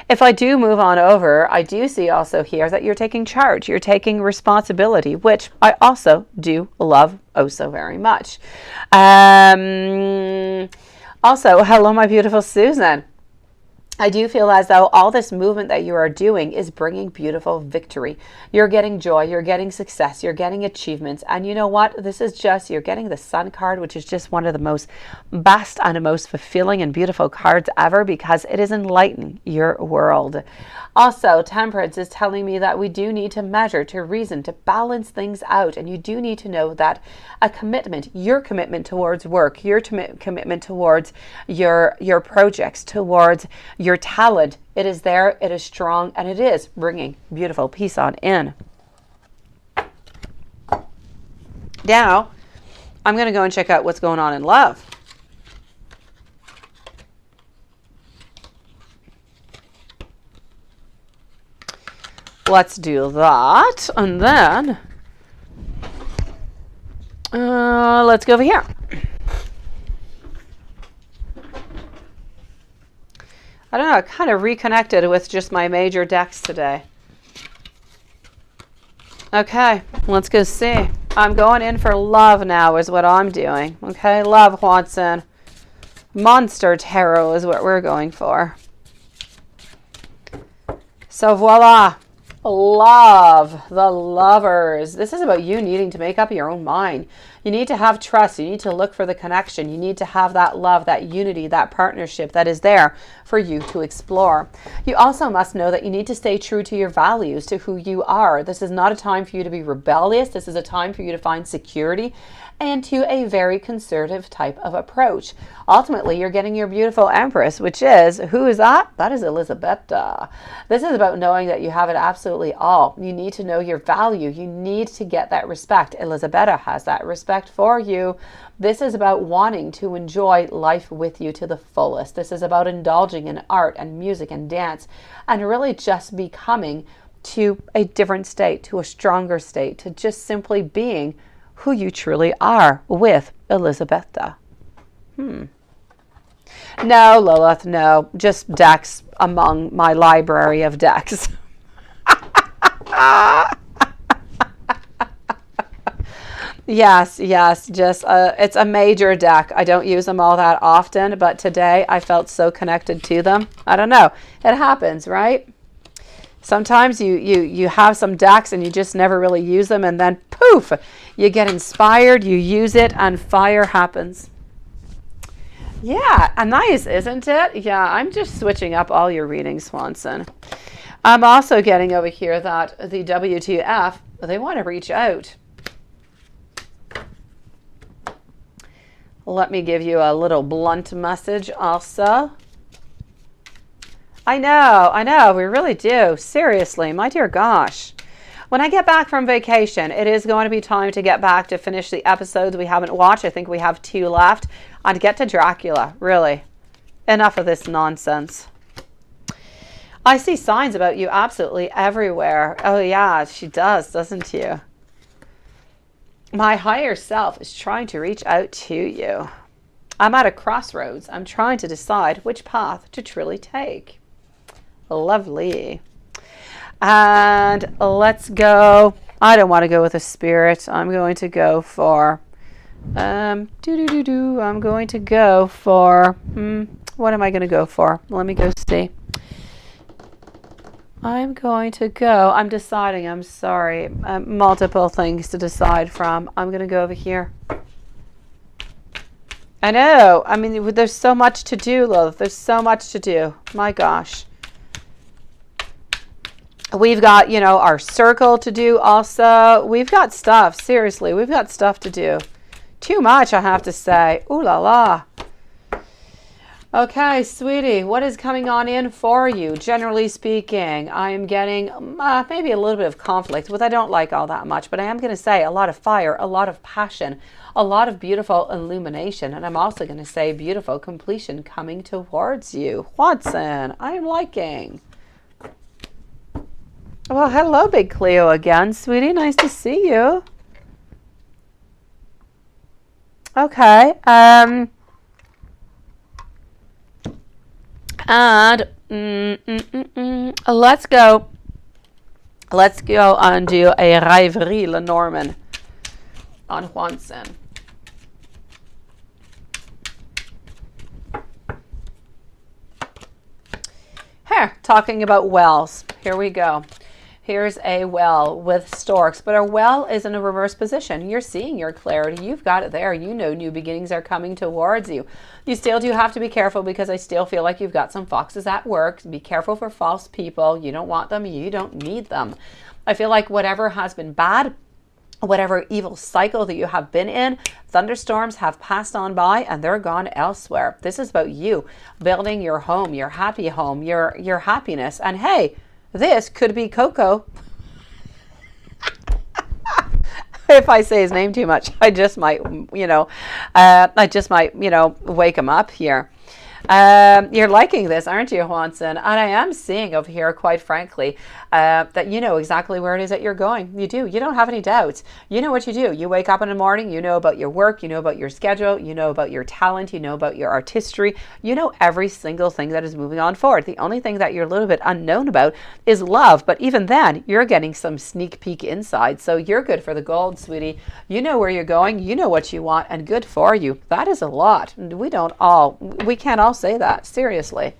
If I do move on over, I do see also here that you're taking charge, you're taking responsibility, which I also do love oh so very much. Also, hello, my beautiful Susan. I do feel as though all this movement that you are doing is bringing beautiful victory. You're getting joy, you're getting success, you're getting achievements. And you know what? This is just, you're getting the Sun card, which is just one of the most best and most fulfilling and beautiful cards ever, because it is enlightening your world. Also, Temperance is telling me that we do need to measure, to reason, to balance things out. And you do need to know that a commitment, your commitment towards work, your commitment towards your projects, towards your talent, it is there, it is strong, and it is bringing beautiful peace on in. Now, I'm going to go and check out what's going on in love. Let's do that, and then let's go over here. I don't know, I kind of reconnected with just my major decks today. Okay, let's go see. I'm going in for love now is what I'm doing. Okay, love, Watson. Monster tarot is what we're going for. So voila. Love, the lovers. This is about you needing to make up your own mind. You need to have trust. You need to look for the connection. You need to have that love, that unity, that partnership that is there for you to explore. You also must know that you need to stay true to your values, to who you are. This is not a time for you to be rebellious. This is a time for you to find security and to a very conservative type of approach. Ultimately, you're getting your beautiful Empress, which is, who is that? That is Elisabetta. This is about knowing that you have it absolutely all. You need to know your value. You need to get that respect. Elisabetta has that respect for you. This is about wanting to enjoy life with you to the fullest. This is about indulging in art and music and dance and really just becoming to a different state, to a stronger state, to just simply being who you truly are with Elisabetta. No, Lilith, no. Just decks among my library of decks. Yes, just it's a major deck. I don't use them all that often, but today I felt so connected to them. I don't know. It happens, right? Sometimes you have some decks and you just never really use them, and then poof, you get inspired, you use it, and fire happens. Yeah, nice, isn't it? Yeah, I'm just switching up all your readings, Swanson. I'm also getting over here that the WTF, they want to reach out. Let me give you a little blunt message also. I know, we really do. Seriously, my dear gosh. When I get back from vacation, it is going to be time to get back to finish the episodes we haven't watched. I think we have 2 left. I'd get to Dracula, really. Enough of this nonsense. I see signs about you absolutely everywhere. Oh yeah, she does, doesn't she? My higher self is trying to reach out to you. I'm at a crossroads. I'm trying to decide which path to truly take. Lovely. And let's go. I don't want to go with a spirit. I'm going to go for I'm going to go for what am I going to go for? Let me go see. I'm deciding. I'm sorry. Multiple things to decide from. I'm going to go over here. I know. I mean, there's so much to do, Lilith. There's so much to do. My gosh. We've got, our circle to do also. We've got stuff. Seriously, we've got stuff to do. Too much, I have to say. Ooh la la. Okay, sweetie, what is coming on in for you? Generally speaking, I am getting maybe a little bit of conflict, which I don't like all that much, but I am going to say a lot of fire, a lot of passion, a lot of beautiful illumination, and I'm also going to say beautiful completion coming towards you. Watson, I am liking. Well, hello, Big Cleo again, sweetie. Nice to see you. Okay. And let's go and do a Rêverie Lenormand on Watson. Here, talking about wells. Here we go. Here's a well with storks, but our well is in a reverse position. You're seeing your clarity. You've got it there. You know new beginnings are coming towards you. You still do have to be careful because I still feel like you've got some foxes at work. Be careful for false people. You don't want them. You don't need them. I feel like whatever has been bad, whatever evil cycle that you have been in, thunderstorms have passed on by and they're gone elsewhere. This is about you building your home, your happy home, your happiness. And hey, this could be Coco. If I say his name too much, I just might, wake him up here. You're liking this, aren't you, Juanson? And I am seeing over here, quite frankly, that you know exactly where it is that you're going. You do. You don't have any doubts. You know what you do. You wake up in the morning, you know about your work, you know about your schedule, you know about your talent, you know about your artistry, you know every single thing that is moving on forward. The only thing that you're a little bit unknown about is love. But even then, you're getting some sneak peek inside. So you're good for the gold, sweetie. You know where you're going, you know what you want, and good for you. That is a lot. We can't all say that, seriously.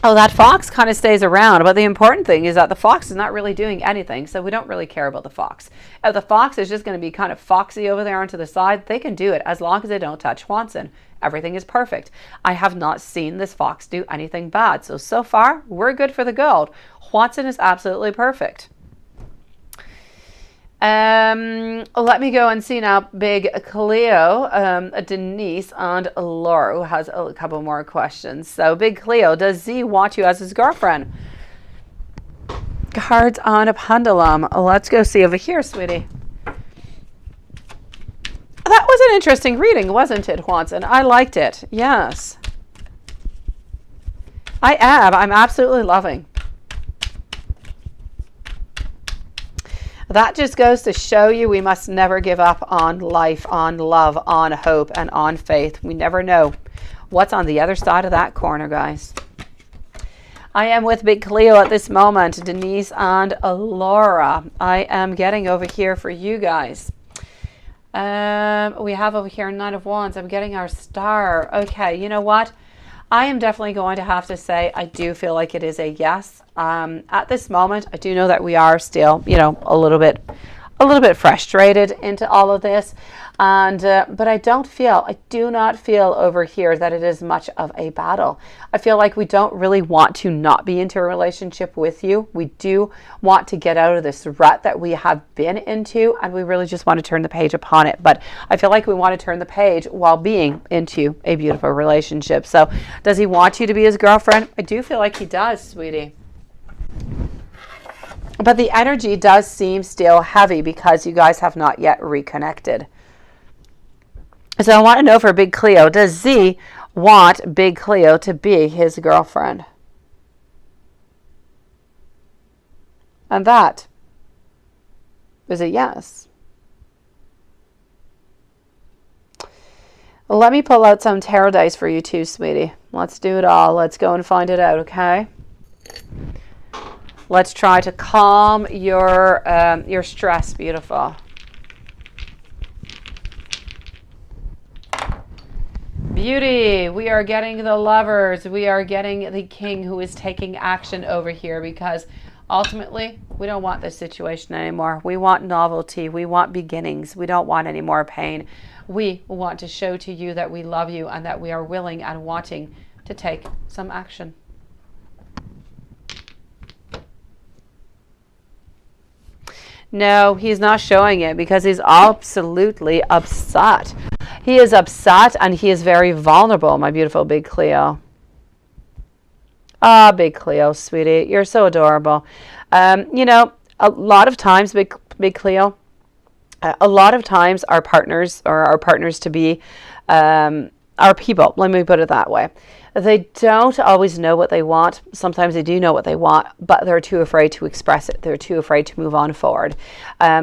Oh, that fox kind of stays around, but the important thing is that the fox is not really doing anything, so we don't really care about the fox. If the fox is just going to be kind of foxy over there onto the side, they can do it as long as they don't touch Juanson. Everything is perfect. I have not seen this fox do anything bad, so far, we're good for the gold. Juanson is absolutely perfect. Let me go and see now Big Cleo, Denise, and Laura, who has a couple more questions. So Big Cleo, does Z want you as his girlfriend? Cards on a pendulum. Let's go see over here, sweetie. That was an interesting reading, wasn't it, Juanson? I liked it. Yes. I am. I'm absolutely loving. That just goes to show you we must never give up on life, on love, on hope, and on faith. We never know what's on the other side of that corner, guys. I am with Big Cleo at this moment, Denise and Laura. I am getting over here for you guys. We have over here Nine of Wands. I'm getting our star. Okay, you know what? I am definitely going to have to say I do feel like it is a yes. At this moment, I do know that we are still, you know, a little bit frustrated into all of this, and but I do not feel over here that it is much of a battle. I feel like we don't really want to not be into a relationship with you. We do want to get out of this rut that we have been into, and we really just want to turn the page upon it. But I feel like we want to turn the page while being into a beautiful relationship. So does he want you to be his girlfriend? I do feel like he does, sweetie. But the energy does seem still heavy because you guys have not yet reconnected. So I want to know for Big Cleo, does Z want Big Cleo to be his girlfriend? And that is a yes. Let me pull out some tarot dice for you too, sweetie. Let's do it all. Let's go and find it out, okay? Let's try to calm your stress, beautiful. Beauty, we are getting the Lovers. We are getting the King who is taking action over here because ultimately we don't want this situation anymore. We want novelty. We want beginnings. We don't want any more pain. We want to show to you that we love you and that we are willing and wanting to take some action. No, he's not showing it because he's absolutely upset. He is upset and he is very vulnerable, my beautiful Big Cleo. Ah, Big Cleo, sweetie, you're so adorable. You know, a lot of times, Big Cleo, a lot of times our partners or our partners to be, our people, let me put it that way. They don't always know what they want. Sometimes they do know what they want, but they're too afraid to express it. They're too afraid to move on forward.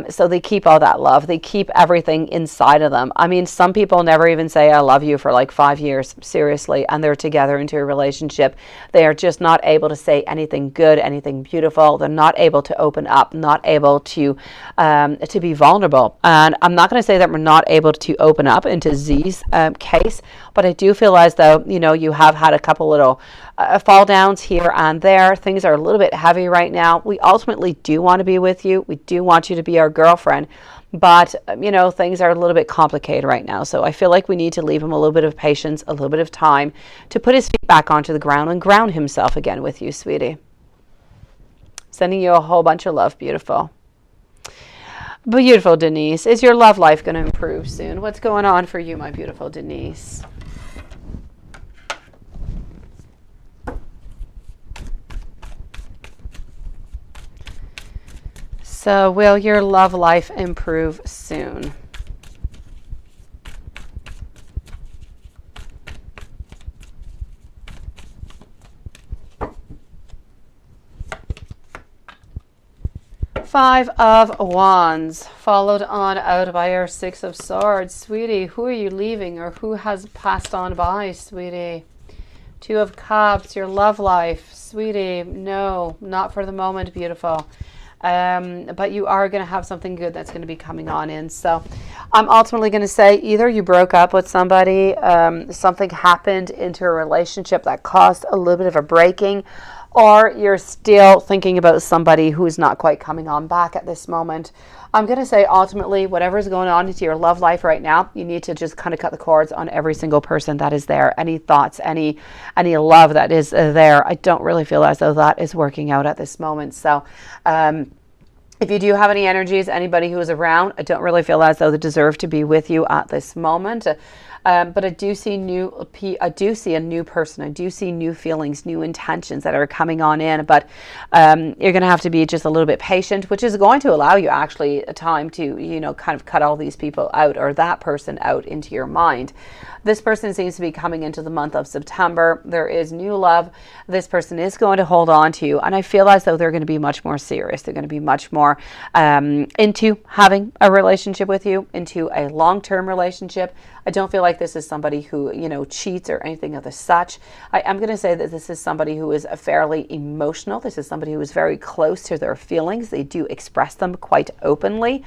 So they keep all that love. They keep everything inside of them. I mean, some people never even say, I love you for like 5 years, seriously, and they're together into a relationship. They are just not able to say anything good, anything beautiful. They're not able to open up, not able to be vulnerable. And I'm not going to say that we're not able to open up into Z's case, but I do feel as though, you know, you have had a couple little fall downs here and there. Things are a little bit heavy right now. We ultimately do want to be with you. We do want you to be our girlfriend, but you know, things are a little bit complicated right now. So I feel like we need to leave him a little bit of patience, a little bit of time to put his feet back onto the ground and ground himself again with you, sweetie. Sending you a whole bunch of love, beautiful. Beautiful Denise, is your love life going to improve soon? What's going on for you, my beautiful Denise? So will your love life improve soon? Five of Wands, followed on out by our Six of Swords. Sweetie, who are you leaving or who has passed on by, sweetie? Two of Cups, your love life. Sweetie, no, not for the moment, beautiful. But you are going to have something good that's going to be coming on in. So I'm ultimately going to say either you broke up with somebody, something happened into a relationship that caused a little bit of a breaking, or you're still thinking about somebody who's not quite coming on back at this moment. I'm going to say ultimately whatever's going on into your love life right now, you need to just kind of cut the cords on every single person that is there. Any thoughts, any love that is there. I don't really feel as though that is working out at this moment. So if you do have any energies, anybody who is around, I don't really feel as though they deserve to be with you at this moment. But I do see a new person. I do see new feelings, new intentions that are coming on in. But you're going to have to be just a little bit patient, which is going to allow you actually a time to, kind of cut all these people out or that person out into your mind. This person seems to be coming into the month of September. There is new love. This person is going to hold on to you. And I feel as though they're going to be much more serious. They're going to be much more into having a relationship with you, into a long-term relationship. I don't feel like this is somebody who, cheats or anything of the such. I'm going to say that this is somebody who is fairly emotional. This is somebody who is very close to their feelings. They do express them quite openly.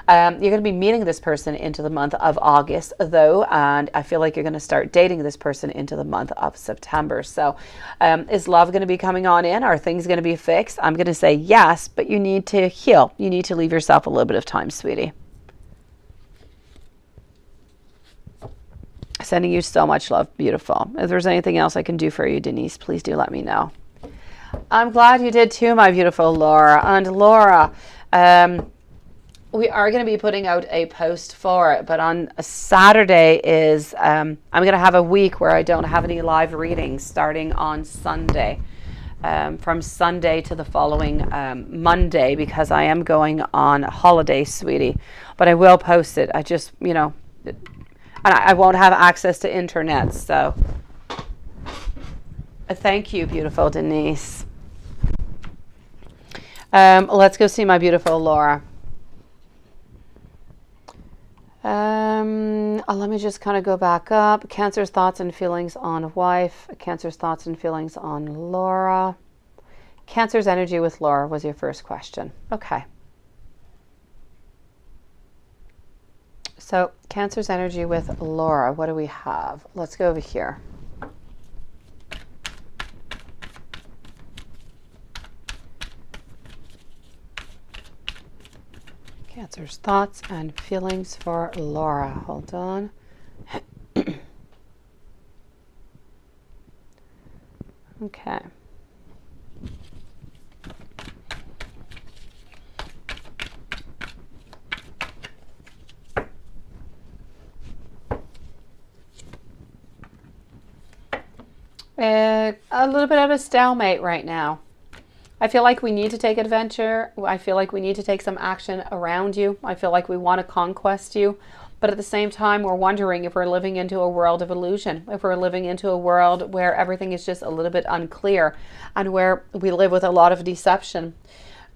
You're going to be meeting this person into the month of August, though, and I feel like you're going to start dating this person into the month of September. So is love going to be coming on in? Are things going to be fixed? I'm going to say yes, but you need to heal. You need to leave yourself a little bit of time, sweetie. Sending you so much love. Beautiful. If there's anything else I can do for you, Denise, please do let me know. I'm glad you did too, my beautiful Laura. And Laura, we are going to be putting out a post for it, but on a Saturday is, I'm going to have a week where I don't have any live readings starting on Sunday. From Sunday to the following Monday, because I am going on holiday, sweetie. But I will post it. I just, and I won't have access to internet, so thank you, beautiful Denise. Let's go see my beautiful Laura. Let me just kind of go back up. Cancer's thoughts and feelings on wife. Cancer's thoughts and feelings on Laura. Cancer's energy with Laura was your first question. Okay. So Cancer's energy with Laura. What do we have? Let's go over here. Cancer's thoughts and feelings for Laura. Hold on. Okay. A little bit of a stalemate right now. I feel like we need to take adventure. I feel like we need to take some action around you. I feel like we want to conquest you. But at the same time, we're wondering if we're living into a world of illusion, if we're living into a world where everything is just a little bit unclear and where we live with a lot of deception.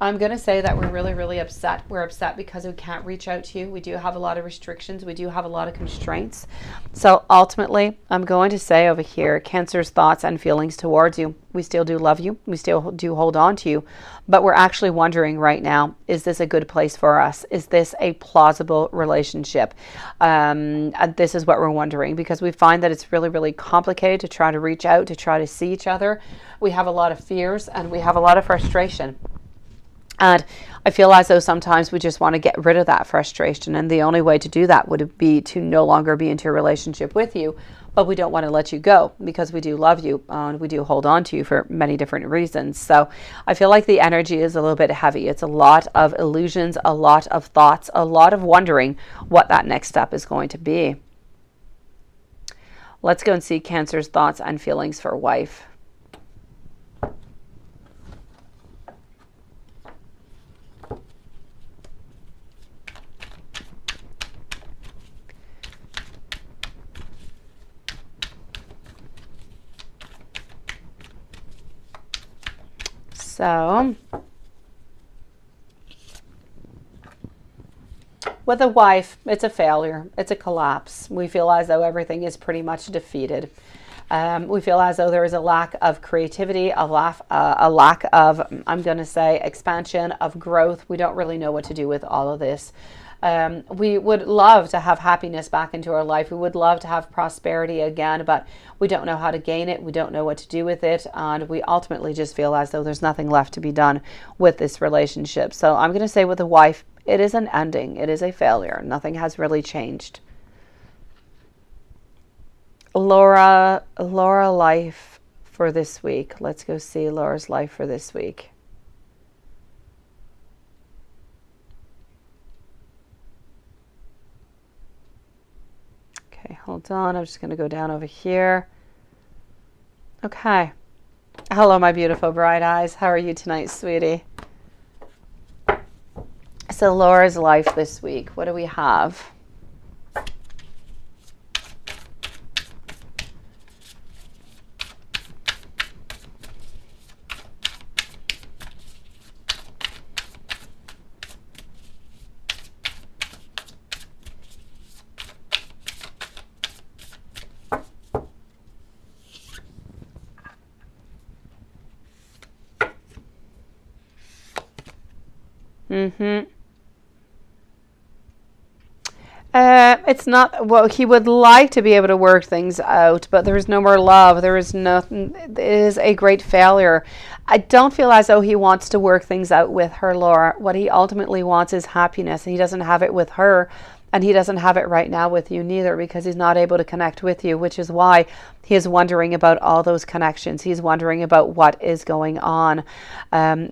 I'm going to say that we're really, really upset. We're upset because we can't reach out to you. We do have a lot of restrictions. We do have a lot of constraints. So ultimately, I'm going to say over here, Cancer's thoughts and feelings towards you. We still do love you. We still do hold on to you. But we're actually wondering right now, is this a good place for us? Is this a plausible relationship? And this is what we're wondering, because we find that it's really, really complicated to try to reach out, to try to see each other. We have a lot of fears and we have a lot of frustration. And I feel as though sometimes we just want to get rid of that frustration. And the only way to do that would be to no longer be into a relationship with you. But we don't want to let you go because we do love you and we do hold on to you for many different reasons. So I feel like the energy is a little bit heavy. It's a lot of illusions, a lot of thoughts, a lot of wondering what that next step is going to be. Let's go and see Cancer's thoughts and feelings for wife. So with a wife, it's a failure. It's a collapse. We feel as though everything is pretty much defeated. We feel as though there is a lack of creativity, a lack of, I'm going to say, expansion, of growth. We don't really know what to do with all of this. We would love to have happiness back into our life. We would love to have prosperity again, but we don't know how to gain it. We don't know what to do with it. And we ultimately just feel as though there's nothing left to be done with this relationship. So I'm going to say with the wife, it is an ending. It is a failure. Nothing has really changed. Laura life for this week. Let's go see Laura's life for this week. Okay, hold on. I'm just going to go down over here. Okay. Hello, my beautiful bright eyes. How are you tonight, sweetie? So Laura's life this week. What do we have? It's not, well, he would like to be able to work things out, but there is no more love. There is nothing. It is a great failure. I don't feel as though he wants to work things out with her, Laura. What he ultimately wants is happiness, and he doesn't have it with her. And he doesn't have it right now with you neither, because he's not able to connect with you, which is why he is wondering about all those connections. He's wondering about what is going on.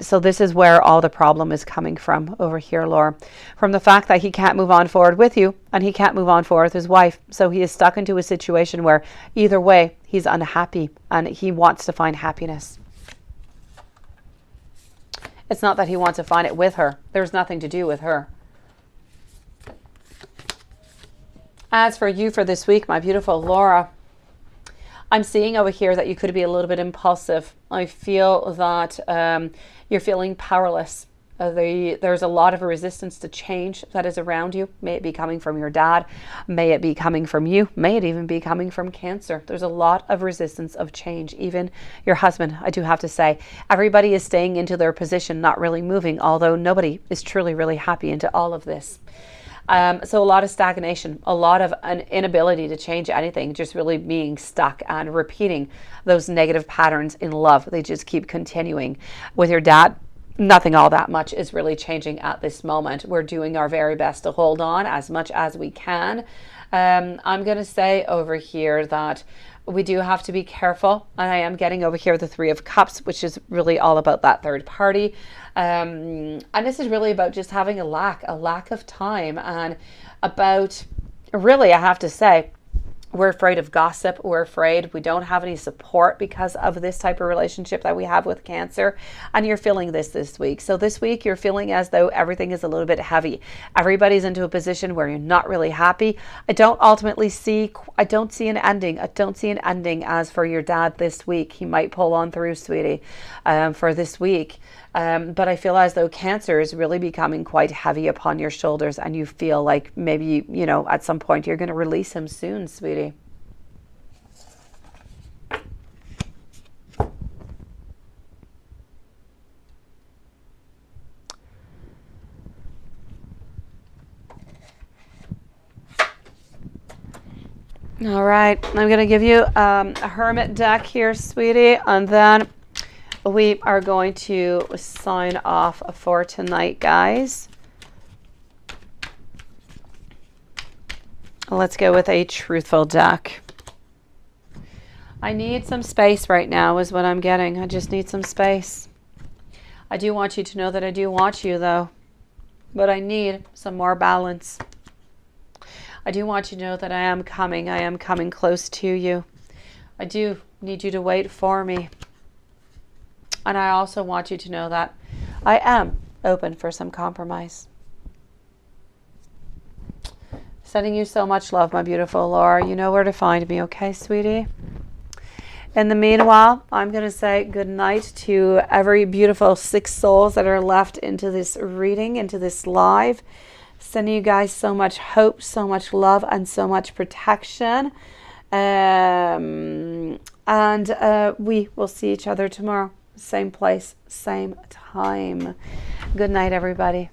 So this is where all the problem is coming from over here, Laura. From the fact that he can't move on forward with you, and he can't move on forward with his wife. So he is stuck into a situation where either way, he's unhappy and he wants to find happiness. It's not that he wants to find it with her. There's nothing to do with her. As for you for this week, my beautiful Laura, I'm seeing over here that you could be a little bit impulsive. I feel that you're feeling powerless. There's a lot of resistance to change that is around you. May it be coming from your dad. May it be coming from you. May it even be coming from Cancer. There's a lot of resistance of change. Even your husband, I do have to say. Everybody is staying into their position, not really moving, although nobody is truly really happy into all of this. So a lot of stagnation, a lot of an inability to change anything, just really being stuck and repeating those negative patterns in love. They just keep continuing. With your dad, nothing all that much is really changing at this moment. We're doing our very best to hold on as much as we can. I'm going to say over here that we do have to be careful. And I am getting over here the Three of Cups, which is really all about that third party. And this is really about just having a lack of time, and about, really, I have to say, we're afraid of gossip. We're afraid we don't have any support because of this type of relationship that we have with Cancer. And you're feeling this week. So this week you're feeling as though everything is a little bit heavy. Everybody's into a position where you're not really happy. I don't see an ending. I don't see an ending. As for your dad this week, he might pull on through, sweetie, for this week. But I feel as though Cancer is really becoming quite heavy upon your shoulders, and you feel like maybe, you know, at some point you're going to release him soon, sweetie. All right, I'm going to give you a Hermit deck here, sweetie, and then we are going to sign off for tonight, guys. Let's go with a Truthful deck. I need some space right now is what I'm getting. I just need some space. I do want you to know that I do want you, though, but I need some more balance. I do want you to know that I am coming close to you. I do need you to wait for me. And I also want you to know that I am open for some compromise. Sending you so much love, my beautiful Laura. You know where to find me, okay, sweetie? In the meanwhile, I'm going to say good night to every beautiful 6 souls that are left into this reading, into this live. Sending you guys so much hope, so much love, and so much protection. And we will see each other tomorrow. Same place, same time. Good night, everybody.